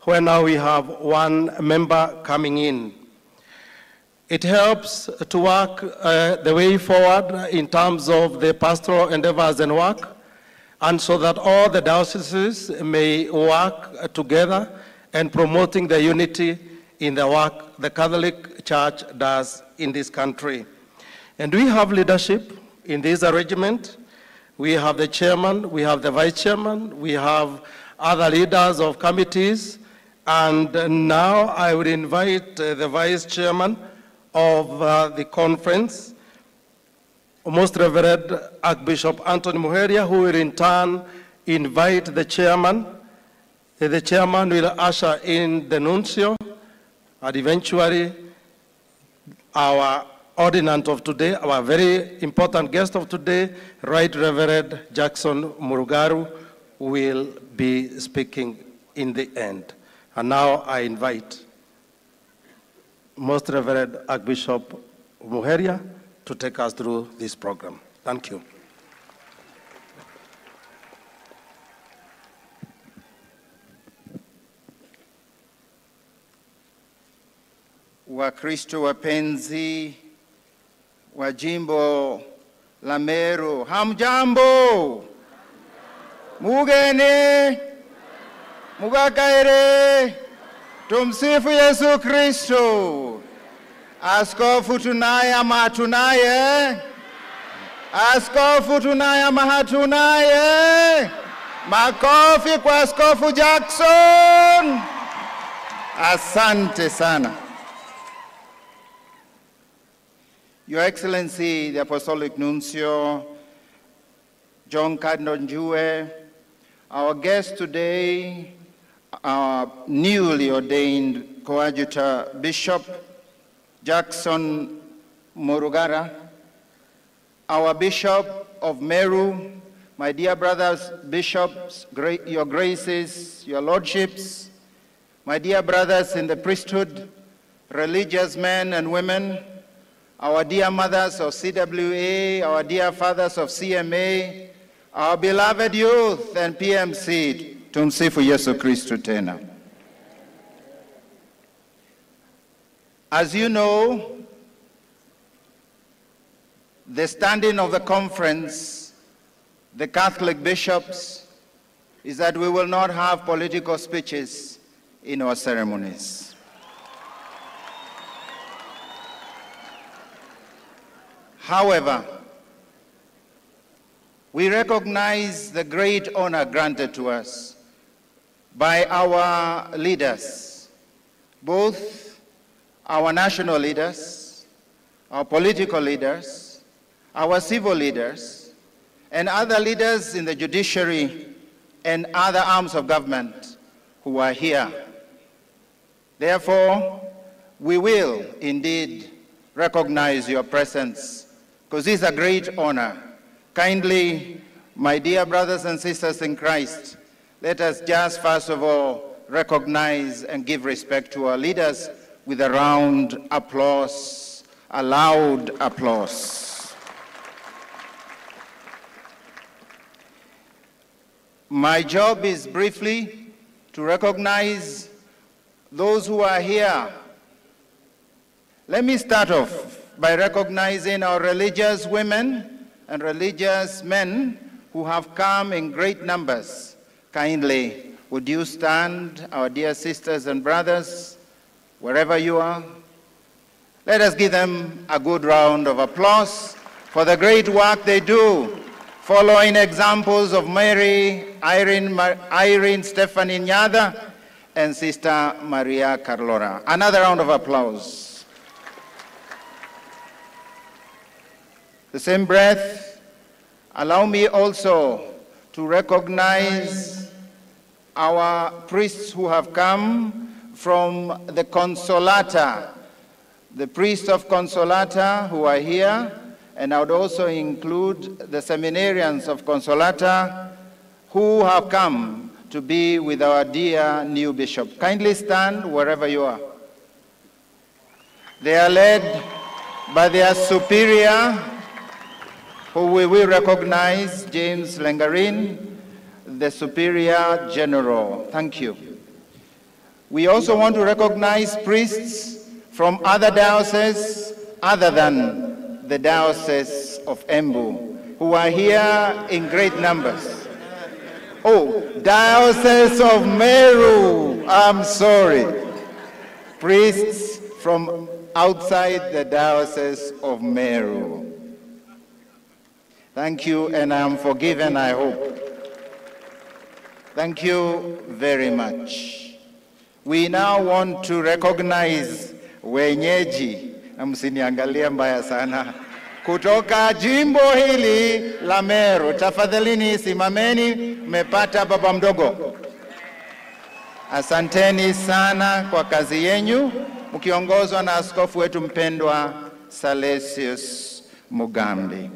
when now we have one member coming in. It helps to work the way forward in terms of the pastoral endeavors and work, and so that all the dioceses may work together and promoting the unity in the work the Catholic Church does in this country. And we have leadership in this arrangement. We have the chairman, we have the vice chairman, we have other leaders of committees, and now I would invite the vice chairman of the conference, Most Reverend Archbishop Anthony Muheria, who will in turn invite the chairman. The chairman will usher in the nuncio, and eventually our ordinand of today, our very important guest of today, Right Reverend Jackson Murugaru, will be speaking in the end. And now I invite Most Reverend Archbishop Muheria to take us through this program. Thank you. Wakristo wapenzi wa jimbo la Meru, hamjambo? Mugeni, Mugakaire, tumsifu Yesu Kristo. Askofu tunaye ama hatunaye? Askofu tunaye ama hatunaye? Makofi kwa Askofu Jackson. Asante sana. Your Excellency, the Apostolic Nuncio, John Cardinal Njue, our guest today, our newly ordained coadjutor Bishop Jackson Murugara, our Bishop of Meru, my dear brothers, bishops, your graces, your lordships, my dear brothers in the priesthood, religious men and women, our dear mothers of CWA, our dear fathers of CMA, our beloved youth and PMC, tumsifu Yesu Kristu tena. As you know, the standing of the conference, the Catholic bishops, is that we will not have political speeches in our ceremonies. However, we recognize the great honor granted to us by our leaders, both our national leaders, our political leaders, our civil leaders, and other leaders in the judiciary and other arms of government who are here. Therefore, we will indeed recognize your presence, because this is a great honor. Kindly, my dear brothers and sisters in Christ, let us just first of all recognize and give respect to our leaders with a round applause, a loud applause. My job is briefly to recognize those who are here. Let me start off by recognizing our religious women and religious men who have come in great numbers. Kindly, would you stand, our dear sisters and brothers, wherever you are? Let us give them a good round of applause for the great work they do, following examples of Mary, Irene Stephanie Nyada, and Sister Maria Carlora. Another round of applause. The same breath, allow me also to recognize our priests who have come from the Consolata, the priests of Consolata who are here, and I would also include the seminarians of Consolata who have come to be with our dear new bishop. Kindly stand wherever you are. They are led by their superior, who we will recognize, James Lengarin, the Superior General. Thank you. We also want to recognize priests from other dioceses other than the Diocese of Embu, who are here in great numbers. Oh, Diocese of Meru, I'm sorry. Priests from outside the Diocese of Meru. Thank you, and I am forgiven, I hope. Thank you very much. We now want to recognize wenyeji, na msiniangalia mbaya sana, kutoka jimbo hili la Meru. Tafadhalini simameni, mmepata baba mdogo. Asanteni sana kwa kazi yenyu, mkiongozwa na askofu wetu mpendwa Salesius Mugambi.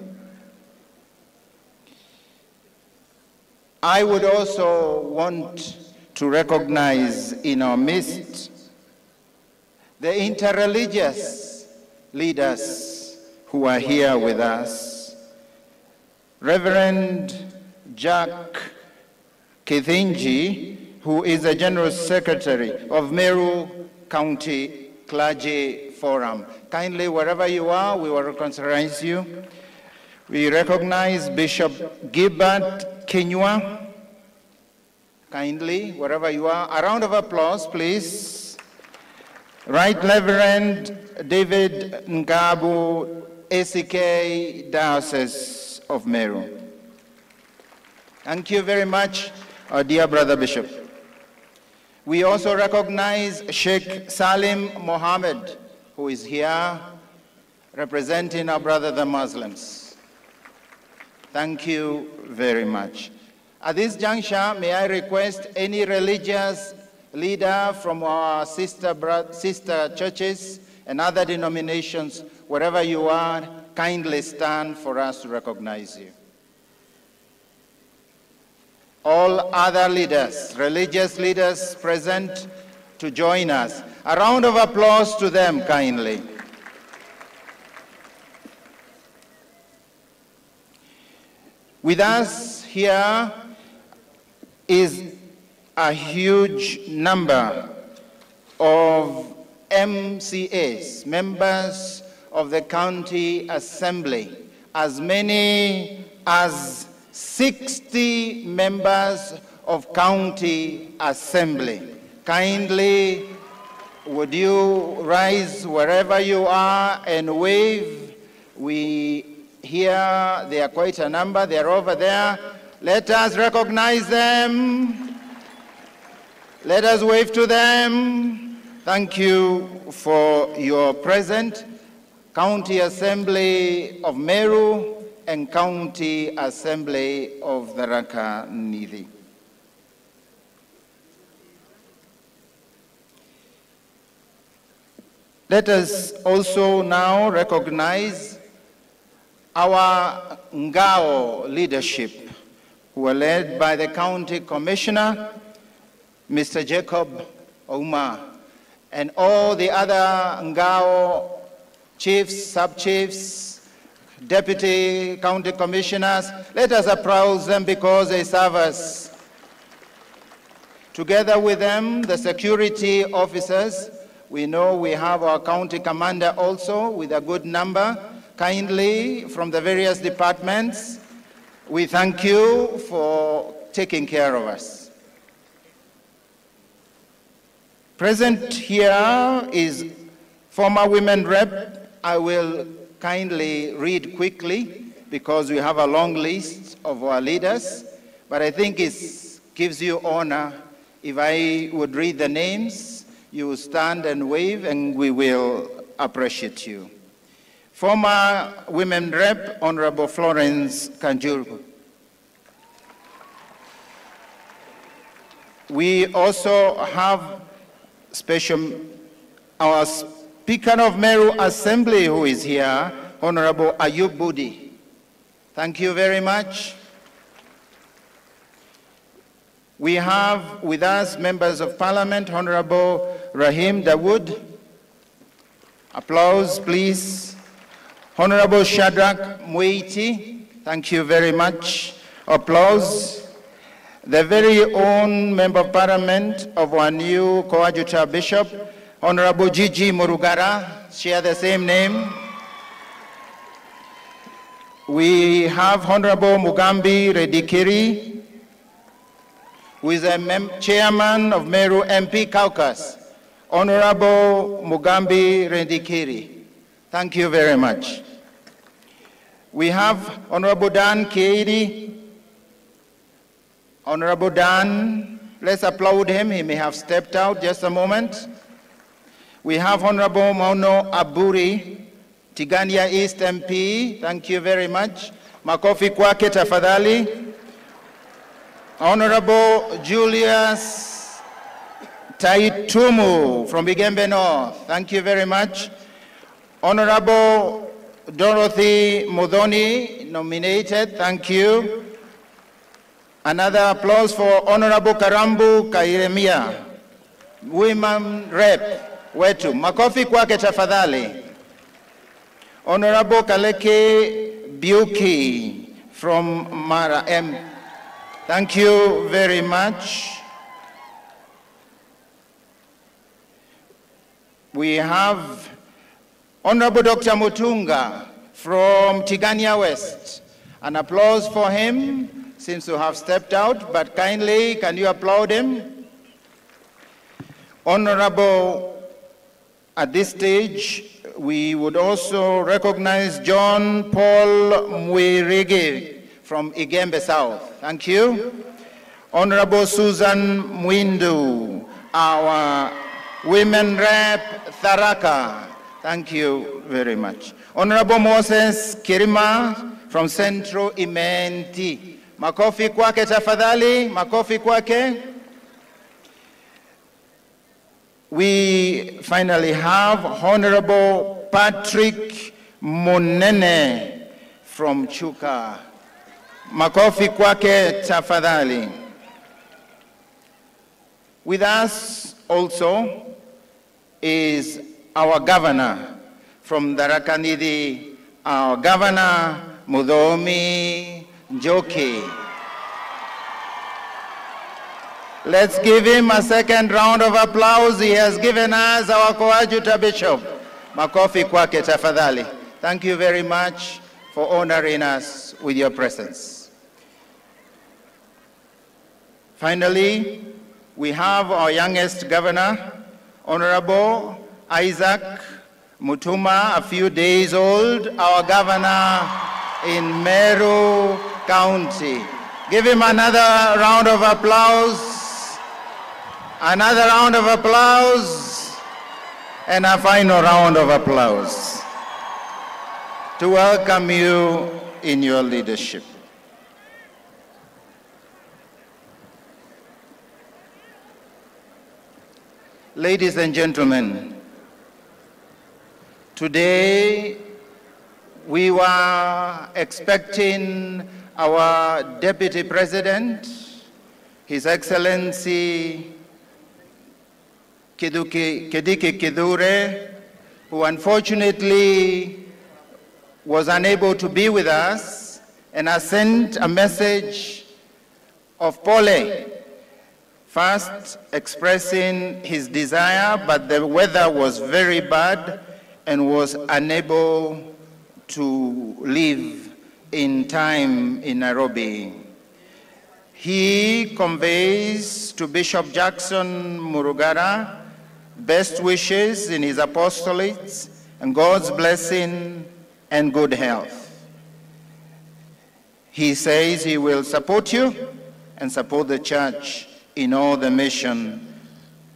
I would also want to recognize in our midst the interreligious leaders who are here with us. Reverend Jack Kithinji, who is the General Secretary of Meru County Clergy Forum. Kindly, wherever you are, we will recognize you. We recognize Bishop Gilbert Kinyua, kindly, wherever you are. A round of applause, please. Right Reverend David Ngabu, ACK Diocese of Meru. Thank you very much, our dear brother bishop. We also recognize Sheikh Salim Mohammed, who is here representing our brother the Muslims. Thank you very much. At this juncture, may I request any religious leader from our sister churches and other denominations, wherever you are, kindly stand for us to recognize you. All other leaders, religious leaders present to join us. A round of applause to them, kindly. With us here is a huge number of MCAs, members of the county assembly, as many as 60 members of county assembly. Kindly, would you rise wherever you are and wave? We hear they are quite a number, they're over there. Let us recognize them. Let us wave to them. Thank you for your presence. County Assembly of Meru and County Assembly of Tharaka Nithi. Let us also now recognize our Ngao leadership, who are led by the County Commissioner, Mr. Jacob Ouma, and all the other Ngao chiefs, sub-chiefs, deputy county commissioners. Let us applaud them because they serve us. Together with them, the security officers, we know we have our county commander also with a good number. Kindly, from the various departments, we thank you for taking care of us. Present here is former women rep. I will kindly read quickly because we have a long list of our leaders, but I think it gives you honor if I would read the names. You will stand and wave and we will appreciate you. Former women rep, Honorable Florence Kanjuru. We also have our Speaker of Meru Assembly who is here, Honorable Ayub Budi. Thank you very much. We have with us members of Parliament, Honorable Rahim Dawood. Applause, please. Honorable Shadrach Muiti. Thank you very much. Applause. The very own Member of Parliament of our new coadjutor bishop, Honorable Gigi Murugara, share the same name. We have Honorable Mugambi Redikiri, who is a chairman of Meru MP Caucus. Honorable Mugambi Redikiri, thank you very much. We have Honorable Dan Keidi. Honorable Dan, let's applaud him. He may have stepped out just a moment. We have Honorable Mauno Aburi, Tigania East MP. Thank you very much. Makofi kwake tafadhali. Honorable Julius Taitumu from Bigembe North. Thank you very much. Honorable Dorothy Modoni, nominated. Thank you. Another applause for Honorable Karambu Kairemia, women rep wetu. Makofi kwake tafadhali. Honorable Kaleke Biuki from Mara M. Thank you very much. We have Honorable Dr. Mutunga from Tigania West. An applause for him. seems to have stepped out, but kindly, can you applaud him? Honorable, at this stage, we would also recognize John Paul Mwirigi from Igembe South. Thank you. Honorable Susan Mwindu, our Women Rep Tharaka. Thank you very much. Honorable Moses Kirima from Central Imenti. Makofi kwake tafadhali, makofi kwake. We finally have Honorable Patrick Monene from Chuka. Makofi kwake tafadhali. With us also is our governor from Tharaka-Nithi, our governor Mudhomi Njoki. Let's give him a second round of applause. He has given us our coadjutor bishop. Makofi kwake tafadhali. Thank you very much for honoring us with your presence. Finally, we have our youngest governor, Honorable Isaac Mutuma, a few days old, our governor in Meru County. Give him another round of applause. Another round of applause. And a final round of applause to welcome you in your leadership. Ladies and gentlemen, today we were expecting our Deputy President, His Excellency Kindiki Kithure, who unfortunately was unable to be with us, and has sent a message of Pole, first expressing his desire, but the weather was very bad and was unable to leave in time in Nairobi. He conveys to Bishop Jackson Murugara best wishes in his apostolates and God's blessing and good health. He says he will support you and support the church in all the mission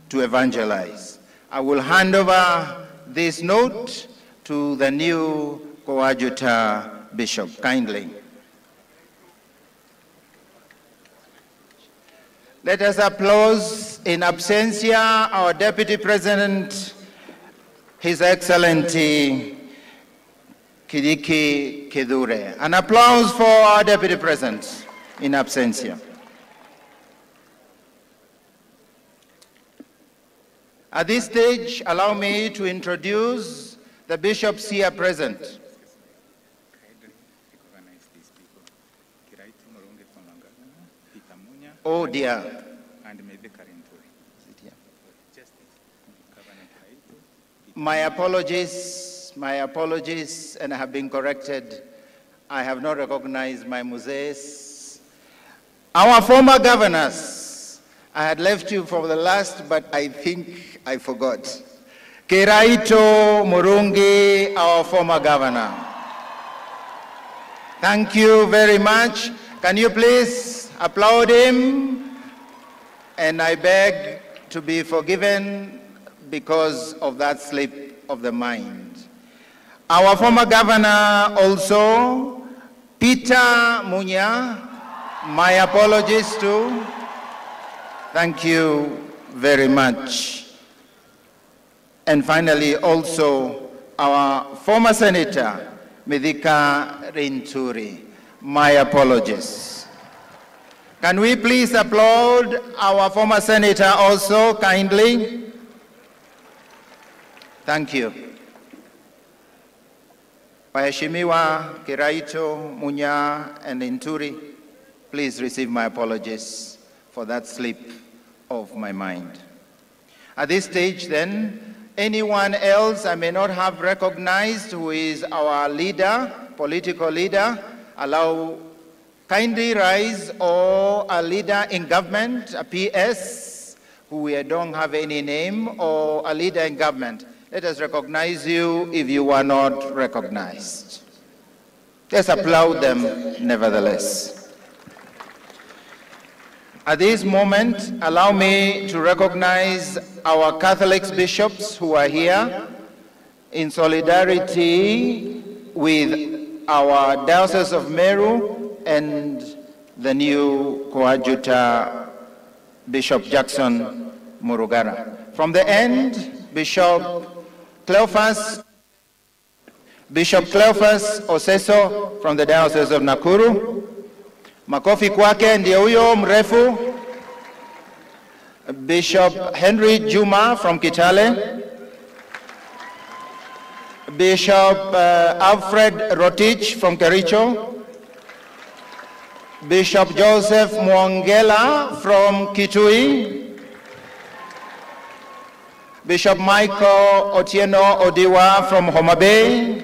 to evangelize. I will hand over this note to the new coadjutor bishop, kindly. Let us applaud in absentia our Deputy President, His Excellency Kindiki Kithure. An applause for our Deputy President in absentia. At this stage, allow me to introduce the bishops here present. Oh dear. My apologies, and I have been corrected. I have not recognized my Moses. Our former governors, I had left you for the last, but I think I forgot. Kiraito Murungi, our former governor. Thank you very much. Can you please applaud him? And I beg to be forgiven because of that slip of the mind. Our former governor also, Peter Munya, my apologies too. Thank you very much. And finally also our former senator, Mithika Linturi, my apologies. Can we please applaud our former senator also kindly? Thank you. Waheshimiwa Kiraito, Munya, and Linturi, please receive my apologies for that slip of my mind. At this stage then, anyone else I may not have recognized who is our leader, political leader, allow kindly rise, or a leader in government, a PS, who we don't have any name, or a leader in government. Let us recognize you if you are not recognized. Let's applaud them nevertheless. At this moment, allow me to recognize our Catholic bishops who are here in solidarity with our Diocese of Meru and the new coadjutor, Bishop Jackson Murugara. From the end, Bishop Cleophas Oseso from the Diocese of Nakuru. Makofi kwake ndiye huyo mrefu. Bishop Henry Juma from Kitale. Bishop Alfred Rotich from Kericho. Bishop Joseph Mwongela from Kitui. Bishop Michael Otieno Odiwa from Homa Bay.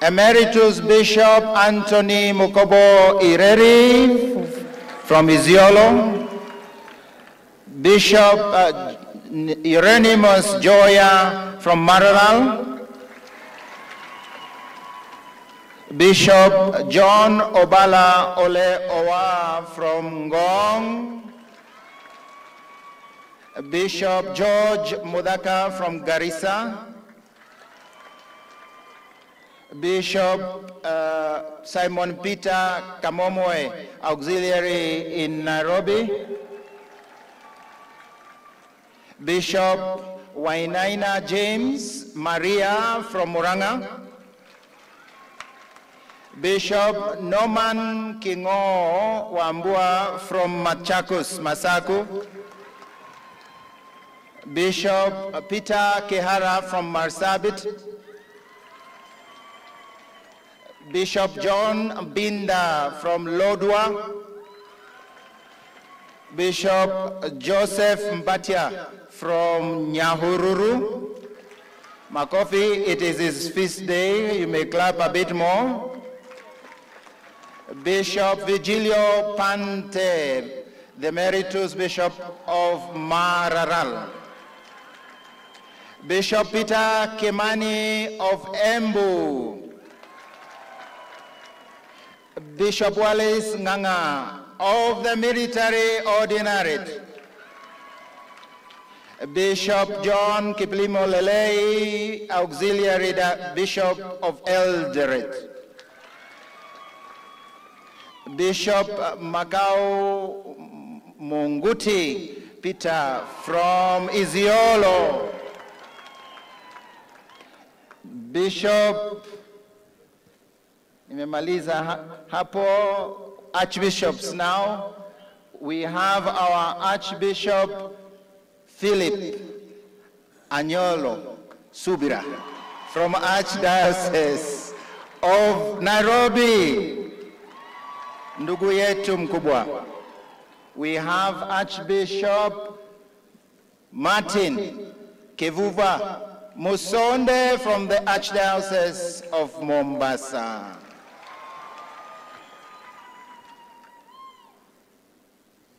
Emeritus Bishop Anthony Mukobo Ireri from Isiolo. Bishop Hieronymus Joya from Maralal. Bishop John Obala Ole Owa from Ngong. Bishop George Mudaka from Garissa. Bishop Simon Peter Kamomoe, auxiliary in Nairobi. Bishop Wainaina James Maria from Muranga. Bishop Norman Kingo Wambua from Machakos, Masaku. Bishop Peter Kehara from Marsabit. Bishop John Binda from Lodwa. Bishop Joseph Mbatia from Nyahururu. Makofi, it is his feast day. You may clap a bit more. Bishop Vigilio Pante, the Emeritus Bishop of Mararal. Bishop Peter Kimani of Embu. Bishop Wallace Nganga of the Military Ordinariate. Bishop John Kiplimo Lelei, Auxiliary Bishop of Eldoret. Bishop Makau Munguti Peter from Isiolo. Bishop nimemaliza hapo, archbishops now. We have our Archbishop Philip Anyolo Subira from Archdiocese of Nairobi. Ndugu yetu mkubwa. We have Archbishop Martin Kevuva Musonde from the Archdiocese of Mombasa.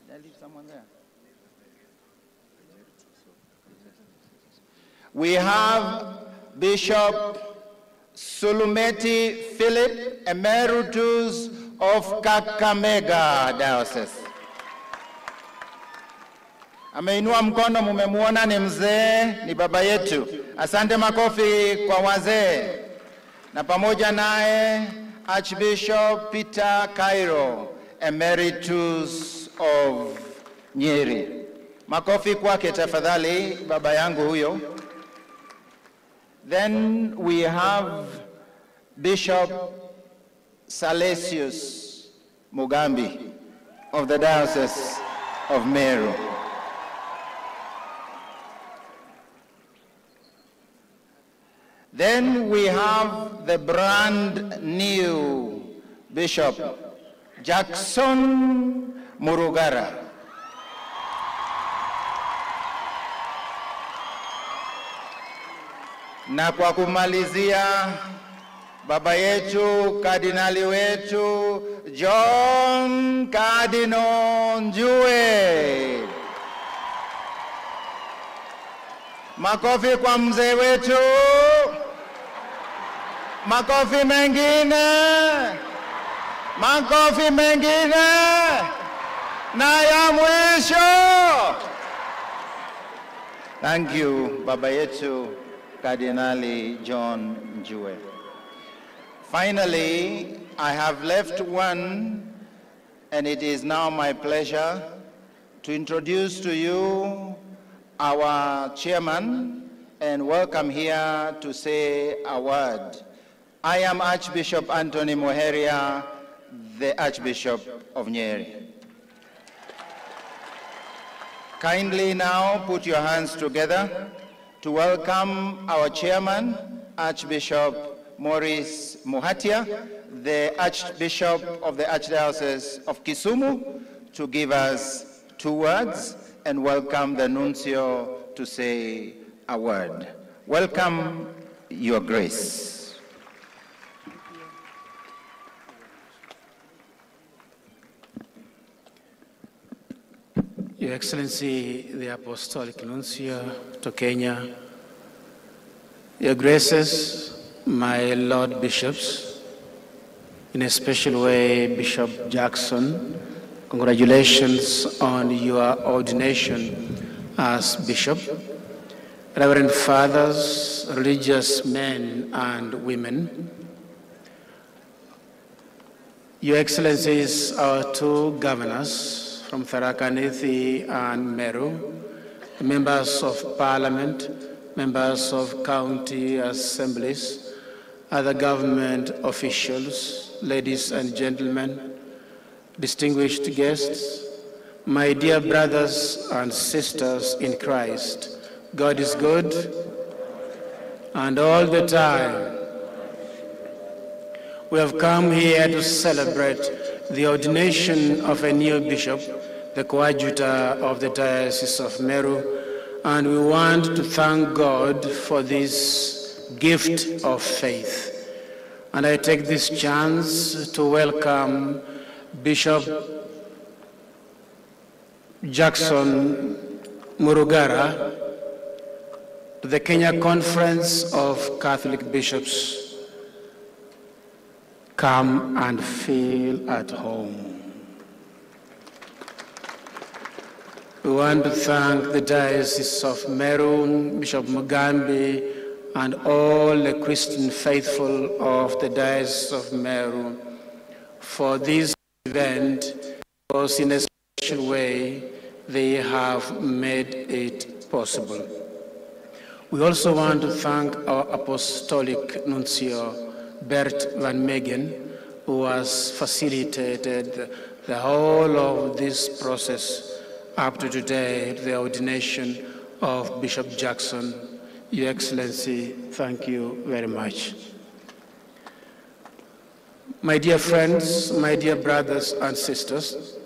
Did I leave someone there? We have Bishop Sulumeti Philip, Emeritus of Kakamega Diocese. Ameinua mkono, mumemuona, ni mzee, ni baba yetu. Asante, makofi kwa wazee. Na pamoja naye Archbishop Peter Cairo, Emeritus of Nyeri. Makofi kwake tafadhali, baba yangu huyo. Then we have Bishop Salesius Mugambi of the Diocese of Meru. Then we have the brand new Bishop Jackson Murugara. Na kwa kumalizia, baba yetu kardinali wetu John Cardinal Njue. Makofi kwa mzee wetu. Makofi mengine. Makofi mengine. Na ya mwisho. Thank you, baba yetu Kardinali John Njue. Finally, I have left one, and it is now my pleasure to introduce to you our chairman and welcome here to say a word. I am Archbishop Anthony Muheria, the Archbishop of Nyeri. Kindly now put your hands together to welcome our chairman, Archbishop Maurice Muhatia, the Archbishop of the Archdiocese of Kisumu, to give us 2 words, and welcome the Nuncio to say a word. Welcome, Your Grace. Your Excellency, the Apostolic Nuncio to Kenya, Your Graces, my Lord Bishops, in a special way, Bishop Jackson, congratulations on your ordination as Bishop. Reverend Fathers, religious men and women, Your Excellencies, our 2 governors from Tharaka Nithi and Meru, members of Parliament, members of county assemblies, other government officials, ladies and gentlemen, distinguished guests, my dear brothers and sisters in Christ, God is good, and all the time. We have come here to celebrate the ordination of a new bishop, the coadjutor of the Diocese of Meru, and we want to thank God for this gift of faith. And I take this chance to welcome Bishop Jackson Murugara to the Kenya Conference of Catholic Bishops. Come and feel at home. We want to thank the Diocese of Meru, Bishop Mugambi, and all the Christian faithful of the Diocese of Meru for this event, because in a special way they have made it possible. We also want to thank our Apostolic Nuncio, Bert Van Megen, who has facilitated the whole of this process up to today, the ordination of Bishop Jackson. Your Excellency, thank you very much. My dear friends, my dear brothers and sisters,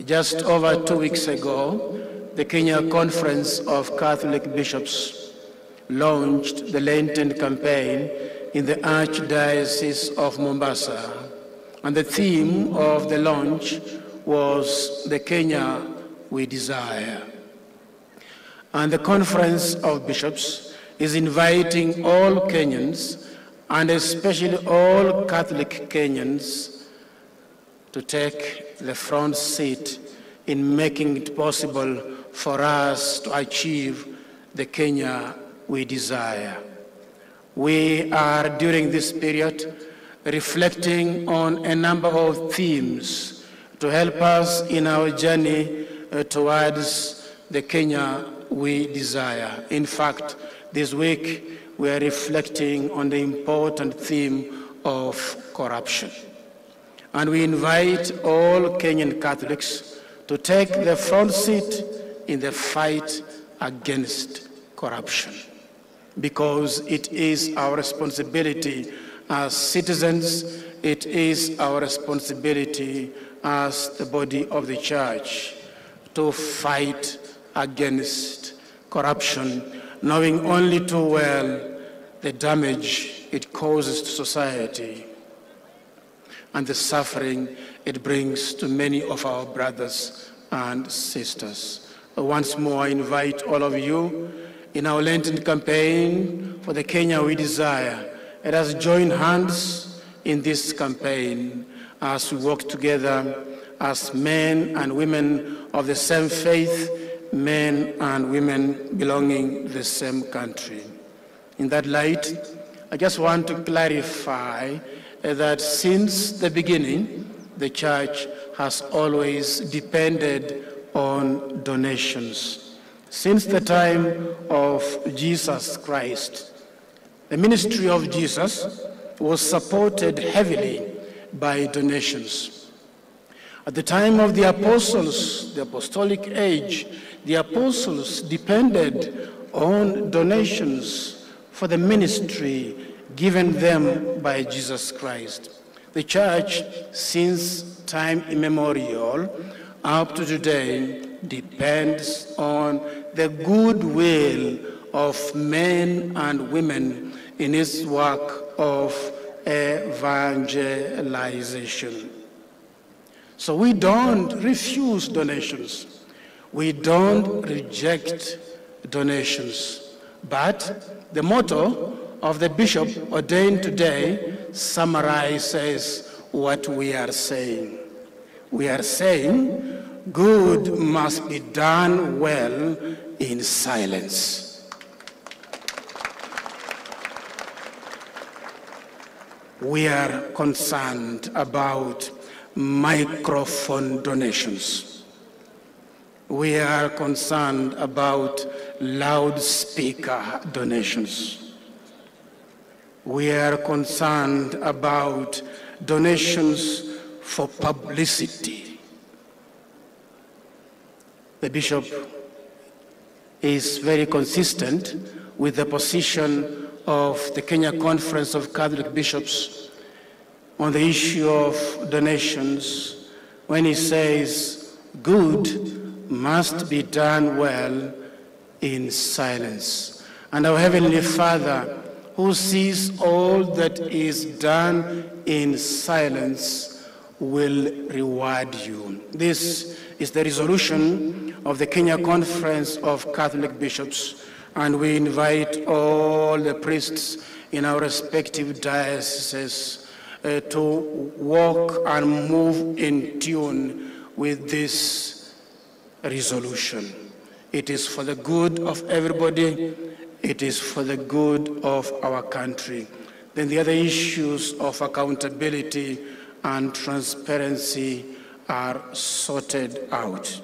just over 2 weeks ago, the Kenya Conference of Catholic Bishops launched the Lenten campaign in the Archdiocese of Mombasa. And the theme of the launch was the Kenya we desire. And the Conference of Bishops is inviting all Kenyans, and especially all Catholic Kenyans, to take the front seat in making it possible for us to achieve the Kenya we desire. We are, during this period, reflecting on a number of themes to help us in our journey towards the Kenya we desire. In fact, this week we are reflecting on the important theme of corruption. And we invite all Kenyan Catholics to take the front seat in the fight against corruption, because it is our responsibility as citizens, it is our responsibility as the body of the Church to fight against corruption, knowing only too well the damage it causes to society and the suffering it brings to many of our brothers and sisters. Once more, I invite all of you in our Lenten campaign for the Kenya we desire. Let us join hands in this campaign as we work together as men and women of the same faith, men and women belonging to the same country. In that light, I just want to clarify that since the beginning, the Church has always depended on donations. Since the time of Jesus Christ, the ministry of Jesus was supported heavily by donations. At the time of the apostles, the apostolic age, the apostles depended on donations for the ministry given them by Jesus Christ. The Church, since time immemorial up to today, depends on the goodwill of men and women in its work of evangelization. So we don't refuse donations. We don't reject donations. But the motto of the bishop ordained today summarizes what we are saying. We are saying good must be done well in silence. We are concerned about microphone donations. We are concerned about loudspeaker donations. We are concerned about donations for publicity. The bishop is very consistent with the position of the Kenya Conference of Catholic Bishops on the issue of donations when he says, good must be done well in silence. And our Heavenly Father, who sees all that is done in silence, will reward you. This is the resolution of the Kenya Conference of Catholic Bishops, and we invite all the priests in our respective dioceses to walk and move in tune with this resolution. It is for the good of everybody. It is for the good of our country. Then the other issues of accountability and transparency are sorted out.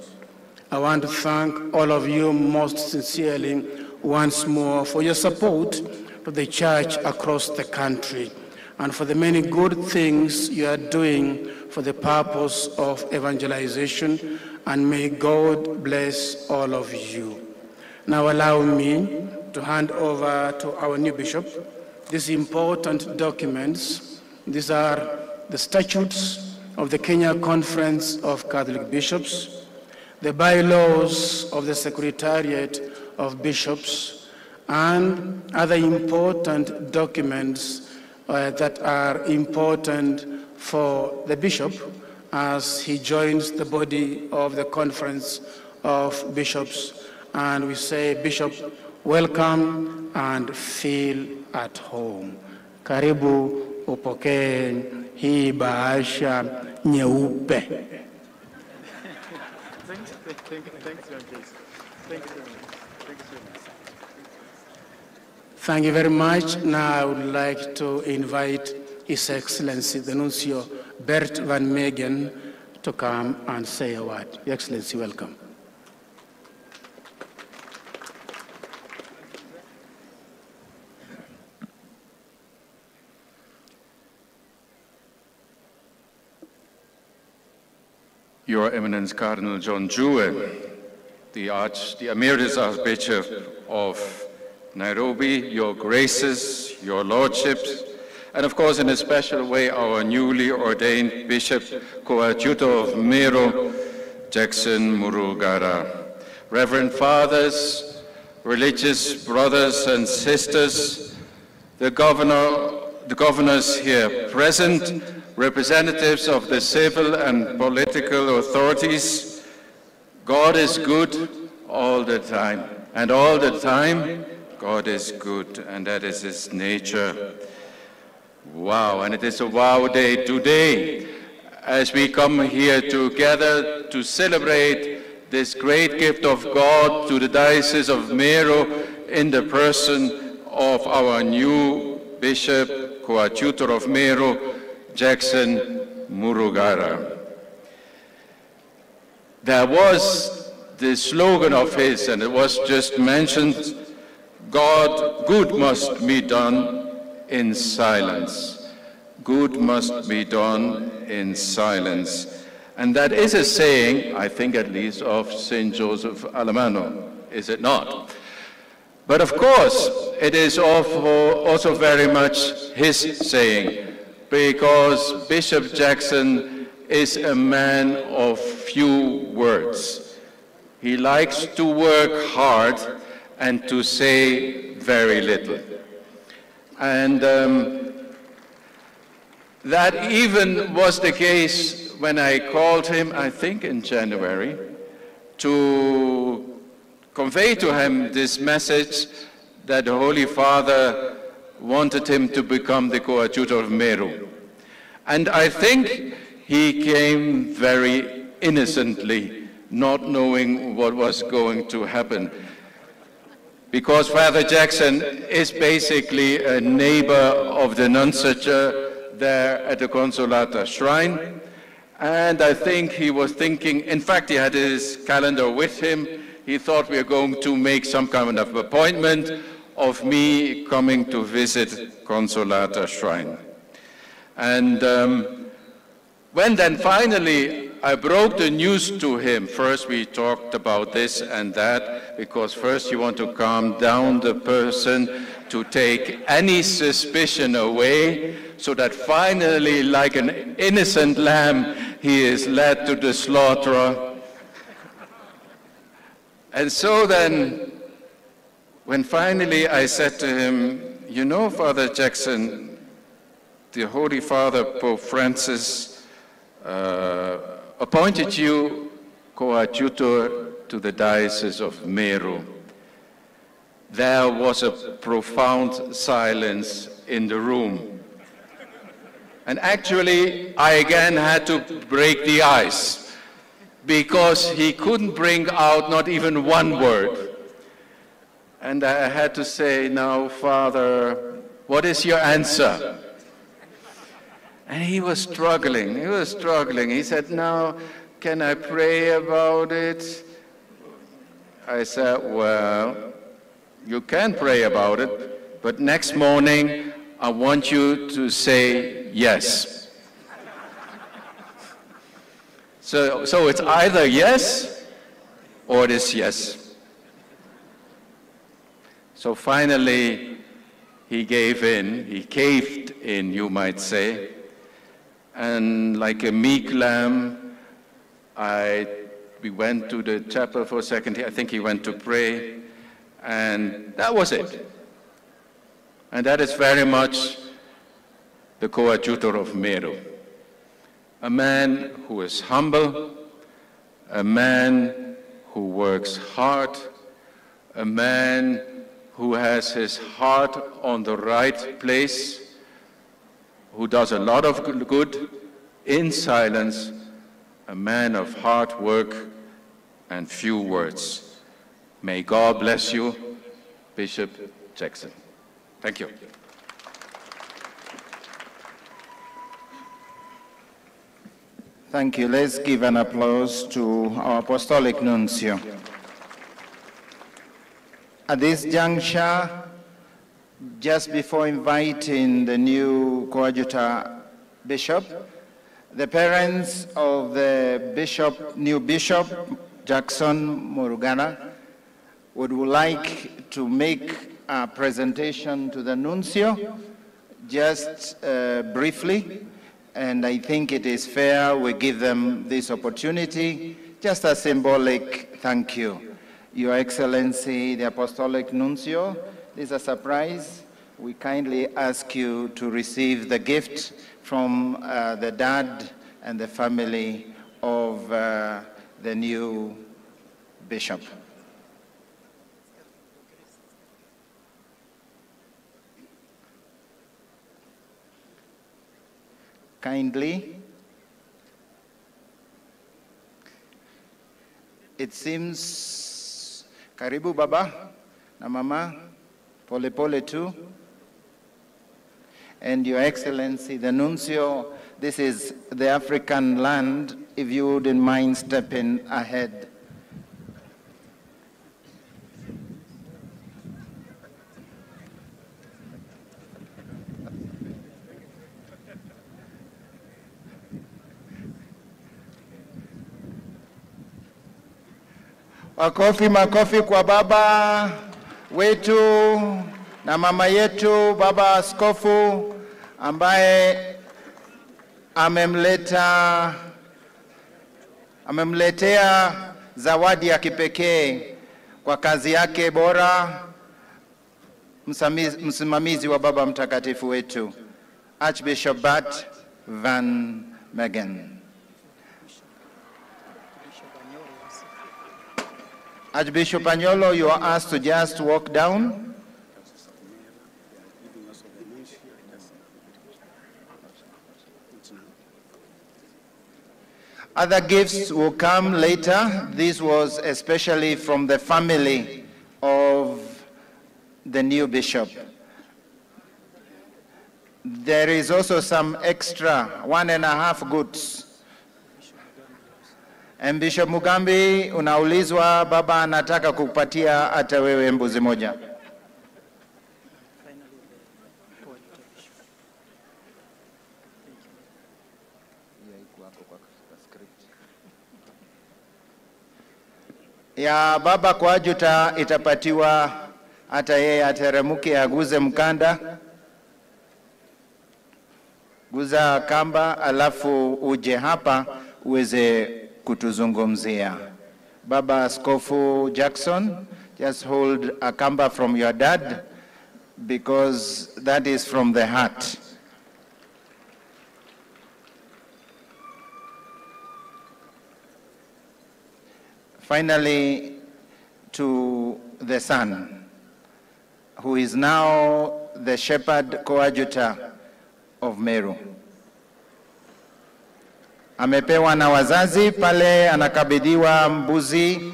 I want to thank all of you most sincerely once more for your support to the Church across the country and for the many good things you are doing for the purpose of evangelization, and may God bless all of you. Now allow me to hand over to our new bishop these important documents. These are the statutes of the Kenya Conference of Catholic Bishops, the bylaws of the Secretariat of Bishops, and other important documents that are important for the bishop as he joins the body of the Conference of Bishops. And we say, Bishop, welcome and feel at home. Karibu upokee hii bahasha nyeupe. Thanks, John Jason. Thank you very much. Thank you very much. Now I would like to invite His Excellency, the Nuncio Bert van Meegen, to come and say a word. Your Excellency, welcome. Your Eminence Cardinal John Jewel, the Emeritus Archbishop of Nairobi, your graces, your lordships, and of course in a special way our newly ordained Bishop Coadjutor of Meru, Jackson Murugara, Reverend Fathers, religious brothers and sisters, the Governor the governors here present, representatives of the civil and political authorities, God is good all the time. And all the time, God is good, and that is his nature. Wow, and it is a wow day today as we come here together to celebrate this great gift of God to the Diocese of Meru in the person of our new Bishop, Coadjutor of Meru, Jackson Murugara. There was the slogan of his, and it was just mentioned, God, good must be done in silence. Good must be done in silence. And that is a saying, I think at least, of St. Joseph Alemanno, is it not? But of course, it is also very much his saying, because Bishop Jackson is a man of few words. He likes to work hard and to say very little. And that even was the case when I called him, I think in January, to convey to him this message that the Holy Father wanted him to become the Coadjutor of Meru. And I think he came very innocently, not knowing what was going to happen. Because Father Jackson is basically a neighbor of the nunciature there at the Consolata Shrine. And I think he was thinking, in fact, he had his calendar with him. He thought we were going to make some kind of appointment of me coming to visit Consolata Shrine. And when then finally I broke the news to him, first we talked about this and that, because first you want to calm down the person to take any suspicion away, so that finally, like an innocent lamb, he is led to the slaughter. And so then, when finally I said to him, you know, Father Jackson, the Holy Father, Pope Francis, appointed you coadjutor to the Diocese of Meru. There was a profound silence in the room. And actually, I again had to break the ice, because he couldn't bring out not even one word. And I had to say, now, Father, what is your answer? And he was struggling, He said, now, can I pray about it? I said, well, you can pray about it, but next morning, I want you to say yes. So it's either yes or it is yes. So finally, he gave in, he caved in, you might say. And like a meek lamb, we went to the chapel for a second. I think he went to pray, and that was it. And that is very much the Coadjutor of Meru. A man who is humble, a man who works hard, a man who has his heart on the right place, who does a lot of good in silence, a man of hard work and few words. May God bless you, Bishop Jackson. Thank you. Thank you. Let's give an applause to our Apostolic Nuncio. At this juncture, just before inviting the new Coadjutor Bishop, the parents of the new Bishop, Jackson Murugara, would like to make a presentation to the Nuncio, just briefly, and I think it is fair we give them this opportunity, just a symbolic thank you. Your Excellency, the Apostolic Nuncio, this is a surprise. we kindly ask you to receive the gift from the dad and the family of the new bishop. Kindly. It seems, karibu baba na mama, pole pole tu. And Your Excellency, the Nuncio, this is the African land, if you wouldn't mind stepping ahead. Makofi, makofi kwa baba wetu na mama yetu, baba askofu ambaye amemletea zawadi ya kipekee kwa kazi yake bora, msimamizi wa baba mtakatifu wetu, Archbishop Bart Van Megen. Archbishop Anyolo, you are asked to just walk down. Other gifts will come later. This was especially from the family of the new bishop. There is also some extra 1.5 goods. And Bishop Mugambi, unaulizwa, baba anataka kukupatia hata wewe mbuzi moja. Ya baba kwa ajuta itapatiwa hata yeye ateremuke aguze mkanda, guza kamba, alafu uje hapa uweze kutuzungumzia. Baba Askofu Jackson, just hold a kamba from your dad, because that is from the heart. Finally, to the son, who is now the shepherd coadjutor of Meru. Amepewa na wazazi pale, anakabidhiwa mbuzi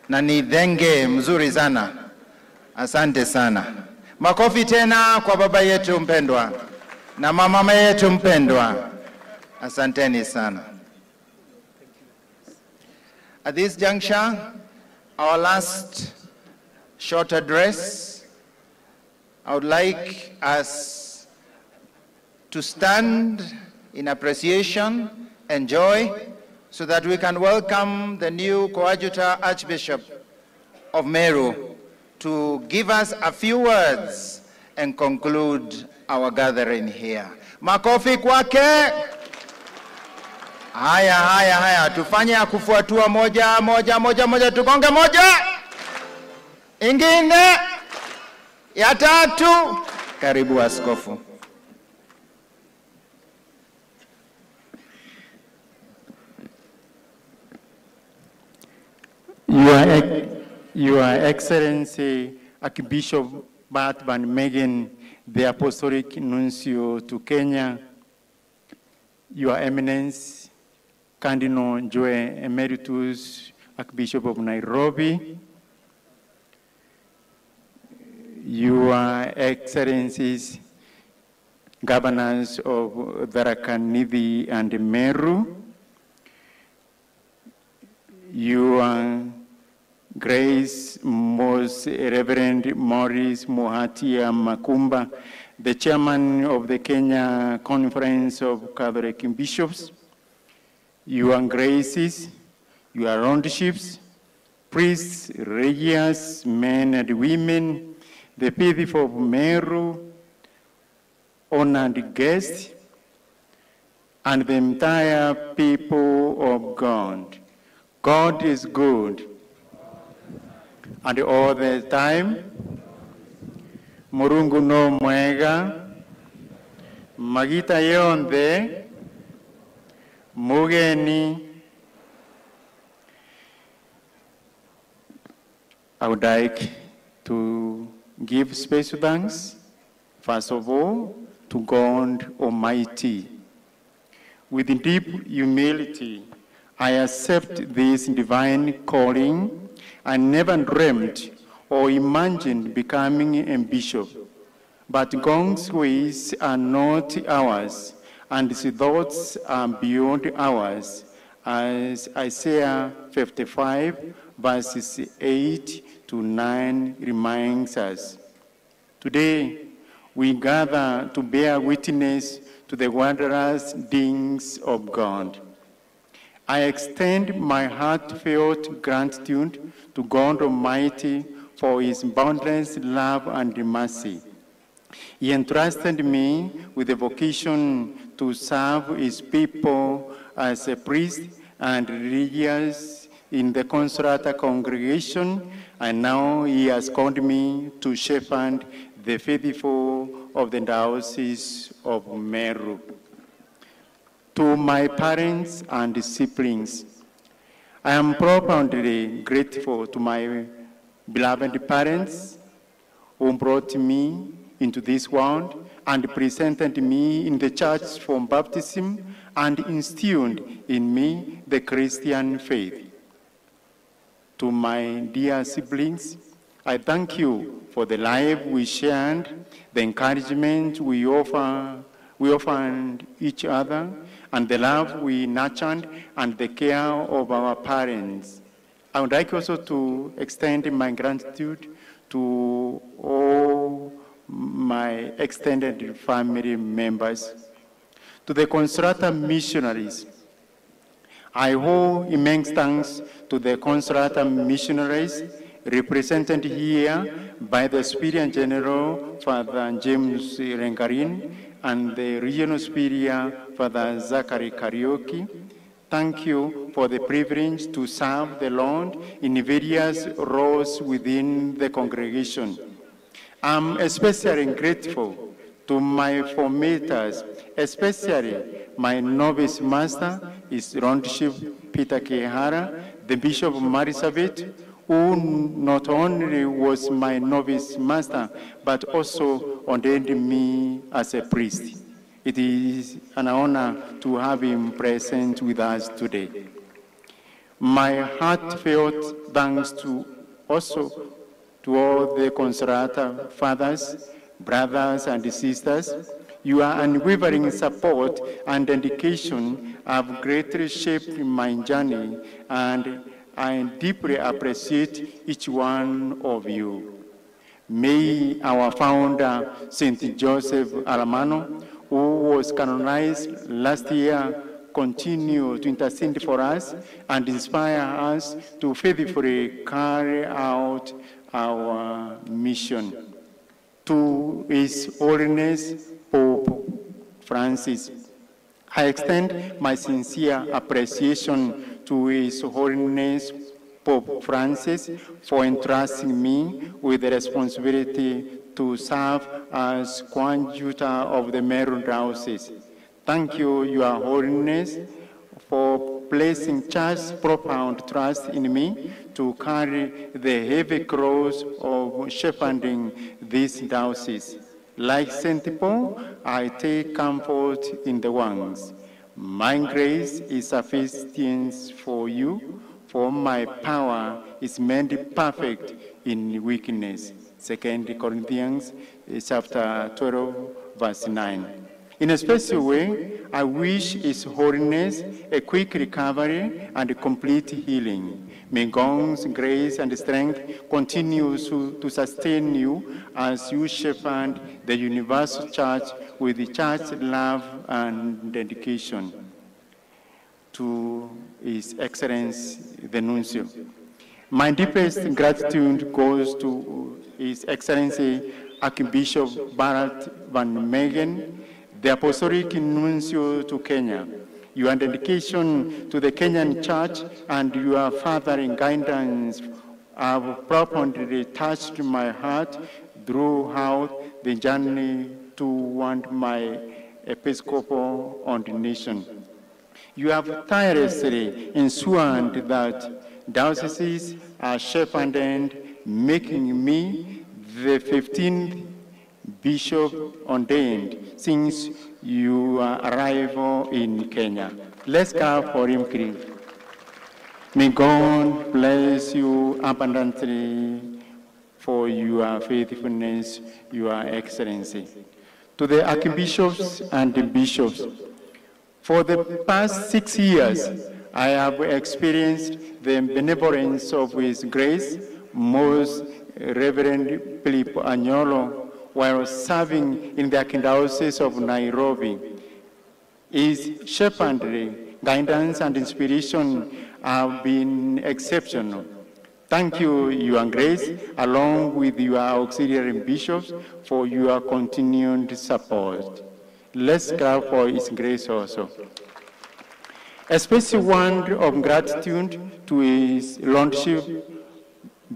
na ni denge mzuri sana. Asante sana. Makofi tena kwa baba yetu mpendwa na mama yetu mpendwa. Asanteni sana. At this juncture, our last short address, I would like us to stand in appreciation and joy so that we can welcome the new coadjutor Archbishop of Meru to give us a few words and conclude our gathering here. Makofi kwake. Haya, tufanye kufuatua moja, tukonge moja. Ingine, ya tatu. Karibu askofu. Your Excellency Archbishop Bart Van Megen, the Apostolic Nuncio to Kenya, Your Eminence Cardinal Joe Emeritus Archbishop of Nairobi, Your Excellencies Governors of Tharaka Nithi and Meru, Your Grace Most Reverend Maurice Muhatia Makumba, the Chairman of the Kenya Conference of Catholic Bishops, Your Graces, Your Lordships, priests, regias, men and women, the people of Meru, honored guests, and the entire people of God. God is good, and all the time. Murungu no mwega, magita yonde, mugeni. I would like to give special thanks, first of all, to God Almighty. With deep humility, I accept this divine calling. I never dreamt or imagined becoming a bishop, but God's ways are not ours, and his thoughts are beyond ours, as Isaiah 55, verses 8 to 9 reminds us. Today, we gather to bear witness to the wondrous deeds of God. I extend my heartfelt gratitude to God Almighty for his boundless love and mercy. He entrusted me with the vocation to serve his people as a priest and religious in the Consolata congregation, and now he has called me to shepherd the faithful of the Diocese of Meru. To my parents and siblings, I am profoundly grateful to my beloved parents who brought me into this world and presented me in the church for baptism and instilled in me the Christian faith. To my dear siblings, I thank you for the life we shared, the encouragement we offered each other, and the love we nurtured, and the care of our parents. I would like also to extend my gratitude to all my extended family members. To the Consolata missionaries, I owe immense thanks to the Consolata missionaries represented here by the Superior General, Father James Rengarin, and the Regional Superior, Father Zachary Karaoke. Thank you for the privilege to serve the Lord in various roles within the congregation. I'm especially grateful to my formators, especially my novice master, His Lordship Peter Kehara, the Bishop of Marisabit, who not only was my novice master, but also ordained me as a priest. It is an honor to have him present with us today. My heartfelt thanks also to all the Consolata fathers, brothers, and sisters. Your unwavering support and dedication have greatly shaped my journey, and I deeply appreciate each one of you. May our founder, St. Joseph Alamano, who was canonized last year, continue to intercede for us and inspire us to faithfully carry out our mission. To His Holiness Pope Francis, I extend my sincere appreciation to His Holiness Pope Francis for entrusting me with the responsibility to serve as coadjutor of the Meru Diocese. Thank you, Your Holiness, for placing such profound trust in me to carry the heavy cross of shepherding this diocese. Like St. Paul, I take comfort in the ones. My grace is sufficient for you, for my power is made perfect in weakness. 2 Corinthians chapter 12, verse 9. In a special way, I wish His Holiness a quick recovery and complete healing. May God's grace and strength continue to sustain you as you shepherd the universal church with the church love and dedication. To His Excellency the Nuncio, my deepest gratitude goes to His Excellency Archbishop Bharat Van Meegen, the Apostolic Nuncio to Kenya. Your dedication to the Kenyan Church and your fathering guidance have profoundly touched my heart. throughout the journey toward my episcopal ordination. You have tirelessly ensured that dioceses are shepherded, making me the 15th bishop ordained since your arrival in Kenya. Let's clap for him, please. May God bless you abundantly for your faithfulness, your excellency. To the archbishops and the bishops, for the past 6 years, I have experienced the benevolence of His Grace, Most Reverend Philip Anyolo, while serving in the Archdiocese of Nairobi. His shepherding, guidance, and inspiration have been exceptional. Thank you, Your Grace, along with your auxiliary bishops, for your continued support. Let's clap for His Grace also. A special word of gratitude to His Lordship,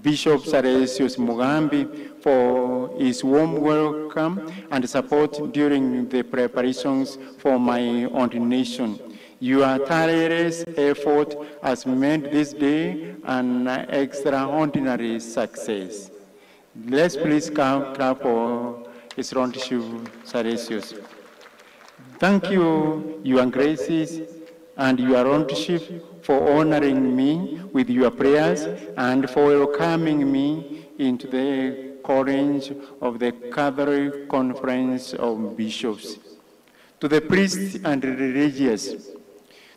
Bishop Salesius Mugambi, for his warm welcome and support during the preparations for my ordination. Your tireless effort has made this day an extraordinary success. Let's please clap for His Lordship Salesius. Thank you, Your Graces, and Your Lordship, for honoring me with your prayers and for welcoming me into the college of the Catholic Conference of Bishops. To the priests and religious,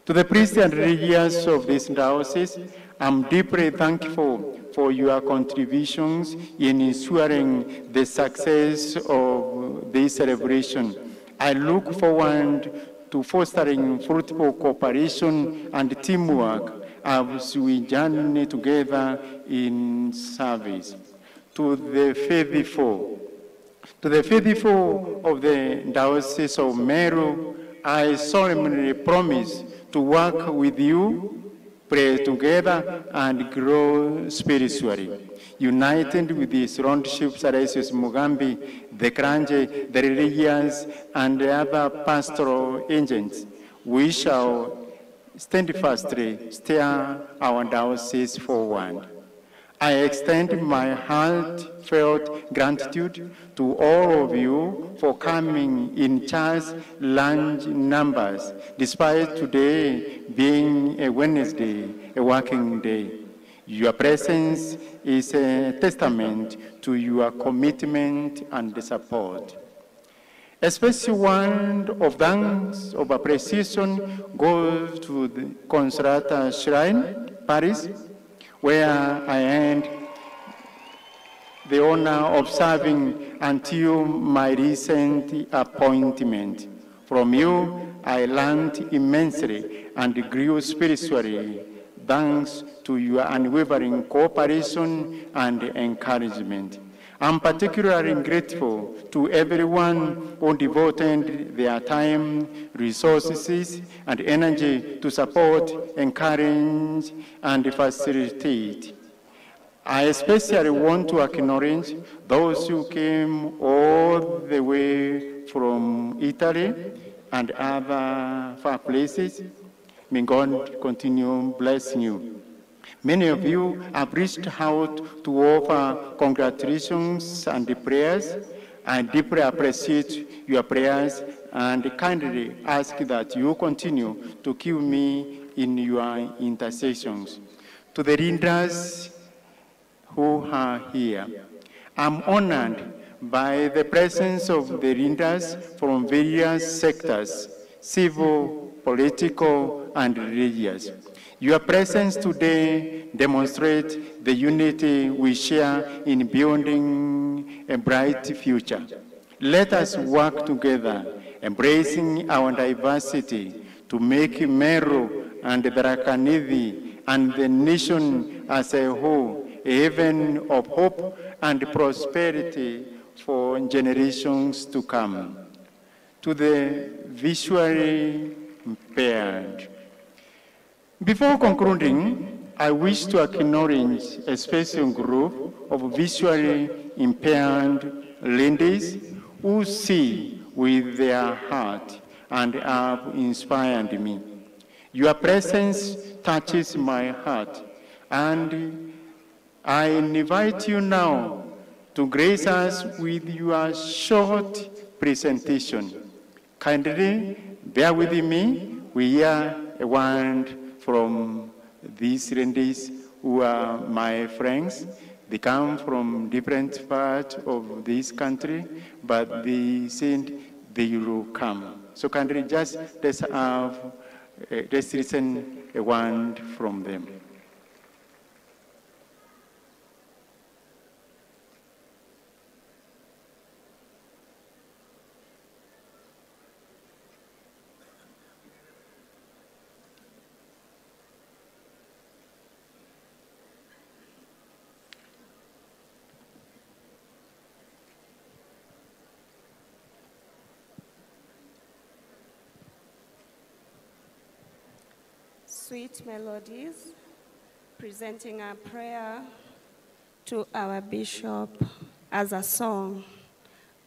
of this diocese, I'm deeply thankful for your contributions in ensuring the success of this celebration. I look forward to fostering fruitful cooperation and teamwork as we journey together in service. To the faithful of the Diocese of Meru, I solemnly promise to work with you, pray together, and grow spiritually. United with His Lordship Salesius Mugambi, the clergy, the religious, and the other pastoral agents, we shall steadfastly steer our diocese forward. I extend my heartfelt gratitude to all of you for coming in such large numbers, despite today being a Wednesday, a working day. Your presence is a testament to your commitment and support. A special word of thanks, of appreciation, goes to the Consolata Shrine, Paris, where I had the honor of serving until my recent appointment. From you, I learned immensely and grew spiritually, thanks to your unwavering cooperation and encouragement. I'm particularly grateful to everyone who devoted their time, resources, and energy to support, encourage, and facilitate. I especially want to acknowledge those who came all the way from Italy and other far places. May God continue blessing you. Many of you have reached out to offer congratulations and prayers. I deeply appreciate your prayers and kindly ask that you continue to keep me in your intercessions. To the leaders who are here, I'm honored by the presence of the leaders from various sectors, civil, political, and religious. Your presence today demonstrates the unity we share in building a bright future. Let us work together, embracing our diversity, to make Meru and Tharaka Nithi and the nation as a whole a haven of hope and prosperity for generations to come. To the visually impaired, before concluding, I wish to acknowledge a special group of visually impaired ladies who see with their heart and have inspired me. Your presence touches my heart, and I invite you now to grace us with your short presentation. Kindly bear with me. We hear a word from these ladies who are my friends. They come from different parts of this country, but they said they will come. So kindly just let's listen a word from them. Sweet melodies, presenting a prayer to our bishop as a song.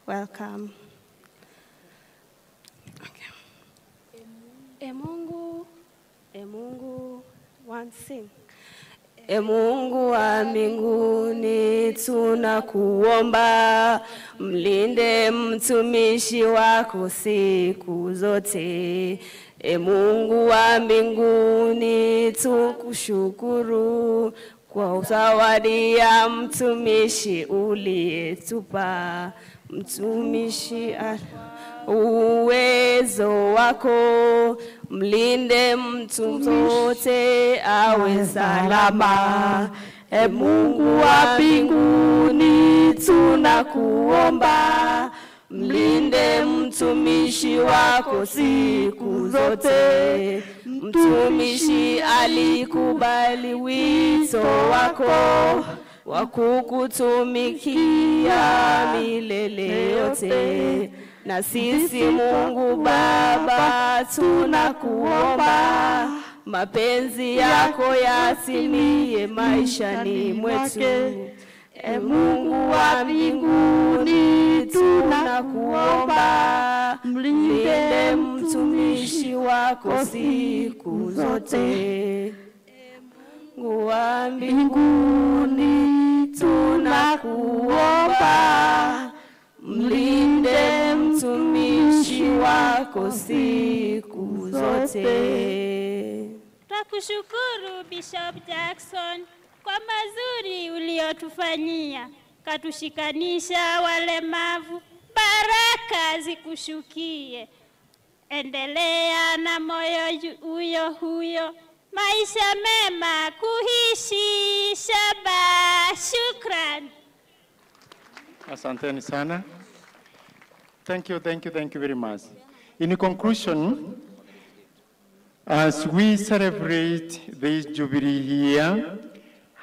Welcome. Okay. E Mungu, one sing. E Mungu wa mbinguni tunakuomba, mlinde mtumishi wako siku zote. E Mungu wa mbinguni tukushukuru kwa zawadi ya mtumishi uliyetupa. Mtumishi uwezo wako, mlinde mtu zote awe salama. E Mungu wa mbinguni tunakuomba, mlinde mtumishi wako siku zote. Mtumishi alikubali wito wako wa kukutumikia milele yote. Na sisi Mungu Baba tunakuomba, mapenzi yako yatimie maishani mwetu. E Mungu wa mbinguni tunakuomba, mlinde mtumishi wako siku zote. Mungu wa mbinguni tunakuomba, mlinde mtumishi wako siku zote. Twakushukuru Bishop Jackson kwa mazuri uliotufanyia, katushikanisha walemavu, baraka zikushukie. Endelea na moyo huyo huyo, maisha mema kuishi. Shaba, shukran. Asanteni sana. Thank you very much. In conclusion, as we celebrate this Jubilee year,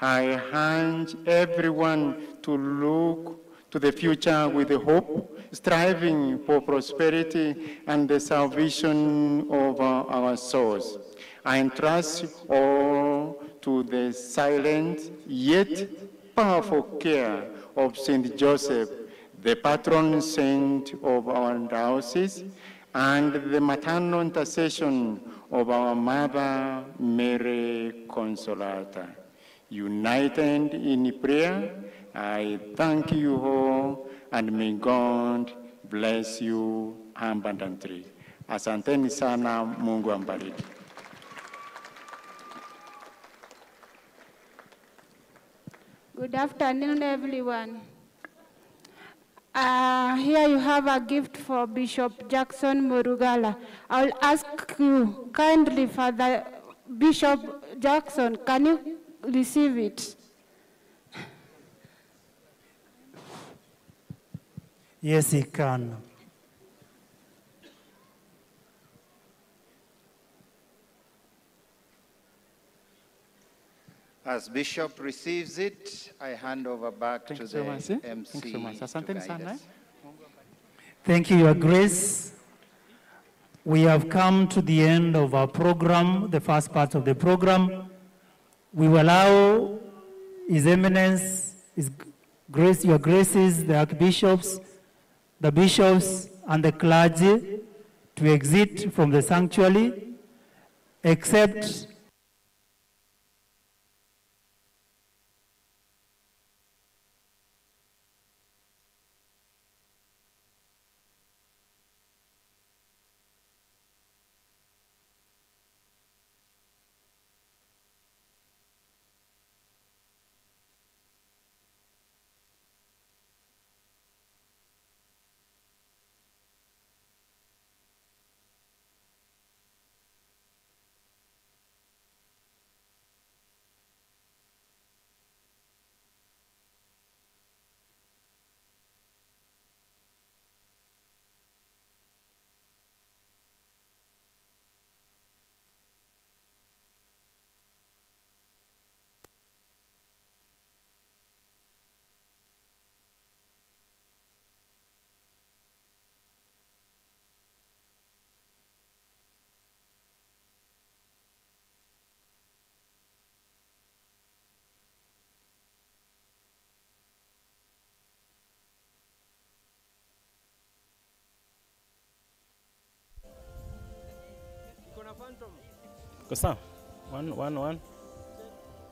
I urge everyone to look to the future with hope, striving for prosperity and the salvation of our souls. I entrust all to the silent yet powerful care of Saint Joseph, the patron saint of our diocese, and the maternal intercession of our Mother Mary Consolata. United in prayer, I thank you all, and may God bless you abundantly. Asanteni sana, Mungu ambariki. Good afternoon, everyone. Here you have a gift for Bishop Jackson Murugala. I will ask you kindly, Father Bishop Jackson, can you receive it? Yes, he can. As Bishop receives it, I hand over back to the MC. Thank you so much. Asanteni sana. Thank you, Your Grace. We have come to the end of our program, the first part of the program. we will allow His Eminence, Your Graces, the Archbishops, the bishops, and the clergy to exit from the sanctuary, except Kosa. 1 1 1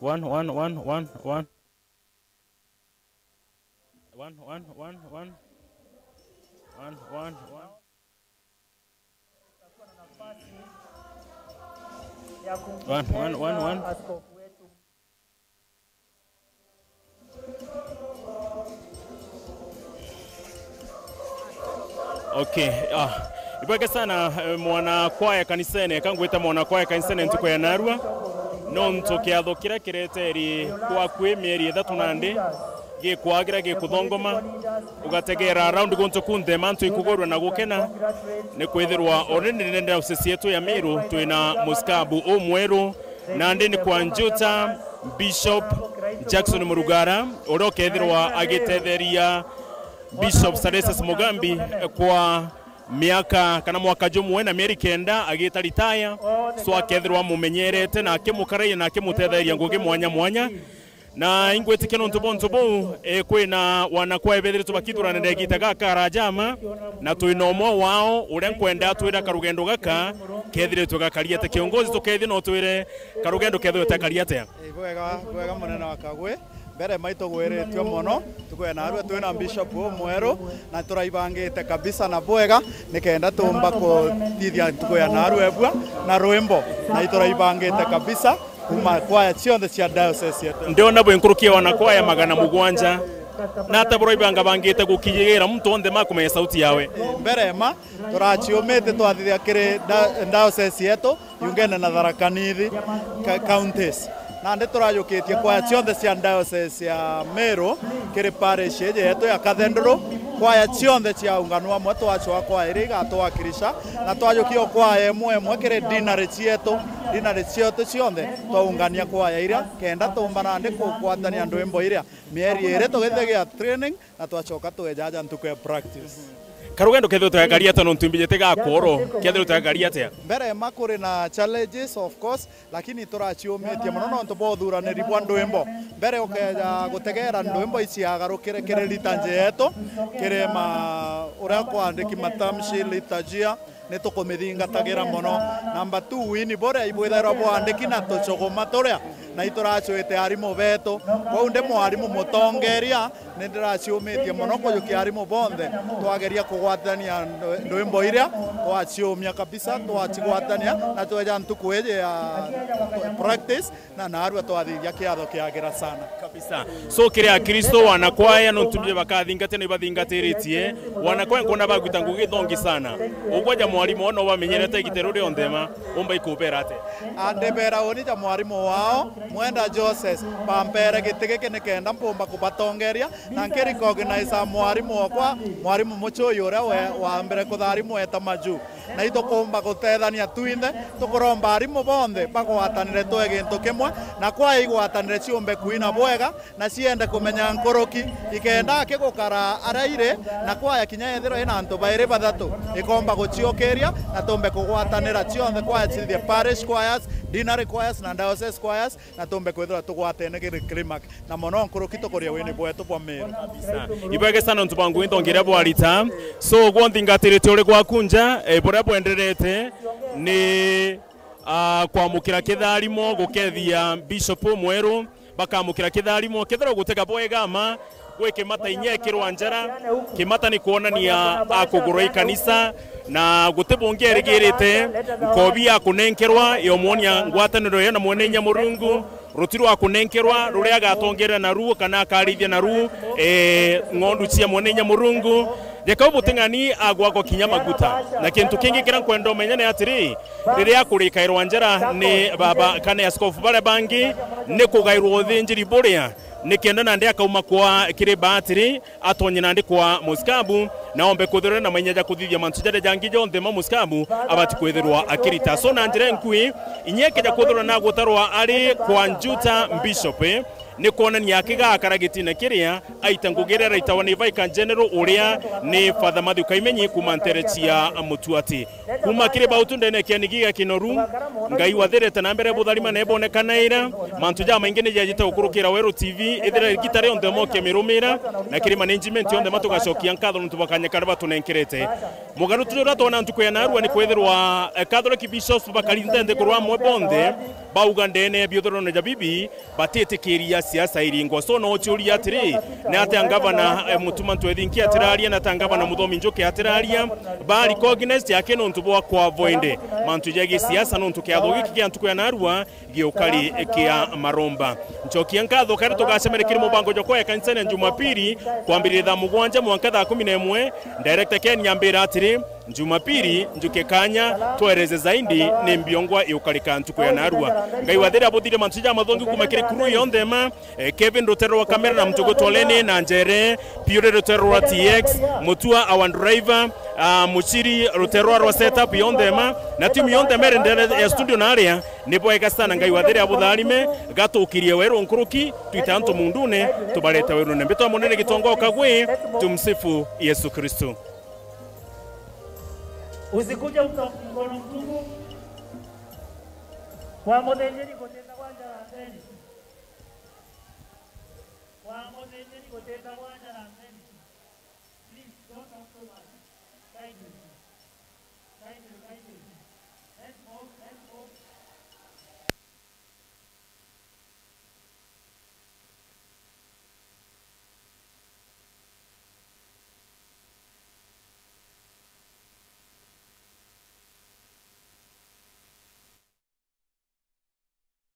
1 1 1 1 1 1 1 1 1 1 1 1 1 1. Okay. Ibweke sana mwana kwaya kanisene kangwita mwana kwaya kanisene ntuko ya narua no ntukiatho kira kireteri kwa kwemieri 3 nandi ge kwagira ge kuthongoma ugategera round gonto kunde mantu ikugorwa na gukena ne kwithirwa orende nda usesietu ya Meru twina muskabu omweru nandi ni kwa Njuta Bishop Jackson Murugara orokethirwa agitetheria Bishop Sareses Mugambi kwa miaka kana mwaka jumwe na mieri kenda agita ritaya so akethirwa mumenyerete na akimukaraye na akimutetheria ngugi mwanya mwanya na ingwetike no ntubontubu kwina wanakwa ebethire tubakithura na ndegita gaka rajama na tuinomo wao uria nkwenda twira karugendo gaka kethire tugakariate kiongozi tukethi no twire karugendo kethire takariate bwega munene wakagwe mbere maito gweretio mono tukwena arua twina bishop omweru na turaibangite kabisa na bwega nikenda tumba ko tithia tukwena narua ebwa na rwimbo na ituraibangite kabisa kuma kwaya cionthe cia diocese yetu ndiona bwenkurukia wana kwaya 700 na tabroibanga bangite gukiyigira muntu onde makumenya sauti yawe mbere ma turachiomete twathithia kiri diocese yetu yungene na Tharaka Nithi counties na ndi turajukitie kwaya cionthe cia diocese ya Meru kiri parish yetu ya Kathendro kwaya cionthe cia ungano amwe twachwa kwaya iri gatwakirisha na twajukio kwaya emwe kiri dinari cietu cionthe twaungania kwaya iria kenda tumbana ndi kukwatania ndwimbo iria mieri iri tugithigia training na twachoka twejaja ntuke practice karugendo ketho twagaria tano ntumbijete gakoro ketho twagaria tea mbere makuri na challenges of course lakini turachiumitie muno no ntubothura ni ribwa ndwimbo mbere ukeja gutegera ndwimbo ici agarukire kire litanje yetu kire ma uria kwandiki matamshi litajia ne tukumithingatagĩra muno number 2 wini bora ibwethera bwandiki na tuchogoma turia na iturachuite arimu betu kwau ndi mwarimu mutongeria ni ndiraciumitie muno kuyukia arimu bonthe twageria kugwatania ndwimbo iria twaciumia kabisa twacigwatania na tweja ntuku ije ya practice na narua twathiria kiatho kiagira sana kabisa so kiria Kristo wanakwaya no tumije bakathingate ni bathingatiritie wanakwaya nkona bagwita ngugi thongi sana ugwaja mwarimu ono bamenyerete gitero ri ondema omba ikubera ate andebera oni ja mwarimu wao mwenda Joseph pampere gitige kenda mpomba kubatongeria na nkeri recognize mwarimu wakwa mwarimu muchoyo ura wa mbere kutharimu eta maju na itokomba gutethania twinde tukuromba arimu bonthe bagwatanire twe gintu kimwe na kwa igwatanire ciombe kuina bwega na ciende kumenya nkoroki ikenda akigukara araire na kwa yakinya ethiro ina antu baire bathatu ikomba guciokeria na tombe kugwatanira cionthe kwa cithie parish choirs dinary choirs na diocese choirs na tumbe kwithira tugwatene climax na mono nkuruki kuria wini bwetu bwa Meru ibwege sana ntubangu intongera bwarita so gwothingatirite uri gwakunja buria bwenderete ni kwamukira kitharimo gukethia bishop mweru bakamukira kitharimo kethira gutega bwegama gwe kimata inyekirwa njara kimata ni kuonania akugurwa ikanisa na gutebongerigirite nkobi akunenkerwa yomonia ngwataniro yana mwene Nyamurungu rutiru akunenkerwa ruri agatongerera na ruo kana akarithia na ruo ng'ondu cia mwene Nyamurungu Jekau butingani agwako kinyamaguta na kintu kingi kira kwenda menyane atiri riria kurikairwa njara ni baba kana askofu bare bangi ni kugairwo thinjiri buria nikenda nande akauma kwa kire batiri atonye nande kwa muskabu naombe kuthira na menyaja kuthithia mantu jade jangi jonthe ma muskabu abati kwithirwa akirita so na njira nkui inyeke ja kuthira na gutarwa ari kwa njuta bishop ni kuonania akiga karagitine kiria aitangugirera itawani Vicar General uria ni Father Matthew Kaimenyi kumanterechia mutuati kuma kire bautunde ne kianigiga kinoru ngai wathirete na mbere butharima ne bonekanaira mantu ja maingi ne jajita ukurukira Weru TV ithira gitare onde moke mirumira na kire management onde matugacokia nkatho ntubakanya karaba tunenkerete mugaru tujura tona ntuko ya narua ni kwethirwa Catholic bishops bakalintende kurwa mwebonde baugandene biodoro ne jabibi batete kiria siasa iringo so no churia atiri na ate ngavana mutuma ntwethinki atiraria na tangavana muthomi njoke atiraria bari cognized yake no ntubwa kwa voinde mantu jagi siasa no ntukiatho giki kia ntuko ya narua giukari kia maromba njokia nkatho kare tugacemerekire mubango joko ya kanisa na Jumapili kwambirira mugwanja mwanka 11 director Ken Nyambira atiri Jumapili njuke kanya twereze zaidi ni mbiongwa iukarika ntuko ya narua ngai wathira buthire mantu ja mathongi kumakire kuru yondema Kevin Rotero wa kamera na mtugo tolene na njere Pure Rotero wa TX Mutua our driver Muchiri Rotero wa setup yondema na timu yondema rendere ya studio na area nipo ekasana ngai wathira butharime gatukirie Weru nkuruki twitanto mundune tubaleta Weru nembeto monene gitongo kagwe tumsifu Yesu Kristo. Usikuje mkono mtupu kwa modejeni kutenda wanja la ndeni kwa modejeni kutenda wanja la ndeni. Please don't talk too much. Thank you. Thank you. Thank you. Let's move.